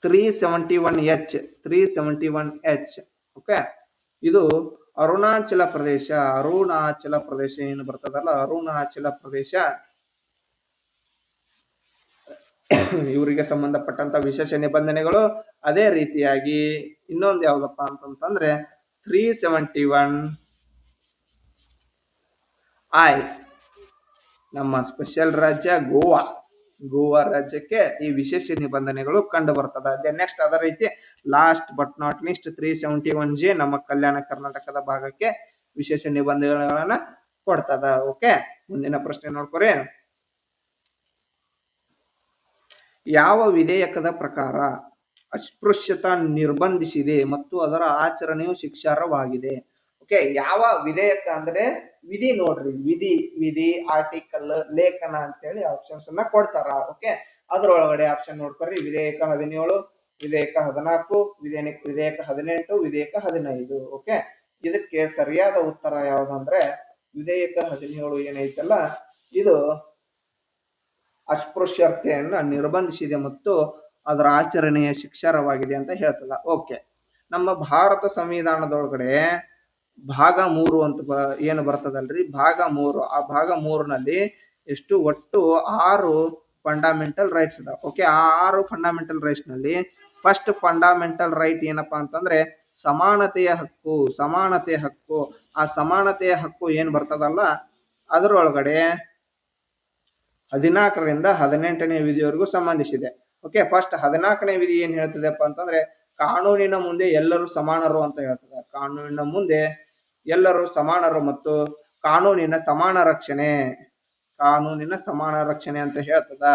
371H ಓಕೆ, ಇದು ಅರುಣಾಚಲ ಪ್ರದೇಶ ಏನು ಬರ್ತದಲ್ಲ ಅರುಣಾಚಲ ಪ್ರದೇಶ ಇವರಿಗೆ ಸಂಬಂಧಪಟ್ಟಂತ ವಿಶೇಷ ನಿಬಂಧನೆಗಳು. ಅದೇ ರೀತಿಯಾಗಿ ಇನ್ನೊಂದು ಯಾವ್ದಪ್ಪ ಅಂತಂದ್ರೆ 371I ನಮ್ಮ ಸ್ಪೆಷಲ್ ರಾಜ್ಯ ಗೋವಾ ರಾಜ್ಯಕ್ಕೆ ಈ ವಿಶೇಷ ನಿಬಂಧನೆಗಳು ಕಂಡು ಬರ್ತದೆ. ನೆಕ್ಸ್ಟ್ ಅದೇ ರೀತಿ last but not least 371J ನಮ್ಮ ಕಲ್ಯಾಣ ಕರ್ನಾಟಕದ ಭಾಗಕ್ಕೆ ವಿಶೇಷ ನಿಬಂಧನೆಗಳನ್ನ ಕೊಡ್ತದ. ಓಕೆ, ಮುಂದಿನ ಪ್ರಶ್ನೆ ನೋಡ್ಕೊರಿ. ಯಾವ ವಿಧೇಯಕದ ಪ್ರಕಾರ ಅಸ್ಪೃಶ್ಯತ ನಿರ್ಬಂಧಿಸಿದೆ ಮತ್ತು ಅದರ ಆಚರಣೆಯು ಶಿಕ್ಷಾರ್ಹವಾಗಿದೆ? ಓಕೆ, ಯಾವ ವಿಧೇಯಕ ಅಂದ್ರೆ ವಿಧಿ ನೋಡ್ರಿ, ವಿಧಿ ಆರ್ಟಿಕಲ್ ಲೇಖನ ಅಂತೇಳಿ ಆಪ್ಷನ್ಸ್ ಅನ್ನ ಕೊಡ್ತಾರ. ಓಕೆ, ಅದ್ರೊಳಗಡೆ ಆಪ್ಷನ್ ನೋಡ್ಕೊರಿ. ವಿಧೇಯಕ 17, ವಿಧೇಯಕ 14, ವಿಧೇಯಕ 18, ವಿಧೇಯಕ 15. ಓಕೆ, ಇದಕ್ಕೆ ಸರಿಯಾದ ಉತ್ತರ ಯಾವ್ದಂದ್ರೆ ವಿಧೇಯಕ 17 ಏನೈತಲ್ಲ ಇದು ಅಸ್ಪೃಶ್ಯತೆಯನ್ನ ನಿರ್ಬಂಧಿಸಿದೆ ಮತ್ತು ಅದರ ಆಚರಣೆಯ ಶಿಕ್ಷಾರ್ಹವಾಗಿದೆ ಅಂತ ಹೇಳ್ತದ. ಓಕೆ, ನಮ್ಮ ಭಾರತ ಸಂವಿಧಾನದೊಳಗಡೆ ಭಾಗ 3 ಅಂತ ಏನು ಬರ್ತದಲ್ರಿ, ಭಾಗ 3. ಆ ಭಾಗ 3ನಲ್ಲಿ ಒಟ್ಟು 6 ಫಂಡಮೆಂಟಲ್ ರೈಟ್ಸ್ ಅದ. ಓಕೆ, ಆ 6 ಫಂಡಮೆಂಟಲ್ ರೈಟ್ಸ್ ನಲ್ಲಿ ಫಸ್ಟ್ ಫಂಡಮೆಂಟಲ್ ರೈಟ್ ಏನಪ್ಪಾ ಅಂತಂದ್ರೆ ಸಮಾನತೆಯ ಹಕ್ಕು. ಆ ಸಮಾನತೆಯ ಹಕ್ಕು ಏನ್ ಬರ್ತದಲ್ಲ ಅದರೊಳಗಡೆ 14ರಿಂದ 18ನೇ ವಿಧಿಯವರೆಗೂ ಸಂಬಂಧಿಸಿದೆ. ಓಕೆ, ಫಸ್ಟ್ 14ನೇ ವಿಧಿ ಏನ್ ಹೇಳ್ತದೆಪ್ಪ ಅಂತಂದ್ರೆ ಕಾನೂನಿನ ಮುಂದೆ ಎಲ್ಲರೂ ಸಮಾನರು ಅಂತ ಹೇಳ್ತದೆ. ಕಾನೂನಿನ ಮುಂದೆ ಎಲ್ಲರೂ ಸಮಾನರು ಮತ್ತು ಕಾನೂನಿನ ಸಮಾನ ರಕ್ಷಣೆ ಅಂತ ಹೇಳ್ತದ.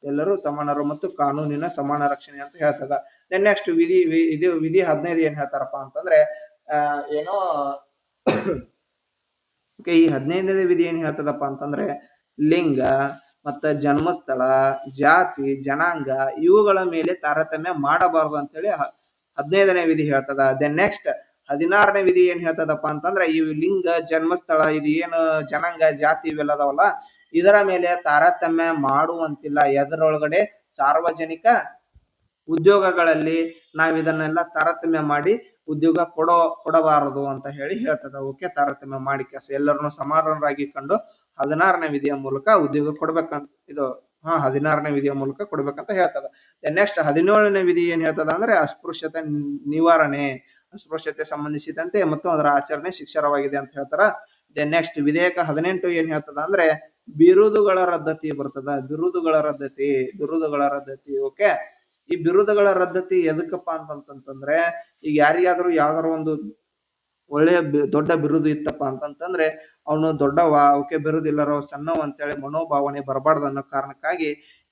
ಎಲ್ಲರೂ ಸಮಾನರು ಮತ್ತು ಕಾನೂನಿನ ಸಮಾನ ರಕ್ಷಣೆ ಅಂತ ಹೇಳ್ತದ. ನೆಕ್ಸ್ಟ್ ವಿಧಿ 15 ಏನ್ ಹೇಳ್ತಾರಪ್ಪ ಅಂತಂದ್ರೆ ಏನೋ ಓಕೆ, ಈ 15ನೇ ವಿಧಿ ಏನ್ ಹೇಳ್ತದಪ್ಪ ಅಂತಂದ್ರೆ ಲಿಂಗ ಮತ್ತ ಜನ್ಮಸ್ಥಳ, ಜಾತಿ, ಜನಾಂಗ ಇವುಗಳ ಮೇಲೆ ತಾರತಮ್ಯ ಮಾಡಬಾರದು ಅಂತೇಳಿ 15ನೇ ವಿಧಿ ಹೇಳ್ತದ. ನೆಕ್ಸ್ಟ್ 16ನೇ ವಿಧಿ ಏನ್ ಹೇಳ್ತದಪ್ಪ ಅಂತಂದ್ರೆ ಈ ಲಿಂಗ, ಜನ್ಮಸ್ಥಳ, ಇದು ಏನು ಜನಾಂಗ, ಜಾತಿ ಇವೆಲ್ಲದವಲ್ಲ ಇದರ ಮೇಲೆ ತಾರತಮ್ಯ ಮಾಡುವಂತಿಲ್ಲ. ಎದರೊಳಗಡೆ? ಸಾರ್ವಜನಿಕ ಉದ್ಯೋಗಗಳಲ್ಲಿ ನಾವ್ ಇದನ್ನೆಲ್ಲ ತಾರತಮ್ಯ ಮಾಡಿ ಉದ್ಯೋಗ ಕೊಡಬಾರದು ಅಂತ ಹೇಳ್ತದ. ಓಕೆ, ತಾರತಮ್ಯ ಮಾಡಿ ಎಲ್ಲರನ್ನು ಸಮಾನರಾಗಿ ಕಂಡು 16ನೇ ವಿಧಿಯ ಮೂಲಕ ಉದ್ಯೋಗ ಕೊಡ್ಬೇಕಂತ 16ನೇ ವಿಧಿಯ ಮೂಲಕ ಕೊಡ್ಬೇಕಂತ ಹೇಳ್ತದ. ನೆಕ್ಸ್ಟ್ 17ನೇ ವಿಧಿ ಏನ್ ಹೇಳ್ತದ ಅಂದ್ರೆ ಅಸ್ಪೃಶ್ಯತೆ ನಿವಾರಣೆ, ಅಸ್ಪೃಶ್ಯತೆ ಸಂಬಂಧಿಸಿದಂತೆ ಮತ್ತು ಅದರ ಆಚರಣೆ ಶಿಕ್ಷಾರ್ಹವಾಗಿದೆ ಅಂತ ಹೇಳ್ತಾರ. ನೆಕ್ಸ್ಟ್ ವಿಧೇಯಕ 18 ಏನ್ ಹೇಳ್ತದ ಅಂದ್ರೆ ಬಿರುದುಗಳ ರದ್ದತಿ ಬರ್ತದ. ಬಿರುದುಗಳ ರದ್ದತಿ. ಓಕೆ, ಈ ಬಿರುದುಗಳ ರದ್ದತಿ ಎದಕ್ಕಪ್ಪ ಅಂತಂತಂದ್ರೆ ಈಗ ಯಾರಿಗಾದ್ರೂ ಯಾವ್ದಾರು ಒಂದು ಒಳ್ಳೆಯ ದೊಡ್ಡ ಬಿರುದು ಇತ್ತಪ್ಪ ಅಂತಂತಂದ್ರೆ ಅವನು ದೊಡ್ಡವ, ಓಕೆ, ಬಿರುದಿಲ್ಲರೋ ಸಣ್ಣವ ಅಂತೇಳಿ ಮನೋಭಾವನೆ ಬರಬಾರ್ದು ಅನ್ನೋ ಕಾರಣಕ್ಕಾಗಿ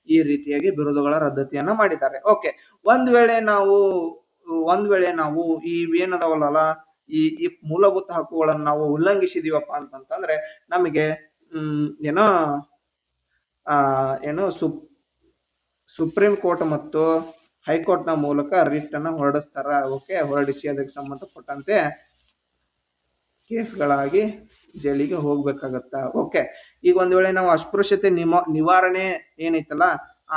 ಈ ರೀತಿಯಾಗಿ ಬಿರುದುಗಳ ರದ್ದತಿಯನ್ನ ಮಾಡಿದ್ದಾರೆ. ಓಕೆ, ಒಂದ್ ವೇಳೆ ನಾವು ಈ ಏನದವಲ್ಲ ಈ ಮೂಲಭೂತ ಹಕ್ಕುಗಳನ್ನು ನಾವು ಉಲ್ಲಂಘಿಸಿದೀವಪ್ಪ ಅಂತಂತಂದ್ರೆ ನಮಗೆ ಸುಪ್ರೀಂ ಕೋರ್ಟ್ ಮತ್ತು ಹೈಕೋರ್ಟ್ ನ ಮೂಲಕ ರಿಟ್ ಅನ್ನ ಹೊರಡಿಸ್ತಾರ. ಓಕೆ, ಹೊರಡಿಸಿ ಅದಕ್ಕೆ ಸಂಬಂಧಪಟ್ಟಂತೆ ಕೇಸ್ಗಳಾಗಿ ಜೈಲಿಗೆ ಹೋಗ್ಬೇಕಾಗತ್ತ. ಓಕೆ, ಈಗ ಒಂದ್ ವೇಳೆ ನಾವು ಅಸ್ಪೃಶ್ಯತೆ ನಿವಾರಣೆ ಏನೈತಲ್ಲ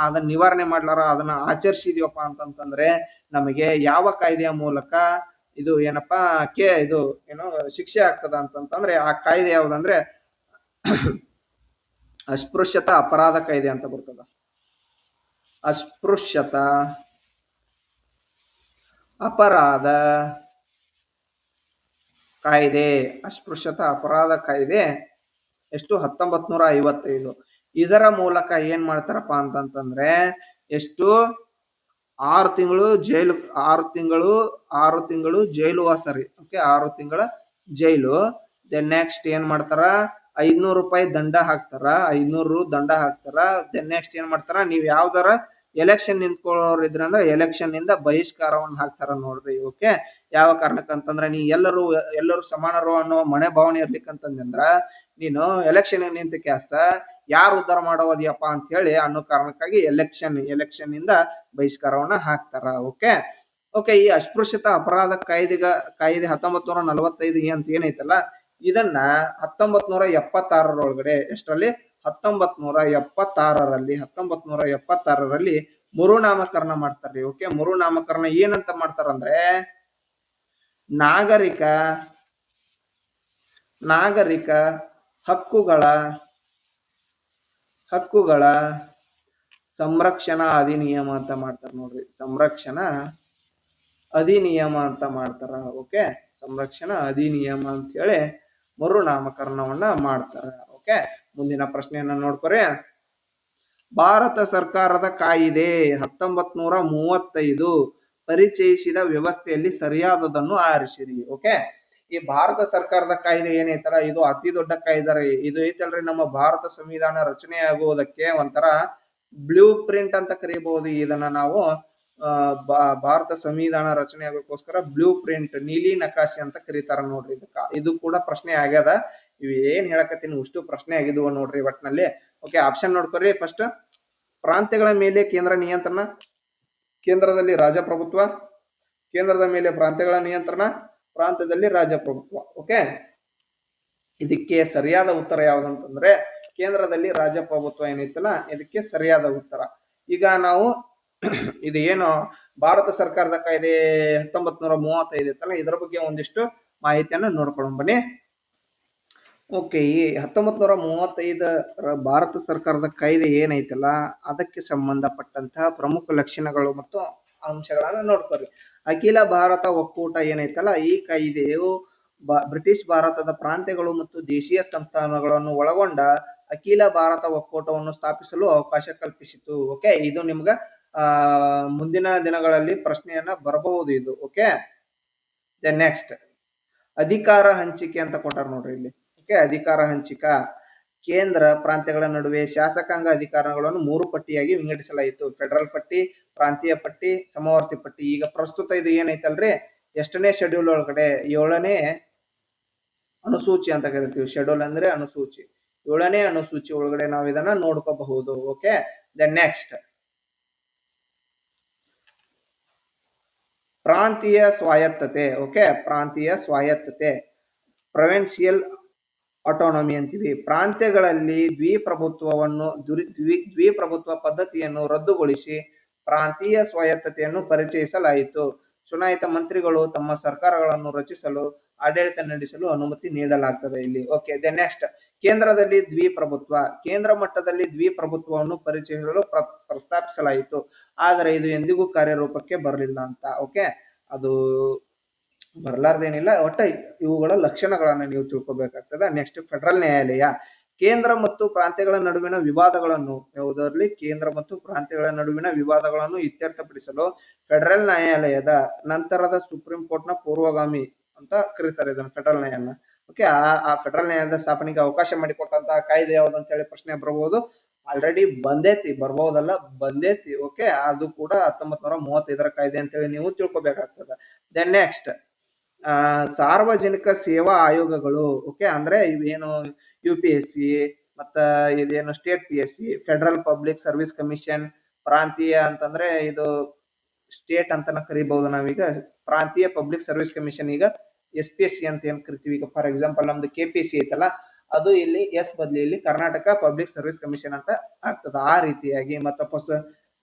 ಅದನ್ನ ನಿವಾರಣೆ ಮಾಡ್ಲಾರ ಅದನ್ನ ಆಚರಿಸಿದೀವಪ್ಪ ಅಂತಂತಂದ್ರೆ ನಮಗೆ ಯಾವ ಕಾಯ್ದೆಯ ಮೂಲಕ ಇದು ಏನಪ್ಪಾ ಶಿಕ್ಷೆ ಆಗ್ತದ ಅಂತಂತಂದ್ರೆ ಆ ಕಾಯ್ದೆ ಯಾವ್ದಂದ್ರೆ ಅಸ್ಪೃಶ್ಯತಾ ಅಪರಾಧ ಕಾಯ್ದೆ ಅಂತ ಬರ್ತದ. ಅಸ್ಪೃಶ್ಯತಾ ಅಪರಾಧ ಕಾಯ್ದೆ 1955. ಇದರ ಮೂಲಕ ಏನ್ ಮಾಡ್ತಾರಪ್ಪ ಅಂತಂತಂದ್ರೆ 6 ತಿಂಗಳು ಜೈಲು ವಾಸ ರೀ. ಓಕೆ, 6 ತಿಂಗಳ ಜೈಲು. ನೆಕ್ಸ್ಟ್ ಏನ್ ಮಾಡ್ತಾರ 500 ರೂಪಾಯಿ ದಂಡ ಹಾಕ್ತಾರ. 500 ದಂಡ ಹಾಕ್ತಾರ. ನೆಕ್ಸ್ಟ್ ಏನ್ ಮಾಡ್ತಾರ ನೀವ್ ಯಾವ್ದಾರ ಎಲೆಕ್ಷನ್ ನಿಂತ್ಕೊಳ್ಳೋರು ಇದ್ರಂದ್ರೆ ಎಲೆಕ್ಷನ್ ನಿಂದ ಬಹಿಷ್ಕಾರವನ್ನು ಹಾಕ್ತಾರ ನೋಡ್ರಿ. ಓಕೆ, ಯಾವ ಕಾರಣಕ್ಕಂತಂದ್ರೆ ನೀ ಎಲ್ಲರೂ ಸಮಾನರು ಅನ್ನೋ ಮನೆ ಭಾವನೆ ಇರ್ಲಿಕ್ಕಂತಂದ್ರ ನೀನು ಎಲೆಕ್ಷನ್ ನಿಂತ ಕ್ಯಾಸ ಯಾರು ಉದ್ಧಾರ ಮಾಡೋದಿಯಪ್ಪ ಅಂತ ಹೇಳಿ ಅನ್ನೋ ಕಾರಣಕ್ಕಾಗಿ ಎಲೆಕ್ಷನ್ ಇಂದ ಬಹಿಷ್ಕಾರವನ್ನ ಹಾಕ್ತಾರ. ಓಕೆ ಓಕೆ ಈ ಅಸ್ಪೃಶ್ಯತಾ ಅಪರಾಧ ಕಾಯ್ದೆ 1945 ಅಂತ ಏನೈತಲ್ಲ ಇದನ್ನ 1976 ಎಷ್ಟರಲ್ಲಿ 1976ರಲ್ಲಿ ಮರುನಾಮಕರಣ ಮಾಡ್ತಾರ್ರಿ. ಓಕೆ ಮರುನಾಮಕರಣ ಏನಂತ ಮಾಡ್ತಾರಂದ್ರೆ ನಾಗರಿಕ ಹಕ್ಕುಗಳ ಸಂರಕ್ಷಣಾ ಅಧಿನಿಯಮ ಅಂತ ಮಾಡ್ತಾರ ನೋಡ್ರಿ. ಸಂರಕ್ಷಣಾ ಅಧಿನಿಯಮ ಅಂತ ಮಾಡ್ತಾರ. ಓಕೆ ಸಂರಕ್ಷಣಾ ಅಧಿನಿಯಮ ಅಂತ ಹೇಳಿ ಮರುನಾಮಕರಣವನ್ನ ಮಾಡ್ತಾರ. ಓಕೆ ಮುಂದಿನ ಪ್ರಶ್ನೆಯನ್ನ ನೋಡ್ಕೊರಿ. ಭಾರತ ಸರ್ಕಾರದ ಕಾಯಿದೆ 1935 ಪರಿಚಯಿಸಿದ ವ್ಯವಸ್ಥೆಯಲ್ಲಿ ಸರಿಯಾದದನ್ನು ಆರಿಸಿರಿ. ಓಕೆ ಈ ಭಾರತ ಸರ್ಕಾರದ ಕಾಯ್ದೆ ಏನೈತಲ್ಲ ಇದು ಅತಿ ದೊಡ್ಡ ಕಾಯ್ದೆ ರೀ. ಇದು ಐತಲ್ರಿ ನಮ್ಮ ಭಾರತ ಸಂವಿಧಾನ ರಚನೆ ಆಗುವುದಕ್ಕೆ ಒಂಥರ ಬ್ಲೂ ಪ್ರಿಂಟ್ ಅಂತ ಕರೀಬಹುದು. ಇದನ್ನ ನಾವು ಭಾರತ ಸಂವಿಧಾನ ರಚನೆ ಆಗೋಕ್ಕೋಸ್ಕರ ಬ್ಲೂ ಪ್ರಿಂಟ್ ನೀಲಿ ನಕಾಶೆ ಅಂತ ಕರೀತಾರ ನೋಡ್ರಿ. ಇದು ಕೂಡ ಪ್ರಶ್ನೆ ಆಗ್ಯದ. ಇವ್ ಏನ್ ಹೇಳಕತ್ತೀನಿ ಉಷ್ಟು ಪ್ರಶ್ನೆ ಆಗಿದ್ವು ನೋಡ್ರಿ ಒಟ್ನಲ್ಲಿ. Okay option ನೋಡ್ಕೊರಿ. ಫಸ್ಟ್ ಪ್ರಾಂತ್ಯಗಳ ಮೇಲೆ ಕೇಂದ್ರ ನಿಯಂತ್ರಣ, ಕೇಂದ್ರದಲ್ಲಿ ರಾಜಪ್ರಭುತ್ವ, ಕೇಂದ್ರದ ಮೇಲೆ ಪ್ರಾಂತ್ಯಗಳ ನಿಯಂತ್ರಣ, ಪ್ರಾಂತ್ಯದಲ್ಲಿ ರಾಜಪ್ರಭುತ್ವ. ಓಕೆ ಇದಕ್ಕೆ ಸರಿಯಾದ ಉತ್ತರ ಯಾವ್ದಂತಂದ್ರೆ ಕೇಂದ್ರದಲ್ಲಿ ರಾಜಪ್ರಭುತ್ವ ಏನೈತಲ್ಲ ಇದಕ್ಕೆ ಸರಿಯಾದ ಉತ್ತರ. ಈಗ ನಾವು ಇದು ಏನು ಭಾರತ ಸರ್ಕಾರದ ಕಾಯ್ದೆ 1935 ಇತ್ತಲ್ಲ ಇದರ ಬಗ್ಗೆ ಒಂದಿಷ್ಟು ಮಾಹಿತಿಯನ್ನು ನೋಡ್ಕೊಂಡು ಬನ್ನಿ. ಓಕೆ ಈ 1935 ಭಾರತ ಸರ್ಕಾರದ ಕಾಯ್ದೆ ಏನೈತಲ್ಲ ಅದಕ್ಕೆ ಸಂಬಂಧಪಟ್ಟಂತಹ ಪ್ರಮುಖ ಲಕ್ಷಣಗಳು ಮತ್ತು ಅಂಶಗಳನ್ನ ನೋಡ್ಕೊರಿ. ಅಖಿಲ ಭಾರತ ಒಕ್ಕೂಟ ಏನೈತಲ್ಲ ಈ ಕಾಯ್ದೆಯು ಬ್ರಿಟಿಷ್ ಭಾರತದ ಪ್ರಾಂತ್ಯಗಳು ಮತ್ತು ದೇಶೀಯ ಸಂಸ್ಥಾನಗಳನ್ನು ಒಳಗೊಂಡ ಅಖಿಲ ಭಾರತ ಒಕ್ಕೂಟವನ್ನು ಸ್ಥಾಪಿಸಲು ಅವಕಾಶ ಕಲ್ಪಿಸಿತು. ಓಕೆ ಇದು ನಿಮ್ಗ ಮುಂದಿನ ದಿನಗಳಲ್ಲಿ ಪ್ರಶ್ನೆಯನ್ನ ಬರಬಹುದು ಇದು. ಓಕೆ ನೆಕ್ಸ್ಟ್ ಅಧಿಕಾರ ಹಂಚಿಕೆ ಅಂತ ಕೊಟ್ಟಾರ ನೋಡ್ರಿ ಇಲ್ಲಿ. ಓಕೆ ಅಧಿಕಾರ ಹಂಚಿಕೆ ಕೇಂದ್ರ ಪ್ರಾಂತ್ಯಗಳ ನಡುವೆ ಶಾಸಕಾಂಗ ಅಧಿಕಾರಗಳನ್ನು 3 ಪಟ್ಟಿಯಾಗಿ ವಿಂಗಡಿಸಲಾಯಿತು. ಫೆಡರಲ್ ಪಟ್ಟಿ, ಪ್ರಾಂತೀಯ ಪಟ್ಟಿ, ಸಮವರ್ತಿ ಪಟ್ಟಿ. ಈಗ ಪ್ರಸ್ತುತ ಇದು ಏನೈತಲ್ರಿ ಎಷ್ಟನೇ ಶೆಡ್ಯೂಲ್ ಒಳಗಡೆ 7ನೇ ಅನುಸೂಚಿ ಅಂತ ಕರಿತೀವಿ. ಶೆಡ್ಯೂಲ್ ಅಂದ್ರೆ ಅನುಸೂಚಿ. 7ನೇ ಅನುಸೂಚಿ ಒಳಗಡೆ ನಾವು ಇದನ್ನ ನೋಡ್ಕೋಬಹುದು. ಓಕೆ ನೆಕ್ಸ್ಟ್ ಪ್ರಾಂತೀಯ ಸ್ವಾಯತ್ತತೆ. ಓಕೆ ಪ್ರಾಂತೀಯ ಸ್ವಾಯತ್ತತೆ ಪ್ರೊವಿನ್ಸಿಯಲ್ ಆಟೋನಮಿ ಅಂತೀವಿ. ಪ್ರಾಂತ್ಯಗಳಲ್ಲಿ ದ್ವಿಪ್ರಭುತ್ವ ಪದ್ಧತಿಯನ್ನು ರದ್ದುಗೊಳಿಸಿ ಪ್ರಾಂತೀಯ ಸ್ವಾಯತ್ತತೆಯನ್ನು ಪರಿಚಯಿಸಲಾಯಿತು. ಚುನಾಯಿತ ಮಂತ್ರಿಗಳು ತಮ್ಮ ಸರ್ಕಾರಗಳನ್ನು ರಚಿಸಲು ಆಡಳಿತ ನಡೆಸಲು ಅನುಮತಿ ನೀಡಲಾಗ್ತದೆ ಇಲ್ಲಿ. ಓಕೆ ನೆಕ್ಸ್ಟ್ ಕೇಂದ್ರದಲ್ಲಿ ದ್ವಿಪ್ರಭುತ್ವ. ಕೇಂದ್ರ ಮಟ್ಟದಲ್ಲಿ ದ್ವಿಪ್ರಭುತ್ವವನ್ನು ಪರಿಚಯಿಸಲು ಪ್ರಸ್ತಾಪಿಸಲಾಯಿತು. ಆದರೆ ಇದು ಎಂದಿಗೂ ಕಾರ್ಯರೂಪಕ್ಕೆ ಬರಲಿಲ್ಲ ಅಂತ. ಓಕೆ ಅದು ಬರ್ಲಾರ್ದೇನಿಲ್ಲ ಒಟ್ಟ ಇವುಗಳ ಲಕ್ಷಣಗಳನ್ನ ನೀವು ತಿಳ್ಕೊಬೇಕಾಗ್ತದೆ. ನೆಕ್ಸ್ಟ್ ಫೆಡರಲ್ ನ್ಯಾಯಾಲಯ. ಕೇಂದ್ರ ಮತ್ತು ಪ್ರಾಂತ್ಯಗಳ ನಡುವಿನ ವಿವಾದಗಳನ್ನು ಯಾವುದರಲ್ಲಿ ಕೇಂದ್ರ ಮತ್ತು ಪ್ರಾಂತ್ಯಗಳ ನಡುವಿನ ವಿವಾದಗಳನ್ನು ಇತ್ಯರ್ಥಪಡಿಸಲು ಫೆಡರಲ್ ನ್ಯಾಯಾಲಯದ ನಂತರದ ಸುಪ್ರೀಂ ಕೋರ್ಟ್ನ ಪೂರ್ವಗಾಮಿ ಅಂತ ಕರೀತಾರೆ ಇದನ್ನು ಫೆಡರಲ್ ನ್ಯಾಯಾಲಯ. ಓಕೆ ಆ ಫೆಡರಲ್ ನ್ಯಾಯಾಲಯದ ಸ್ಥಾಪನೆಗೆ ಅವಕಾಶ ಮಾಡಿಕೊಟ್ಟಂತಹ ಕಾಯ್ದೆ ಯಾವ್ದು ಅಂತ ಹೇಳಿ ಪ್ರಶ್ನೆ ಬರಬಹುದು. ಆಲ್ರೆಡಿ ಬಂದೇತಿ, ಬರ್ಬಹುದಲ್ಲ ಬಂದೇತಿ. ಓಕೆ ಅದು ಕೂಡ 1935 ಕಾಯ್ದೆ ಅಂತೇಳಿ ನೀವು ತಿಳ್ಕೊಬೇಕಾಗ್ತದೆ. ನೆಕ್ಸ್ಟ್ ಸಾರ್ವಜನಿಕ ಸೇವಾ ಆಯೋಗಗಳು. ಓಕೆ ಅಂದ್ರೆ ಇವೇನು UPSC ಮತ್ತ ಇದೇನು state PSC, federal public service commission, ಪ್ರಾಂತೀಯ ಅಂತಂದ್ರೆ ಇದು ಸ್ಟೇಟ್ ಅಂತನ ಕರಿಬಹುದು ನಾವೀಗ. ಪ್ರಾಂತೀಯ ಪಬ್ಲಿಕ್ ಸರ್ವಿಸ್ ಕಮಿಷನ್ ಈಗ SPSC ಅಂತ ಏನ್ ಕರಿತೀವಿ. ಈಗ ಫಾರ್ ಎಕ್ಸಾಂಪಲ್ ನಮ್ದು KPSC ಐತಲ್ಲ ಅದು ಇಲ್ಲಿ ಎಸ್ ಬದಲಿ ಇಲ್ಲಿ ಕರ್ನಾಟಕ ಪಬ್ಲಿಕ್ ಸರ್ವಿಸ್ ಕಮಿಷನ್ ಅಂತ ಆಗ್ತದ. ಆ ರೀತಿಯಾಗಿ ಮತ್ತೆ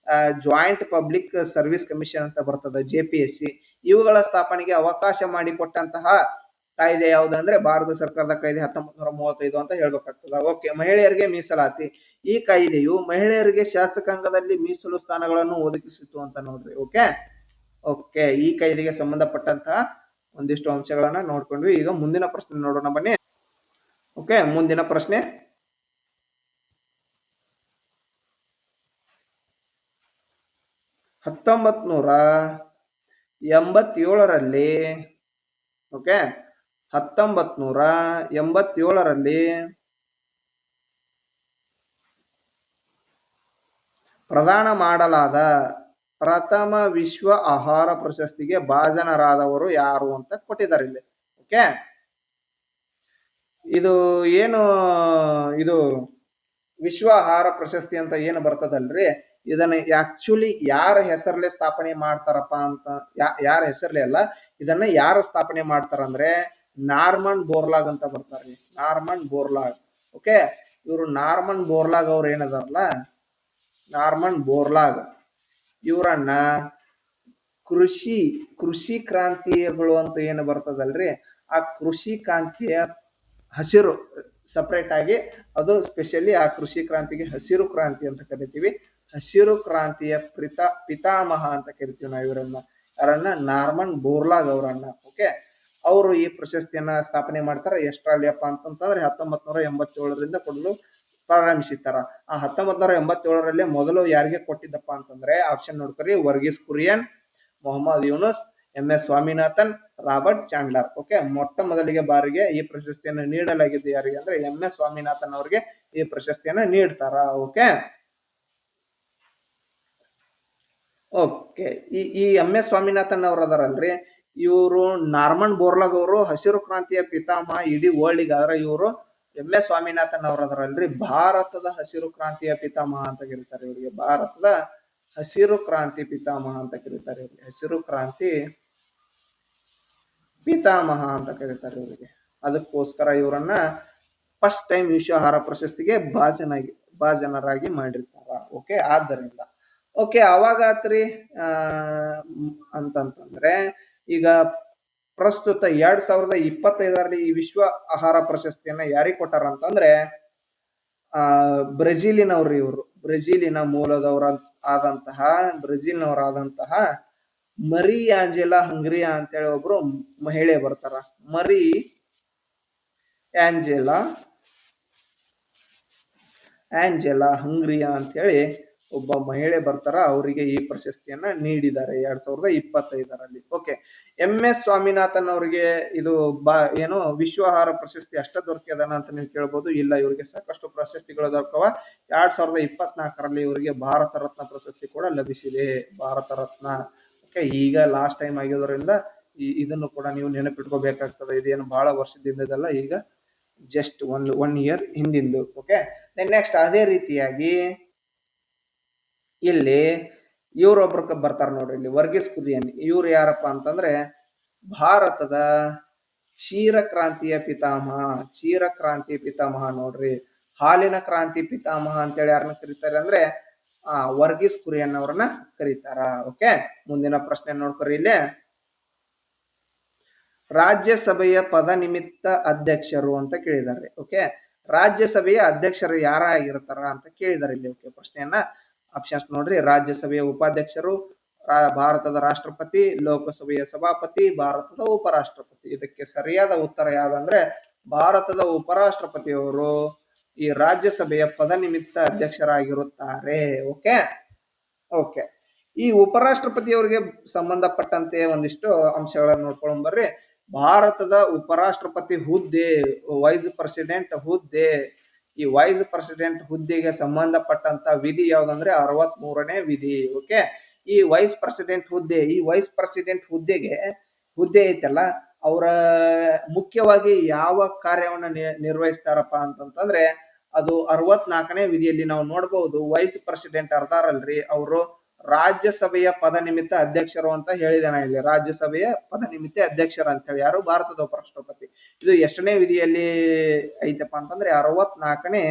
ಜಾಯಿಂಟ್ ಪಬ್ಲಿಕ್ ಸರ್ವಿಸ್ ಕಮಿಷನ್ ಅಂತ ಬರ್ತದೆ JPSC. ಇವುಗಳ ಸ್ಥಾಪನೆಗೆ ಅವಕಾಶ ಮಾಡಿಕೊಟ್ಟಂತಹ ಕಾಯ್ದೆ ಯಾವುದಂದ್ರೆ ಭಾರತ ಸರ್ಕಾರದ ಕಾಯ್ದೆ 1935 ಅಂತ ಹೇಳ್ಬೇಕಾಗ್ತದ. ಓಕೆ ಮಹಿಳೆಯರಿಗೆ ಮೀಸಲಾತಿ. ಈ ಕಾಯ್ದೆಯು ಮಹಿಳೆಯರಿಗೆ ಶಾಸಕಾಂಗದಲ್ಲಿ ಮೀಸಲು ಸ್ಥಾನಗಳನ್ನು ಒದಗಿಸಿತು ಅಂತ ನೋಡ್ರಿ. ಓಕೆ ಈ ಕಾಯ್ದೆಗೆ ಸಂಬಂಧಪಟ್ಟಂತಹ ಒಂದಿಷ್ಟು ಅಂಶಗಳನ್ನ ನೋಡ್ಕೊಂಡ್ವಿ. ಈಗ ಮುಂದಿನ ಪ್ರಶ್ನೆ ನೋಡೋಣ ಬನ್ನಿ. ಓಕೆ ಮುಂದಿನ ಪ್ರಶ್ನೆ 1987ರಲ್ಲಿ ಓಕೆ 1987ರಲ್ಲಿ ಪ್ರದಾನ ಮಾಡಲಾದ ಪ್ರಥಮ ವಿಶ್ವ ಆಹಾರ ಪ್ರಶಸ್ತಿಗೆ ಭಾಜನರಾದವರು ಯಾರು ಅಂತ ಕೊಟ್ಟಿದ್ದಾರೆ ಇಲ್ಲಿ. ಓಕೆ ಇದು ಏನು ಇದು ವಿಶ್ವ ಆಹಾರ ಪ್ರಶಸ್ತಿ ಅಂತ ಏನು ಬರ್ತದಲ್ರಿ, ಇದನ್ನ ಆಕ್ಚುಲಿ ಯಾರ ಹೆಸರಲ್ಲೇ ಸ್ಥಾಪನೆ ಮಾಡ್ತಾರಪ್ಪ ಅಂತ, ಯಾರ ಹೆಸರ್ಲೆ ಅಲ್ಲ, ಇದನ್ನ ಯಾರು ಸ್ಥಾಪನೆ ಮಾಡ್ತಾರಂದ್ರೆ ನಾರ್ಮನ್ ಬೋರ್ಲಾಗ್ ಅಂತ ಬರ್ತಾರ್ರಿ. Norman Borlaug. ಓಕೆ, ಇವರು ನಾರ್ಮನ್ ಬೋರ್ಲಾಗ್ ಅವ್ರು ಏನದಾರಲ್ಲ, ನಾರ್ಮನ್ ಬೋರ್ಲಾಗ್ ಇವರನ್ನ ಕೃಷಿ ಕೃಷಿ ಕ್ರಾಂತಿಗಳು ಅಂತ ಏನು ಬರ್ತದಲ್ರಿ, ಆ ಕೃಷಿ ಕ್ರಾಂತಿಯ ಹಸಿರು ಸಪರೇಟ್ ಆಗಿ, ಅದು ಸ್ಪೆಷಲಿ ಆ ಕೃಷಿ ಕ್ರಾಂತಿಗೆ ಹಸಿರು ಕ್ರಾಂತಿ ಅಂತ ಕರಿತೀವಿ. ಹಸಿರು ಕ್ರಾಂತಿಯ ಪಿತಾಮಹ ಅಂತ ಕರಿತೀವಿ ನಾವು ಇವರನ್ನ. ಯಾರನ್ನ? ನಾರ್ಮನ್ ಬೋರ್ಲಾಗ್ ಅವರನ್ನ. ಓಕೆ, ಅವರು ಈ ಪ್ರಶಸ್ತಿಯನ್ನ ಸ್ಥಾಪನೆ ಮಾಡ್ತಾರೆ. ಎಷ್ಟರಲ್ಲಿಯಪ್ಪ ಅಂತಂತಂದ್ರೆ 1987ರಿಂದ ಕೊಡಲು ಪ್ರಾರಂಭಿಸಿರ್ತಾರ. ಆ 1987ರಲ್ಲಿ ಮೊದಲು ಯಾರಿಗೆ ಕೊಟ್ಟಿದ್ದಪ್ಪ ಅಂತಂದ್ರೆ, ಆಪ್ಷನ್ ನೋಡ್ಕೊರಿ, Verghese Kurien, Mohammad Yunus, MS Swaminathan, Robert Chandler. Okay, ಮೊಟ್ಟ ಮೊದಲಿಗೆ ಬಾರಿಗೆ ಈ ಪ್ರಶಸ್ತಿಯನ್ನು ನೀಡಲಾಗಿದೆ ಯಾರಿಗೆ ಅಂದ್ರೆ MS ಸ್ವಾಮಿನಾಥನ್ ಅವರಿಗೆ ಈ ಪ್ರಶಸ್ತಿಯನ್ನು ನೀಡ್ತಾರ. ಓಕೆ ಓಕೆ, ಈ MS ಸ್ವಾಮಿನಾಥನ್ ಅವ್ರ ಅದಾರಲ್ರಿ, ಇವರು ನಾರ್ಮನ್ ಬೋರ್ಲಾಗ್ ಅವರು ಹಸಿರು ಕ್ರಾಂತಿಯ ಪಿತಾಮಹ ಇಡೀ ವರ್ಲ್ಡ್ಗೆ. ಆದ್ರೆ ಇವರು MS ಸ್ವಾಮಿನಾಥನ್ ಅವ್ರ ಅದಾರಲ್ರಿ, ಭಾರತದ ಹಸಿರು ಕ್ರಾಂತಿಯ ಪಿತಾಮಹ ಅಂತ ಕರೀತಾರೆ ಇವರಿಗೆ. ಭಾರತದ ಹಸಿರು ಕ್ರಾಂತಿ ಪಿತಾಮಹ ಅಂತ ಕರೀತಾರೆ ಇವರಿಗೆ. ಹಸಿರು ಕ್ರಾಂತಿ ಪಿತಾಮಹ ಅಂತ ಕರೀತಾರೆ ಇವರಿಗೆ. ಅದಕ್ಕೋಸ್ಕರ ಇವರನ್ನ ಫಸ್ಟ್ ಟೈಮ್ ವಿಶ್ವ ಆಹಾರ ಪ್ರಶಸ್ತಿಗೆ ಭಾಜನರಾಗಿ ಮಾಡಿರ್ತಾರ. ಓಕೆ, ಆದ್ದರಿಂದ ಓಕೆ, ಅವಾಗ ಆತ್ರಿ ಅಂತಂತಂದ್ರೆ ಈಗ ಪ್ರಸ್ತುತ 2025ರಲ್ಲಿ ಈ ವಿಶ್ವ ಆಹಾರ ಪ್ರಶಸ್ತಿಯನ್ನ ಯಾರಿಗೆ ಕೊಟ್ಟಾರ ಅಂತಂದ್ರೆ ಬ್ರೆಜಿಲಿನವ್ರು. ಇವರು ಬ್ರೆಜಿಲಿನ ಮೂಲದವರ ಬ್ರೆಜಿಲ್ನವರಾದಂತಹ ಮರಿ ಆಂಜೆಲಾ ಹಂಗ್ರಿಯಾ ಅಂತೇಳಿ ಒಬ್ರು ಮಹಿಳೆ ಬರ್ತಾರ. ಮರಿ ಆಂಜೆಲಾ ಹಂಗ್ರಿಯಾ ಅಂತೇಳಿ ಒಬ್ಬ ಮಹಿಳೆ ಬರ್ತಾರ. ಅವರಿಗೆ ಈ ಪ್ರಶಸ್ತಿಯನ್ನ ನೀಡಿದ್ದಾರೆ 2025ರಲ್ಲಿ. ಓಕೆ, MS ಸ್ವಾಮಿನಾಥನ್ ಅವರಿಗೆ ಇದು ಏನು ವಿಶ್ವ ಆಹಾರ ಪ್ರಶಸ್ತಿ ಅಷ್ಟ ದೊರಕಿದಾನ ಅಂತ ನೀವು ಕೇಳ್ಬೋದು. ಇಲ್ಲ, ಇವರಿಗೆ ಸಾಕಷ್ಟು ಪ್ರಶಸ್ತಿಗಳು ದೊರಕವ. 2024ರಲ್ಲಿ ಇವರಿಗೆ ಭಾರತ ರತ್ನ ಪ್ರಶಸ್ತಿ ಕೂಡ ಲಭಿಸಿದೆ. ಭಾರತ ರತ್ನ. ಓಕೆ, ಈಗ ಲಾಸ್ಟ್ ಟೈಮ್ ಆಗಿರೋದ್ರಿಂದ ಇದನ್ನು ಕೂಡ ನೀವು ನೆನಪಿಟ್ಕೋಬೇಕಾಗ್ತದೆ. ಇದೇನು ಬಹಳ ವರ್ಷದಿಂದಲ್ಲ, ಈಗ ಜಸ್ಟ್ ಒನ್ ಇಯರ್ ಹಿಂದಿಂದು. ಓಕೆ, ನೆಕ್ಸ್ಟ್ ಅದೇ ರೀತಿಯಾಗಿ ಇಲ್ಲಿ ಇವ್ರೊಬ್ರು ಬರ್ತಾರ ನೋಡ್ರಿ, ಇಲ್ಲಿ ವರ್ಗೀಸ್ ಕುರಿಯನ್. ಇವ್ರು ಯಾರಪ್ಪ ಅಂತಂದ್ರೆ ಭಾರತದ ಕ್ಷೀರ ಕ್ರಾಂತಿಯ ಪಿತಾಮಹ. ಕ್ಷೀರ ಕ್ರಾಂತಿ ಪಿತಾಮಹ ನೋಡ್ರಿ. ಹಾಲಿನ ಕ್ರಾಂತಿ ಪಿತಾಮಹ ಅಂತೇಳಿ ಯಾರನ್ನ ಕರೀತಾರೆ ಅಂದ್ರೆ ವರ್ಗೀಸ್ ಕುರಿಯನ್ ಅವ್ರನ್ನ ಕರೀತಾರ. ಓಕೆ, ಮುಂದಿನ ಪ್ರಶ್ನೆ ನೋಡ್ಕೊರಿ. ಇಲ್ಲಿ ರಾಜ್ಯಸಭೆಯ ಪದನಿಮಿತ್ತ ಅಧ್ಯಕ್ಷರು ಅಂತ ಕೇಳಿದ್ದಾರೆ. ಓಕೆ, ರಾಜ್ಯಸಭೆಯ ಅಧ್ಯಕ್ಷರು ಯಾರಾಗಿರ್ತಾರ ಅಂತ ಕೇಳಿದ್ದಾರೆ ಇಲ್ಲಿ. ಓಕೆ, ಪ್ರಶ್ನೆಯನ್ನ ಆಪ್ಷನ್ಸ್ ನೋಡ್ರಿ. ರಾಜ್ಯಸಭೆಯ ಉಪಾಧ್ಯಕ್ಷರು, ಭಾರತದ ರಾಷ್ಟ್ರಪತಿ, ಲೋಕಸಭೆಯ ಸಭಾಪತಿ, ಭಾರತದ ಉಪರಾಷ್ಟ್ರಪತಿ. ಇದಕ್ಕೆ ಸರಿಯಾದ ಉತ್ತರ ಯಾವ್ದಂದ್ರೆ ಭಾರತದ ಉಪರಾಷ್ಟ್ರಪತಿಯವರು ಈ ರಾಜ್ಯಸಭೆಯ ಪದನಿಮಿತ್ತ ಅಧ್ಯಕ್ಷರಾಗಿರುತ್ತಾರೆ. ಓಕೆ ಓಕೆ, ಈ ಉಪರಾಷ್ಟ್ರಪತಿಯವರಿಗೆ ಸಂಬಂಧಪಟ್ಟಂತೆ ಒಂದಿಷ್ಟು ಅಂಶಗಳನ್ನು ನೋಡ್ಕೊಂಡು ಬರ್ರಿ. ಭಾರತದ ಉಪರಾಷ್ಟ್ರಪತಿ ಹುದ್ದೆ, ವೈಸ್ ಪ್ರೆಸಿಡೆಂಟ್ ಹುದ್ದೆ, ಈ ವೈಸ್ ಪ್ರೆಸಿಡೆಂಟ್ ಹುದ್ದೆಗೆ ಸಂಬಂಧಪಟ್ಟಂತ ವಿಧಿ ಯಾವ್ದಂದ್ರೆ 63ನೇ ವಿಧಿ. ಓಕೆ, ಈ ವೈಸ್ ಪ್ರೆಸಿಡೆಂಟ್ ಹುದ್ದೆ ಐತಲ್ಲ, ಅವರ ಮುಖ್ಯವಾಗಿ ಯಾವ ಕಾರ್ಯವನ್ನ ನಿರ್ವಹಿಸ್ತಾರಪ್ಪ ಅಂತಂತಂದ್ರೆ ಅದು 64ನೇ ವಿಧಿಯಲ್ಲಿ ನಾವು ನೋಡಬಹುದು. ವೈಸ್ ಪ್ರೆಸಿಡೆಂಟ್ ಅರ್ದಾರಲ್ರಿ, ಅವರು ರಾಜ್ಯಸಭೆಯ ಪದನಿಮಿತ್ತ ಅಧ್ಯಕ್ಷರು ಅಂತ ಹೇಳಿದಾನ ಇಲ್ಲಿ. ರಾಜ್ಯಸಭೆಯ ಪದನಿಮಿತ್ತ ಅಧ್ಯಕ್ಷರು ಅಂತ ಹೇಳಿ ಯಾರು? ಭಾರತದ ಉಪರಾಷ್ಟ್ರಪತಿ. ಇದು ಎಷ್ಟನೇ ವಿಧಿಯಲ್ಲಿ ಐತಪ್ಪ ಅಂತಂದ್ರೆ 64ನೇ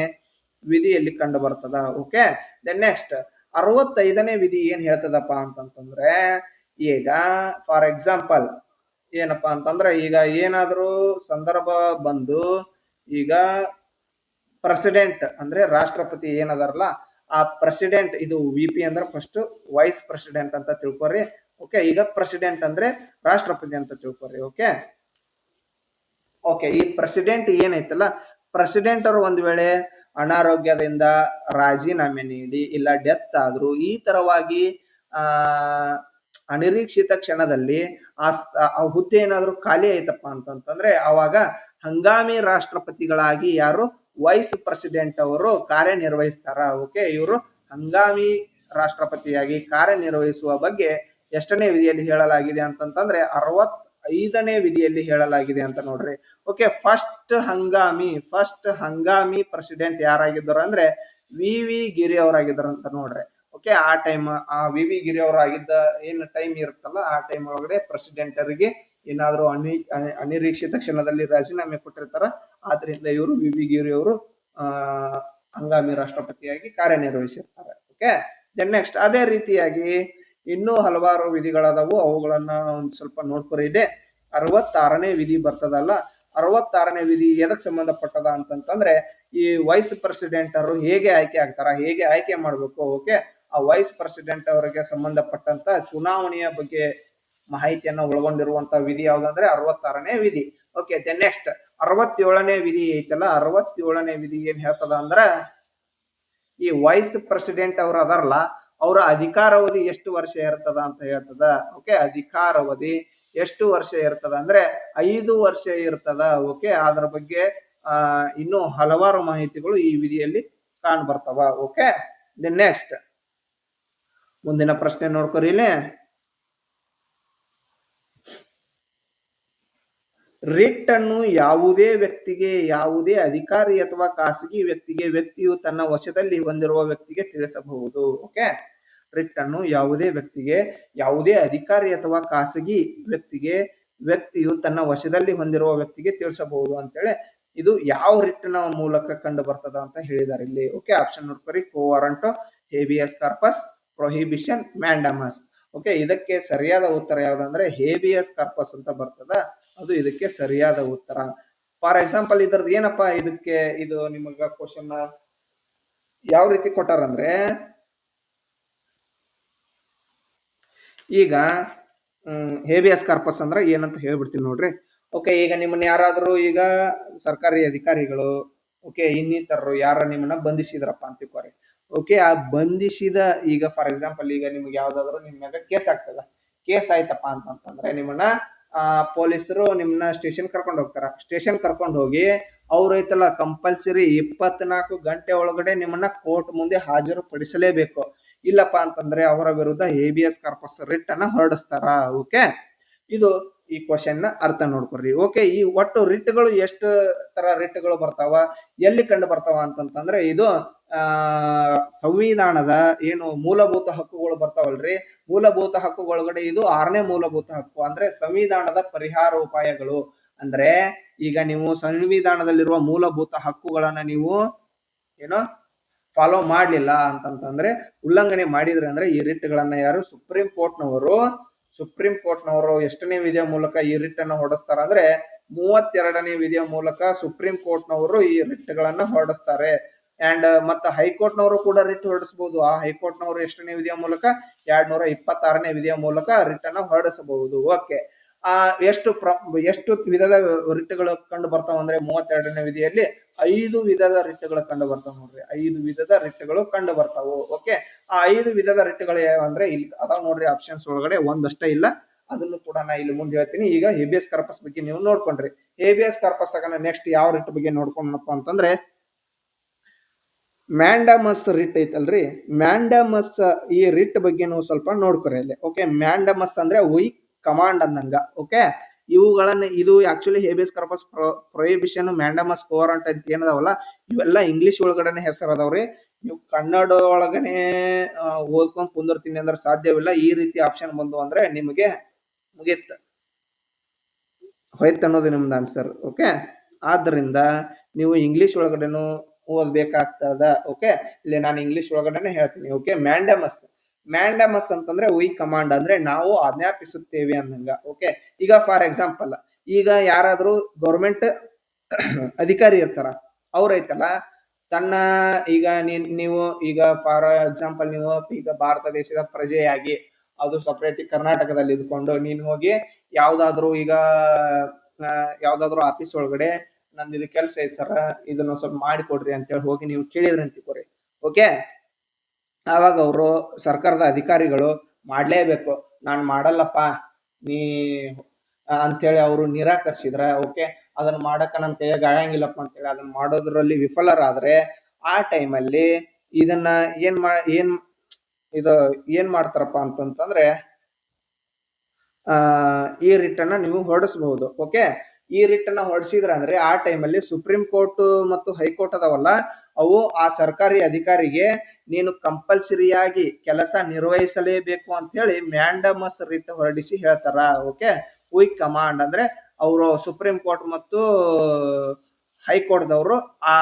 ವಿಧಿಯಲ್ಲಿ ಕಂಡು ಬರ್ತದ. ಓಕೆ, ದೆನ್ ನೆಕ್ಸ್ಟ್ 65ನೇ ವಿಧಿ ಏನ್ ಹೇಳ್ತದಪ್ಪ ಅಂತಂತಂದ್ರೆ, ಈಗ ಫಾರ್ ಎಕ್ಸಾಂಪಲ್ ಏನಪ್ಪಾ ಅಂತಂದ್ರೆ, ಈಗ ಏನಾದ್ರೂ ಸಂದರ್ಭ ಬಂದು ಈಗ ಪ್ರೆಸಿಡೆಂಟ್ ಅಂದ್ರೆ ರಾಷ್ಟ್ರಪತಿ ಏನದಾರಲ್ಲ, ಆ ಪ್ರೆಸಿಡೆಂಟ್, ಇದು VP ಅಂದ್ರೆ ಫಸ್ಟ್ ವೈಸ್ ಪ್ರೆಸಿಡೆಂಟ್ ಅಂತ ತಿಳ್ಕೊರಿ. ಓಕೆ, ಈಗ ಪ್ರೆಸಿಡೆಂಟ್ ಅಂದ್ರೆ ರಾಷ್ಟ್ರಪತಿ ಅಂತ ತಿಳ್ಕೊರಿ. ಓಕೆ ಓಕೆ, ಈ ಪ್ರೆಸಿಡೆಂಟ್ ಏನೈತಲ್ಲ, ಪ್ರೆಸಿಡೆಂಟ್ ಅವರು ಒಂದ್ ವೇಳೆ ಅನಾರೋಗ್ಯದಿಂದ ರಾಜೀನಾಮೆ ನೀಡಿ, ಇಲ್ಲ ಡೆತ್ ಆದ್ರು, ಈ ತರವಾಗಿ ಅನಿರೀಕ್ಷಿತ ಕ್ಷಣದಲ್ಲಿ ಆ ಹುದ್ದೆ ಏನಾದ್ರು ಖಾಲಿ ಐತಪ್ಪ ಅಂತಂತಂದ್ರೆ ಅವಾಗ ಹಂಗಾಮಿ ರಾಷ್ಟ್ರಪತಿಗಳಾಗಿ ಯಾರು? ವೈಸ್ ಪ್ರೆಸಿಡೆಂಟ್ ಅವರು ಕಾರ್ಯನಿರ್ವಹಿಸ್ತಾರ. ಓಕೆ, ಇವರು ಹಂಗಾಮಿ ರಾಷ್ಟ್ರಪತಿಯಾಗಿ ಕಾರ್ಯನಿರ್ವಹಿಸುವ ಬಗ್ಗೆ ಎಷ್ಟನೇ ವಿಧಿಯಲ್ಲಿ ಹೇಳಲಾಗಿದೆ ಅಂತಂತಂದ್ರೆ 5ನೇ ವಿಧಿಯಲ್ಲಿ ಹೇಳಲಾಗಿದೆ ಅಂತ ನೋಡ್ರಿ. ಓಕೆ, ಫಸ್ಟ್ ಹಂಗಾಮಿ ಪ್ರೆಸಿಡೆಂಟ್ ಯಾರಾಗಿದ್ದರು ಅಂದ್ರೆ ವಿ ಗಿರಿ ಅವರಾಗಿದ್ದರು ಅಂತ ನೋಡ್ರಿ. ಓಕೆ, ಆ ಟೈಮ್ ಆ ವಿ ಗಿರಿ ಅವರು ಆಗಿದ್ದ ಏನ್ ಟೈಮ್ ಇರುತ್ತಲ್ಲ ಆ ಟೈಮ್ ಒಳಗಡೆ ಪ್ರೆಸಿಡೆಂಟರಿಗೆ ಏನಾದ್ರು ಅನಿರೀಕ್ಷಿತ ಕ್ಷಣದಲ್ಲಿ ರಾಜೀನಾಮೆ ಕೊಟ್ಟಿರ್ತಾರ. ಆದ್ರಿಂದ ಇವರು ವಿ ಗಿರಿ ಅವರು ಹಂಗಾಮಿ ರಾಷ್ಟ್ರಪತಿಯಾಗಿ ಕಾರ್ಯನಿರ್ವಹಿಸಿರ್ತಾರೆ. ಓಕೆ, ದೆನ್ ನೆಕ್ಸ್ಟ್ ಅದೇ ರೀತಿಯಾಗಿ ಇನ್ನೂ ಹಲವಾರು ವಿಧಿಗಳದಾವು, ಅವುಗಳನ್ನ ಒಂದ್ ಸ್ವಲ್ಪ ನೋಡ್ಕೊರಿ. ಇದೆ 66ನೇ ವಿಧಿ ಬರ್ತದಲ್ಲ, 66ನೇ ವಿಧಿ ಎದಕ್ ಸಂಬಂಧಪಟ್ಟದ ಅಂತಂತಂದ್ರೆ ಈ ವೈಸ್ ಪ್ರೆಸಿಡೆಂಟ್ ಅವರು ಹೇಗೆ ಆಯ್ಕೆ ಆಗ್ತಾರ, ಹೇಗೆ ಆಯ್ಕೆ ಮಾಡ್ಬೇಕು. ಓಕೆ, ಆ ವೈಸ್ ಪ್ರೆಸಿಡೆಂಟ್ ಅವರಿಗೆ ಸಂಬಂಧಪಟ್ಟಂತ ಚುನಾವಣೆಯ ಬಗ್ಗೆ ಮಾಹಿತಿಯನ್ನು ಒಳಗೊಂಡಿರುವಂತ ವಿಧಿ ಯಾವ್ದಂದ್ರೆ 66ನೇ ವಿಧಿ. ಓಕೆ, ದೆನ್ ನೆಕ್ಸ್ಟ್ 67ನೇ ವಿಧಿ ಐತಲ್ಲ, 67ನೇ ವಿಧಿ ಏನ್ ಹೇಳ್ತದ ಅಂದ್ರ ಈ ವೈಸ್ ಪ್ರೆಸಿಡೆಂಟ್ ಅವ್ರು ಅದಾರಲ್ಲ ಅವರ ಅಧಿಕಾರಾವಧಿ ಎಷ್ಟು ವರ್ಷ ಇರ್ತದ ಅಂತ ಹೇಳ್ತದ. ಓಕೆ, ಅಧಿಕಾರಾವಧಿ ಎಷ್ಟು ವರ್ಷ ಇರ್ತದ ಅಂದ್ರೆ 5 ವರ್ಷ ಇರ್ತದ. ಓಕೆ, ಅದರ ಬಗ್ಗೆ ಇನ್ನೂ ಹಲವಾರು ಮಾಹಿತಿಗಳು ಈ ವಿಧಿಯಲ್ಲಿ ಕಾಣ್ ಬರ್ತಾವ. ಓಕೆ, ದೆನ್ ನೆಕ್ಸ್ಟ್ ಮುಂದಿನ ಪ್ರಶ್ನೆ ನೋಡ್ಕೊರಿ. ಇಲ್ಲಿ ರಿಟ್ ಅನ್ನು ಯಾವುದೇ ವ್ಯಕ್ತಿಗೆ, ಯಾವುದೇ ಅಧಿಕಾರಿ ಅಥವಾ ಖಾಸಗಿ ವ್ಯಕ್ತಿಗೆ, ವ್ಯಕ್ತಿಯು ತನ್ನ ವಶದಲ್ಲಿ ಹೊಂದಿರುವ ವ್ಯಕ್ತಿಗೆ ತಿಳಿಸಬಹುದು. ಓಕೆ, ರಿಟ್ ಅನ್ನು ಯಾವುದೇ ವ್ಯಕ್ತಿಗೆ, ಯಾವುದೇ ಅಧಿಕಾರಿ ಅಥವಾ ಖಾಸಗಿ ವ್ಯಕ್ತಿಗೆ, ವ್ಯಕ್ತಿಯು ತನ್ನ ವಶದಲ್ಲಿ ಹೊಂದಿರುವ ವ್ಯಕ್ತಿಗೆ ತಿಳಿಸಬಹುದು ಅಂತೇಳಿ ಇದು ಯಾವ ರಿಟ್ನ ಮೂಲಕ ಕಂಡು ಬರ್ತದ ಅಂತ ಹೇಳಿದಾರೆ ಇಲ್ಲಿ. ಓಕೆ, ಆಪ್ಷನ್ ನೋಡ್ಕೊರಿ. Quo warranto, habeas corpus, prohibition, mandamus. Okay, ಇದಕ್ಕೆ ಸರಿಯಾದ ಉತ್ತರ ಯಾವ್ದಂದ್ರೆ ಹೇಬಿಯಸ್ ಕಾರ್ಪಸ್ ಅಂತ ಬರ್ತದ, ಅದು ಇದಕ್ಕೆ ಸರಿಯಾದ ಉತ್ತರ. ಫಾರ್ ಎಕ್ಸಾಂಪಲ್ ಇದ್ರದ್ದು ಏನಪ್ಪಾ, ಇದಕ್ಕೆ ಇದು ನಿಮಗ ಕ್ವಶನ್ ಯಾವ ರೀತಿ ಕೊಟ್ಟಾರಂದ್ರೆ ಈಗ ಹೇಬಿಯಸ್ ಕಾರ್ಪಸ್ ಅಂದ್ರೆ ಏನಂತ ಹೇಳ್ಬಿಡ್ತೀನಿ ನೋಡ್ರಿ. ಓಕೆ, ಈಗ ನಿಮ್ಮನ್ನ ಯಾರಾದ್ರೂ ಈಗ ಸರ್ಕಾರಿ ಅಧಿಕಾರಿಗಳು ಓಕೆ ಇನ್ನಿತರರು ಯಾರ ನಿಮ್ಮನ್ನ ಬಂಧಿಸಿದ್ರಪ್ಪ ಅಂತ ತಿಳ್ಕೊರಿ. ಓಕೆ, ಆ ಬಂಧಿಸಿದ ಈಗ ಫಾರ್ ಎಕ್ಸಾಂಪಲ್ ಈಗ ನಿಮ್ಗೆ ಯಾವ್ದಾದ್ರು ನಿಮ್ಮ ಮ್ಯಾಗ ಕೇಸ್ ಆಗ್ತದ, ಕೇಸ್ ಆಯ್ತಪ್ಪ ಅಂತಂದ್ರೆ ನಿಮ್ಮನ್ನ ಪೊಲೀಸರು ನಿಮ್ಮನ್ನ ಸ್ಟೇಷನ್ ಕರ್ಕೊಂಡು ಹೋಗ್ತಾರ. ಸ್ಟೇಷನ್ ಕರ್ಕೊಂಡು ಹೋಗಿ ಅವ್ರು ಐತಲ್ಲ ಕಂಪಲ್ಸರಿ 24 ಗಂಟೆ ಒಳಗಡೆ ನಿಮ್ಮನ್ನ ಕೋರ್ಟ್ ಮುಂದೆ ಹಾಜರು ಪಡಿಸಲೇಬೇಕು. ಇಲ್ಲಪ್ಪ ಅಂತಂದ್ರೆ ಅವರ ವಿರುದ್ಧ ಹೇಬಿಯಸ್ ಕಾರ್ಪಸ್ ರಿಟ್ ಅನ್ನ ಹೊರಡಿಸ್ತಾರ. ಓಕೆ, ಇದು ಈ ಕ್ವಶನ್ ನ ಅರ್ಥ ನೋಡ್ಕೊರಿ. ಓಕೆ, ಈ ಒಟ್ಟು ರಿಟ್ಗಳು ಎಷ್ಟು ತರ ರಿಟ್ಗಳು ಬರ್ತಾವ, ಎಲ್ಲಿ ಕಂಡು ಬರ್ತಾವ ಅಂತಂತಂದ್ರೆ ಇದು ಸಂವಿಧಾನದ ಏನು ಮೂಲಭೂತ ಹಕ್ಕುಗಳು ಬರ್ತಾವಲ್ರಿ, ಮೂಲಭೂತ ಹಕ್ಕುಗಳೊಳಗಡೆ ಇದು 6ನೇ ಮೂಲಭೂತ ಹಕ್ಕು ಅಂದ್ರೆ ಸಂವಿಧಾನದ ಪರಿಹಾರ ಉಪಾಯಗಳು. ಅಂದ್ರೆ ಈಗ ನೀವು ಸಂವಿಧಾನದಲ್ಲಿರುವ ಮೂಲಭೂತ ಹಕ್ಕುಗಳನ್ನ ನೀವು ಏನೋ ಫಾಲೋ ಮಾಡ್ಲಿಲ್ಲ ಅಂತಂತಂದ್ರೆ, ಉಲ್ಲಂಘನೆ ಮಾಡಿದ್ರೆ ಅಂದ್ರೆ ಈ ರಿಟ್ಗಳನ್ನ ಯಾರು ಸುಪ್ರೀಂ ಕೋರ್ಟ್ನವರು ಎಷ್ಟನೇ ವಿಧಿಯ ಮೂಲಕ ಈ ರಿಟ್ ಅನ್ನ ಹೊರಡಿಸ್ತಾರ ಅಂದ್ರೆ 32ನೇ ವಿಧಿಯ ಮೂಲಕ ಸುಪ್ರೀಂ ಕೋರ್ಟ್ನವರು ಈ ರಿಟ್ಗಳನ್ನ ಹೊರಡಿಸ್ತಾರೆ. ಅಂಡ್ ಮತ್ತೆ ಹೈಕೋರ್ಟ್ನವರು ಕೂಡ ರಿಟ್ ಹೊರಡಿಸಬಹುದು. ಆ ಹೈಕೋರ್ಟ್ನವರು ಎಷ್ಟನೇ ವಿಧಿಯ ಮೂಲಕ 226ನೇ ವಿಧಿಯ ಮೂಲಕ ರಿಟ್ ಅನ್ನ ಹೊರಡಿಸಬಹುದು. ಓಕೆ, ಎಷ್ಟು ವಿಧದ ರಿಟ್ಗಳು ಕಂಡು ಬರ್ತಾವ ಅಂದ್ರೆ 32ನೇ ವಿಧಿಯಲ್ಲಿ 5 ವಿಧದ ರಿಟ್ಗಳು ಕಂಡು ಬರ್ತಾವ ನೋಡ್ರಿ. 5 ವಿಧದ ರಿಟ್ಗಳು ಕಂಡು ಬರ್ತಾವು. ಓಕೆ, ಆ 5 ವಿಧದ ರಿಟ್ಗಳು ಯಾವಂದ್ರೆ ಇಲ್ಲಿ ಅದಾವ ನೋಡ್ರಿ ಆಪ್ಷನ್ಸ್ ಒಳಗಡೆ, ಒಂದಷ್ಟೇ ಇಲ್ಲ, ಅದನ್ನು ಕೂಡ ನಾ ಇಲ್ಲಿ ಮುಂದೆ ಹೇಳ್ತೀನಿ. ಈಗ ಹೇಬಿಯಸ್ ಕಾರ್ಪಸ್ ಬಗ್ಗೆ ನೀವು ನೋಡ್ಕೊಂಡ್ರಿ. ಹೇಬಿಯಸ್ ಕಾರ್ಪಸ್ ಆಗನ ನೆಕ್ಸ್ಟ್ ಯಾವ ರಿಟ್ ಬಗ್ಗೆ ನೋಡ್ಕೊಂಡಪ್ಪ ಅಂತಂದ್ರೆ ಮ್ಯಾಂಡಮಸ್ ರಿಟ್ ಐತಲ್ರಿ, ಮ್ಯಾಂಡಮಸ್ ಈ ರಿಟ್ ಬಗ್ಗೆ ನೀವು ಸ್ವಲ್ಪ ನೋಡ್ಕೊರಿ ಅಲ್ಲಿ. ಓಕೆ, ಮ್ಯಾಂಡಮಸ್ ಅಂದ್ರೆ ವೀಕ್ ಕಮಾಂಡ್ ಅಂದಂಗ. ಓಕೆ, ಇವುಗಳನ್ನ ಇದು actually habeas corpus, prohibition, mandamus, quo warrant ಅಂತ ಏನದಾವಲ್ಲ ಇವೆಲ್ಲ ಇಂಗ್ಲಿಷ್ ಒಳಗಡೆ ಹೆಸರು ಅದಾವ್ರಿ. ನೀವು ಕನ್ನಡ ಒಳಗನೆ ಓದ್ಕೊಂಡ್ ಕುಂದಿರ್ತೀನಿ ಅಂದ್ರೆ ಸಾಧ್ಯವಿಲ್ಲ. ಈ ರೀತಿ ಆಪ್ಷನ್ ಬಂದು ಅಂದ್ರೆ ನಿಮಗೆ ಮುಗಿತ್ ಹೋಯ್ತು ಅನ್ನೋದು ನಿಮ್ದು ಆನ್ಸರ್. ಓಕೆ, ಆದ್ರಿಂದ ನೀವು ಇಂಗ್ಲಿಷ್ ಒಳಗಡೆನು ಓದ್ಬೇಕಾಗ್ತದ. ಓಕೆ, ಇಲ್ಲಿ ನಾನು ಇಂಗ್ಲಿಷ್ ಒಳಗಡೆ ಹೇಳ್ತೀನಿ. ಓಕೆ, ಮ್ಯಾಂಡಮಸ್ ಅಂತಂದ್ರೆ ವೀಕ್ ಕಮಾಂಡ್ ಅಂದ್ರೆ ನಾವು ಆಜ್ಞಾಪಿಸುತ್ತೇವೆ ಅನ್ನಂಗ. ಓಕೆ, ಈಗ ಫಾರ್ ಎಕ್ಸಾಂಪಲ್ ಈಗ ಯಾರಾದ್ರೂ ಗೌರ್ಮೆಂಟ್ ಅಧಿಕಾರಿ ಇರ್ತಾರ, ಅವ್ರೈತಲ್ಲ ತನ್ನ ಈಗ ನೀವು ಈಗ ಫಾರ್ ಎಕ್ಸಾಂಪಲ್ ನೀವು ಈಗ ಭಾರತ ದೇಶದ ಪ್ರಜೆಯಾಗಿ ಅದು ಸಪರೇಟ್ ಕರ್ನಾಟಕದಲ್ಲಿ ಇದ್ಕೊಂಡು ನೀನು ಹೋಗಿ ಯಾವ್ದಾದ್ರು ಆಫೀಸ್ ಒಳಗಡೆ ನಂದು ಇದು ಕೆಲಸ ಐತೆ ಸರ್, ಇದನ್ನ ಸ್ವಲ್ಪ ಮಾಡಿಕೊಡ್ರಿ ಅಂತೇಳಿ ಹೋಗಿ ನೀವು ಕೇಳಿದ್ರಿ ಅಂತಿಕೋರಿ. ಓಕೆ, ಆವಾಗ ಅವರು ಸರ್ಕಾರದ ಅಧಿಕಾರಿಗಳು ಮಾಡ್ಲೇಬೇಕು, ನಾನು ಮಾಡಲ್ಲಪ್ಪ ನೀ ಅಂತೇಳಿ ಅವರು ನಿರಾಕರಿಸಿದ್ರ ಓಕೆ, ಅದನ್ನ ಮಾಡಕ ನನ್ನ ಕೈಯಾಗ ಆಗಂಗಿಲ್ಲಪ್ಪ ಅಂತೇಳಿ ಅದನ್ನ ಮಾಡೋದ್ರಲ್ಲಿ ವಿಫಲರಾದ್ರೆ ಆ ಟೈಮಲ್ಲಿ ಇದನ್ನ ಏನ್ ಮಾಡ್ತಾರಪ್ಪ ಅಂತಂತಂದ್ರೆ ಈ ರಿಟ್ ಅನ್ನ ನೀವು ಹೊರಡಿಸಬಹುದು. ಓಕೆ, ಈ ರಿಟ್ ಅನ್ನ ಹೊರಡಿಸಿದ್ರ ಅಂದ್ರೆ ಆ ಟೈಮಲ್ಲಿ ಸುಪ್ರೀಂ ಕೋರ್ಟ್ ಮತ್ತು ಹೈಕೋರ್ಟ್ ಅದಾವಲ್ಲ, ಅವು ಆ ಸರ್ಕಾರಿ ಅಧಿಕಾರಿಗೆ ನೀನು ಕಂಪಲ್ಸರಿಯಾಗಿ ಕೆಲಸ ನಿರ್ವಹಿಸಲೇಬೇಕು ಅಂತ ಹೇಳಿ ಮ್ಯಾಂಡಮಸ್ ರಿಟ್ ಹೊರಡಿಸಿ ಹೇಳ್ತಾರ. ಓಕೆ, ಕ್ವಿಕ್ ಕಮಾಂಡ್ ಅಂದ್ರೆ ಅವರು ಸುಪ್ರೀಂ ಕೋರ್ಟ್ ಮತ್ತು ಹೈಕೋರ್ಟ್ ದವರು ಆ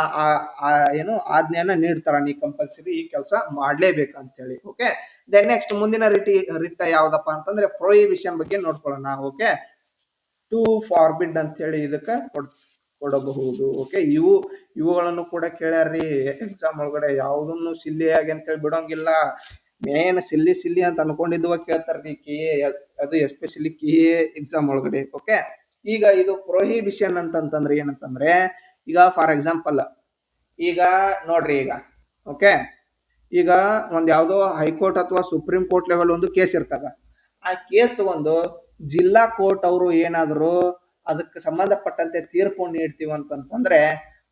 ಏನು ಆಜ್ಞೆಯನ್ನ ನೀಡ್ತಾರ, ನೀ ಕಂಪಲ್ಸರಿ ಈ ಕೆಲಸ ಮಾಡ್ಲೇಬೇಕಂತ ಹೇಳಿ. ಓಕೆ, ದೆನ್ ನೆಕ್ಸ್ಟ್ ಮುಂದಿನ ರಿಟ್ ಯಾವ್ದಪ್ಪ ಅಂತಂದ್ರೆ ಪ್ರೊಹಿಬಿಷನ್ ಬಗ್ಗೆ ನೋಡ್ಕೊಳ್ಳೋಣ. ಓಕೆ, ಟು ಫಾರ್ಬಿಡ್ ಅಂತ ಹೇಳಿ ಇದಕ್ಕೆ ಕೊಡಬಹುದು. ಓಕೆ, ಇವುಗಳನ್ನು ಕೂಡ ಕೇಳ್ಯಾರ್ರಿ ಎಕ್ಸಾಮ್ ಒಳಗಡೆ. ಯಾವುದನ್ನು ಸಿಲ್ಲಿಯಾಗಿ ಅಂತ ಹೇಳಿ ಬಿಡೋಂಗಿಲ್ಲ. ಮೇನ್ ಸಿಲ್ಲಿ ಅಂತ ಅನ್ಕೊಂಡಿದ್ವ ಕೇಳ್ತಾರ್ರಿ ಕೆ ಎ, ಅದು ಎಸ್ಪೆಷಲಿ ಕೆ ಎ ಎಕ್ಸಾಮ್ ಒಳಗಡೆ. ಓಕೆ, ಈಗ ಇದು ಪ್ರೊಹಿಬಿಷನ್ ಅಂತಂತಂದ್ರೆ ಏನಂತಂದ್ರೆ, ಈಗ ಫಾರ್ ಎಕ್ಸಾಂಪಲ್ ಈಗ ನೋಡ್ರಿ, ಈಗ ಓಕೆ, ಈಗ ಒಂದ್ ಯಾವ್ದೋ ಹೈಕೋರ್ಟ್ ಅಥವಾ ಸುಪ್ರೀಂ ಕೋರ್ಟ್ ಲೆವೆಲ್ ಒಂದು ಕೇಸ್ ಇರ್ತದ. ಆ ಕೇಸ್ ತಗೊಂಡು ಜಿಲ್ಲಾ ಕೋರ್ಟ್ ಅವರು ಏನಾದ್ರು ಅದಕ್ಕೆ ಸಂಬಂಧಪಟ್ಟಂತೆ ತೀರ್ಪು ನೀಡ್ತೀವಿ ಅಂತಂತಂದ್ರೆ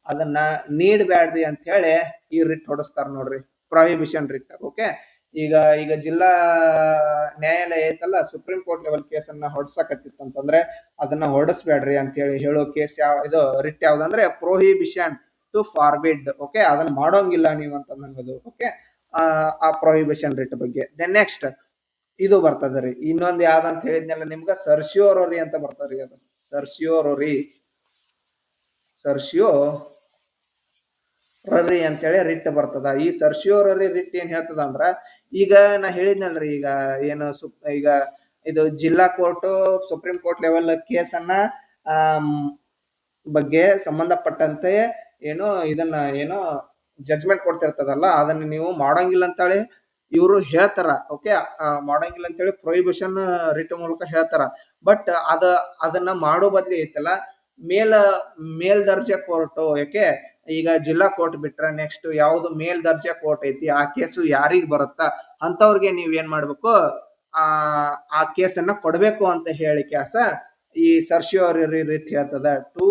ಅದನ್ನ ನೀಡಬೇಡ್ರಿ ಅಂತ ಹೇಳಿ ಈ ರಿಟ್ ಹೊಡಿಸ್ತಾರ ನೋಡ್ರಿ, ಪ್ರೊಹಿಬಿಷನ್ ರಿಟ್. ಓಕೆ, ಈಗ ಜಿಲ್ಲಾ ನ್ಯಾಯಾಲಯ ಐತಲ್ಲ, ಸುಪ್ರೀಂ ಕೋರ್ಟ್ ಲೆವೆಲ್ ಕೇಸನ್ನ ಹೊಡ್ಸಕತ್ತಿತ್ತಂತಂದ್ರೆ ಅದನ್ನ ಹೊರಡಿಸ್ಬೇಡ್ರಿ ಅಂತ ಹೇಳಿ ಹೇಳೋ ಕೇಸ್ ಇದು ರಿಟ್ ಯಾವ್ದಂದ್ರೆ ಪ್ರೊಹಿಬಿಷನ್ ಟು ಫಾರ್ಬಿಡ್. ಓಕೆ, ಅದನ್ನ ಮಾಡೋಂಗಿಲ್ಲ ನೀವು ಅಂತ ಅನ್ನೋದು. ಓಕೆ, ಆ ಪ್ರೊಹಿಬಿಷನ್ ರಿಟ್ ಬಗ್ಗೆ. ದೆನ್ ನೆಕ್ಸ್ಟ್ ಇದು ಬರ್ತದ್ರಿ, ಇನ್ನೊಂದು ಯಾವ್ದಂತ ಹೇಳಿದ್ನೆಲ್ಲ ನಿಮ್ಗ, ಸರ್ಸಿಯೋರರಿ ಅಂತ ಬರ್ತದ್ರಿ. ಅದು ಸರ್ಸಿಯೋರರಿ ಅಂತೇಳಿ ರಿಟ್ ಬರ್ತದ. ಈ ಸರ್ಸಿಯೋರರಿ ರಿಟ್ ಏನ್ ಹೇಳ್ತದ ಅಂದ್ರ, ಈಗ ನಾ ಹೇಳಿದ್ನಲ್ರಿ, ಈಗ ಏನು ಈಗ ಇದು ಜಿಲ್ಲಾ ಕೋರ್ಟ್ ಸುಪ್ರೀಂ ಕೋರ್ಟ್ ಲೆವೆಲ್ ಕೇಸನ್ನ ಬಗ್ಗೆ ಸಂಬಂಧಪಟ್ಟಂತೆ ಏನೋ ಇದನ್ನ ಏನೋ ಜಡ್ಜ್ಮೆಂಟ್ ಕೊಡ್ತಿರ್ತದಲ್ಲ, ಅದನ್ನ ನೀವು ಮಾಡಂಗಿಲ್ಲ ಅಂತೇಳಿ ಇವರು ಹೇಳ್ತಾರ. ಓಕೆ, ಮಾಡಂಗಿಲ್ಲ ಅಂತೇಳಿ ಪ್ರೊಹಿಬಿಷನ್ ರಿಟ್ ಮೂಲಕ ಹೇಳ್ತಾರ. ಬಟ್ ಅದನ್ನ ಮಾಡೋ ಬದ್ಲಿ ಐತಲ್ಲ, ಮೇಲ್ದರ್ಜೆ ಕೋರ್ಟ್, ಯಾಕೆ ಈಗ ಜಿಲ್ಲಾ ಕೋರ್ಟ್ ಬಿಟ್ರೆ ನೆಕ್ಸ್ಟ್ ಯಾವ್ದು ಮೇಲ್ದರ್ಜೆ ಕೋರ್ಟ್ ಐತಿ, ಆ ಕೇಸು ಯಾರಿಗ್ ಬರುತ್ತಾ ಅಂತವ್ರಿಗೆ ನೀವ್ ಏನ್ ಮಾಡ್ಬೇಕು, ಆ ಕೇಸನ್ನ ಕೊಡ್ಬೇಕು ಅಂತ ಹೇಳಿ ಕ್ಯಾಸ ಈ ಸರ್ಸಿಯೋರರಿ ರಿಟ್ ಹೇಳ್ತದ. ಟು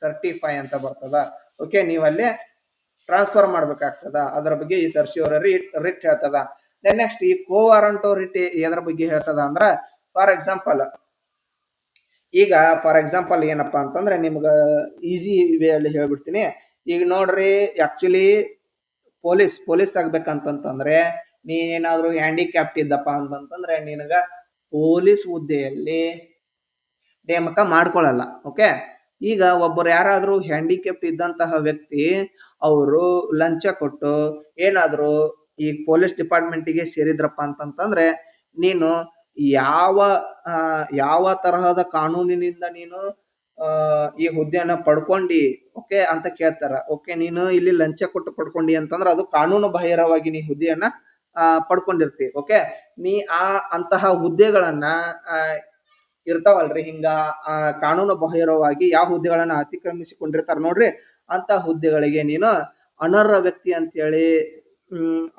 ಸರ್ಟಿಫೈ ಅಂತ ಬರ್ತದ. ಓಕೆ, ನೀವಲ್ಲಿ ಟ್ರಾನ್ಸ್ಫರ್ ಮಾಡ್ಬೇಕಾಗ್ತದ. ಅದರ ಬಗ್ಗೆ ಈ ಸರ್ಸಿಯೋರರಿ ರಿಟ್ ಹೇಳ್ತದ. ದೆನ್ ನೆಕ್ಸ್ಟ್ ಈ ಕೋವಾರಂಟೋ ರಿಟ್ ಎದ್ರ ಬಗ್ಗೆ ಹೇಳ್ತದ ಅಂದ್ರ, ಫಾರ್ ಎಕ್ಸಾಂಪಲ್ ಏನಪ್ಪಾ ಅಂತಂದ್ರೆ ನಿಮ್ಗ ಈಸಿ ವೇ ಅಲ್ಲಿ ಹೇಳ್ಬಿಡ್ತೀನಿ. ಈಗ ನೋಡ್ರಿ, ಆಕ್ಚುಲಿ ಪೊಲೀಸ್ ಆಗ್ಬೇಕಂತಂದ್ರೆ ನೀನೇನಾದ್ರೂ ಹ್ಯಾಂಡಿಕ್ಯಾಪ್ಟ್ ಇದ್ದಪ್ಪ ಅಂತಂತಂದ್ರೆ ನಿನಗ ಪೊಲೀಸ್ ಹುದ್ದೆಯಲ್ಲಿ ನೇಮಕ ಮಾಡ್ಕೊಳ್ಳಲ್ಲ. ಓಕೆ, ಈಗ ಒಬ್ಬರು ಯಾರಾದ್ರೂ ಹ್ಯಾಂಡಿಕ್ಯಾಪ್ಟ್ ಇದ್ದಂತಹ ವ್ಯಕ್ತಿ ಅವರು ಲಂಚ ಕೊಟ್ಟು ಏನಾದ್ರು ಈ ಪೊಲೀಸ್ ಡಿಪಾರ್ಟ್ಮೆಂಟಿಗೆ ಸೇರಿದ್ರಪ್ಪ ಅಂತಂತಂದ್ರೆ ನೀನು ಯಾವ ತರಹದ ಕಾನೂನಿನಿಂದ ನೀನು ಈ ಹುದ್ದೆಯನ್ನ ಪಡ್ಕೊಂಡಿ ಓಕೆ ಅಂತ ಕೇಳ್ತಾರ. ಓಕೆ, ನೀನು ಇಲ್ಲಿ ಲಂಚ ಕೊಟ್ಟು ಪಡ್ಕೊಂಡಿ ಅಂತಂದ್ರೆ ಅದು ಕಾನೂನು ಬಾಹಿರವಾಗಿ ನೀ ಹುದ್ದೆಯನ್ನ ಪಡ್ಕೊಂಡಿರ್ತಿ. ಓಕೆ, ನೀ ಅಂತಹ ಹುದ್ದೆಗಳನ್ನ ಇರ್ತಾವಲ್ರಿ, ಹಿಂಗ ಕಾನೂನು ಬಾಹಿರವಾಗಿ ಯಾವ ಹುದ್ದೆಗಳನ್ನ ಅತಿಕ್ರಮಿಸಿಕೊಂಡಿರ್ತಾರ ನೋಡ್ರಿ, ಅಂತ ಹುದ್ದೆಗಳಿಗೆ ನೀನು ಅನರ್ಹ ವ್ಯಕ್ತಿ ಅಂತ ಹೇಳಿ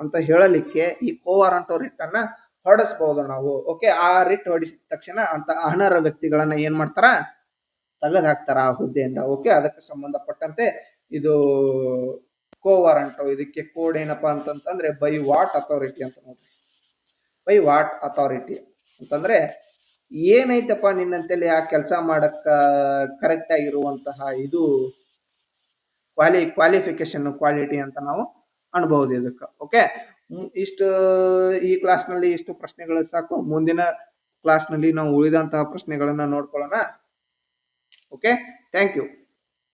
ಅಂತ ಹೇಳಲಿಕ್ಕೆ ಈ ಕೋವಾರಂಟೋ ರಿಟ್ ಅನ್ನ ಹೊರಡಿಸಬಹುದು ನಾವು. ಓಕೆ, ಆ ರಿಟ್ ಹೊಡಿಸಿದ ತಕ್ಷಣ ಅಂತ ಅನರ್ಹ ವ್ಯಕ್ತಿಗಳನ್ನ ಏನ್ ಮಾಡ್ತಾರ, ತೆಗೆದು ಹಾಕ್ತಾರ ಆ ಹುದ್ದೆಯಿಂದ. ಓಕೆ, ಅದಕ್ಕೆ ಸಂಬಂಧಪಟ್ಟಂತೆ ಇದು ಕೋವಾರಂಟೋ. ಇದಕ್ಕೆ ಕೋಡ್ ಏನಪ್ಪಾ ಅಂತಂದ್ರೆ ಬೈ ವಾಟ್ ಅಥಾರಿಟಿ ಅಂತ ನೋಡ್ರಿ. ಬೈ ವಾಟ್ ಅಥಾರಿಟಿ ಅಂತಂದ್ರೆ ಏನೈತಪ್ಪ ನಿನ್ನಂತೇಳಿ ಆ ಕೆಲಸ ಮಾಡಕ್ಕ ಕರೆಕ್ಟ್ ಆಗಿರುವಂತಹ ಇದು ಕ್ವಾಲಿಫಿಕೇಶನ್ ಕ್ವಾಲಿಟಿ ಅಂತ ನಾವು ಅನ್ಬಹುದು ಇದಕ್ಕೆ. ಓಕೆ, ಈ ಕ್ಲಾಸ್ ನಲ್ಲಿ ಇಷ್ಟು ಪ್ರಶ್ನೆಗಳು ಸಾಕು. ಮುಂದಿನ ಕ್ಲಾಸ್ ನಲ್ಲಿ ನಾವು ಉಳಿದಂತಹ ಪ್ರಶ್ನೆಗಳನ್ನ ನೋಡ್ಕೊಳ್ಳೋಣ. Okay, thank you.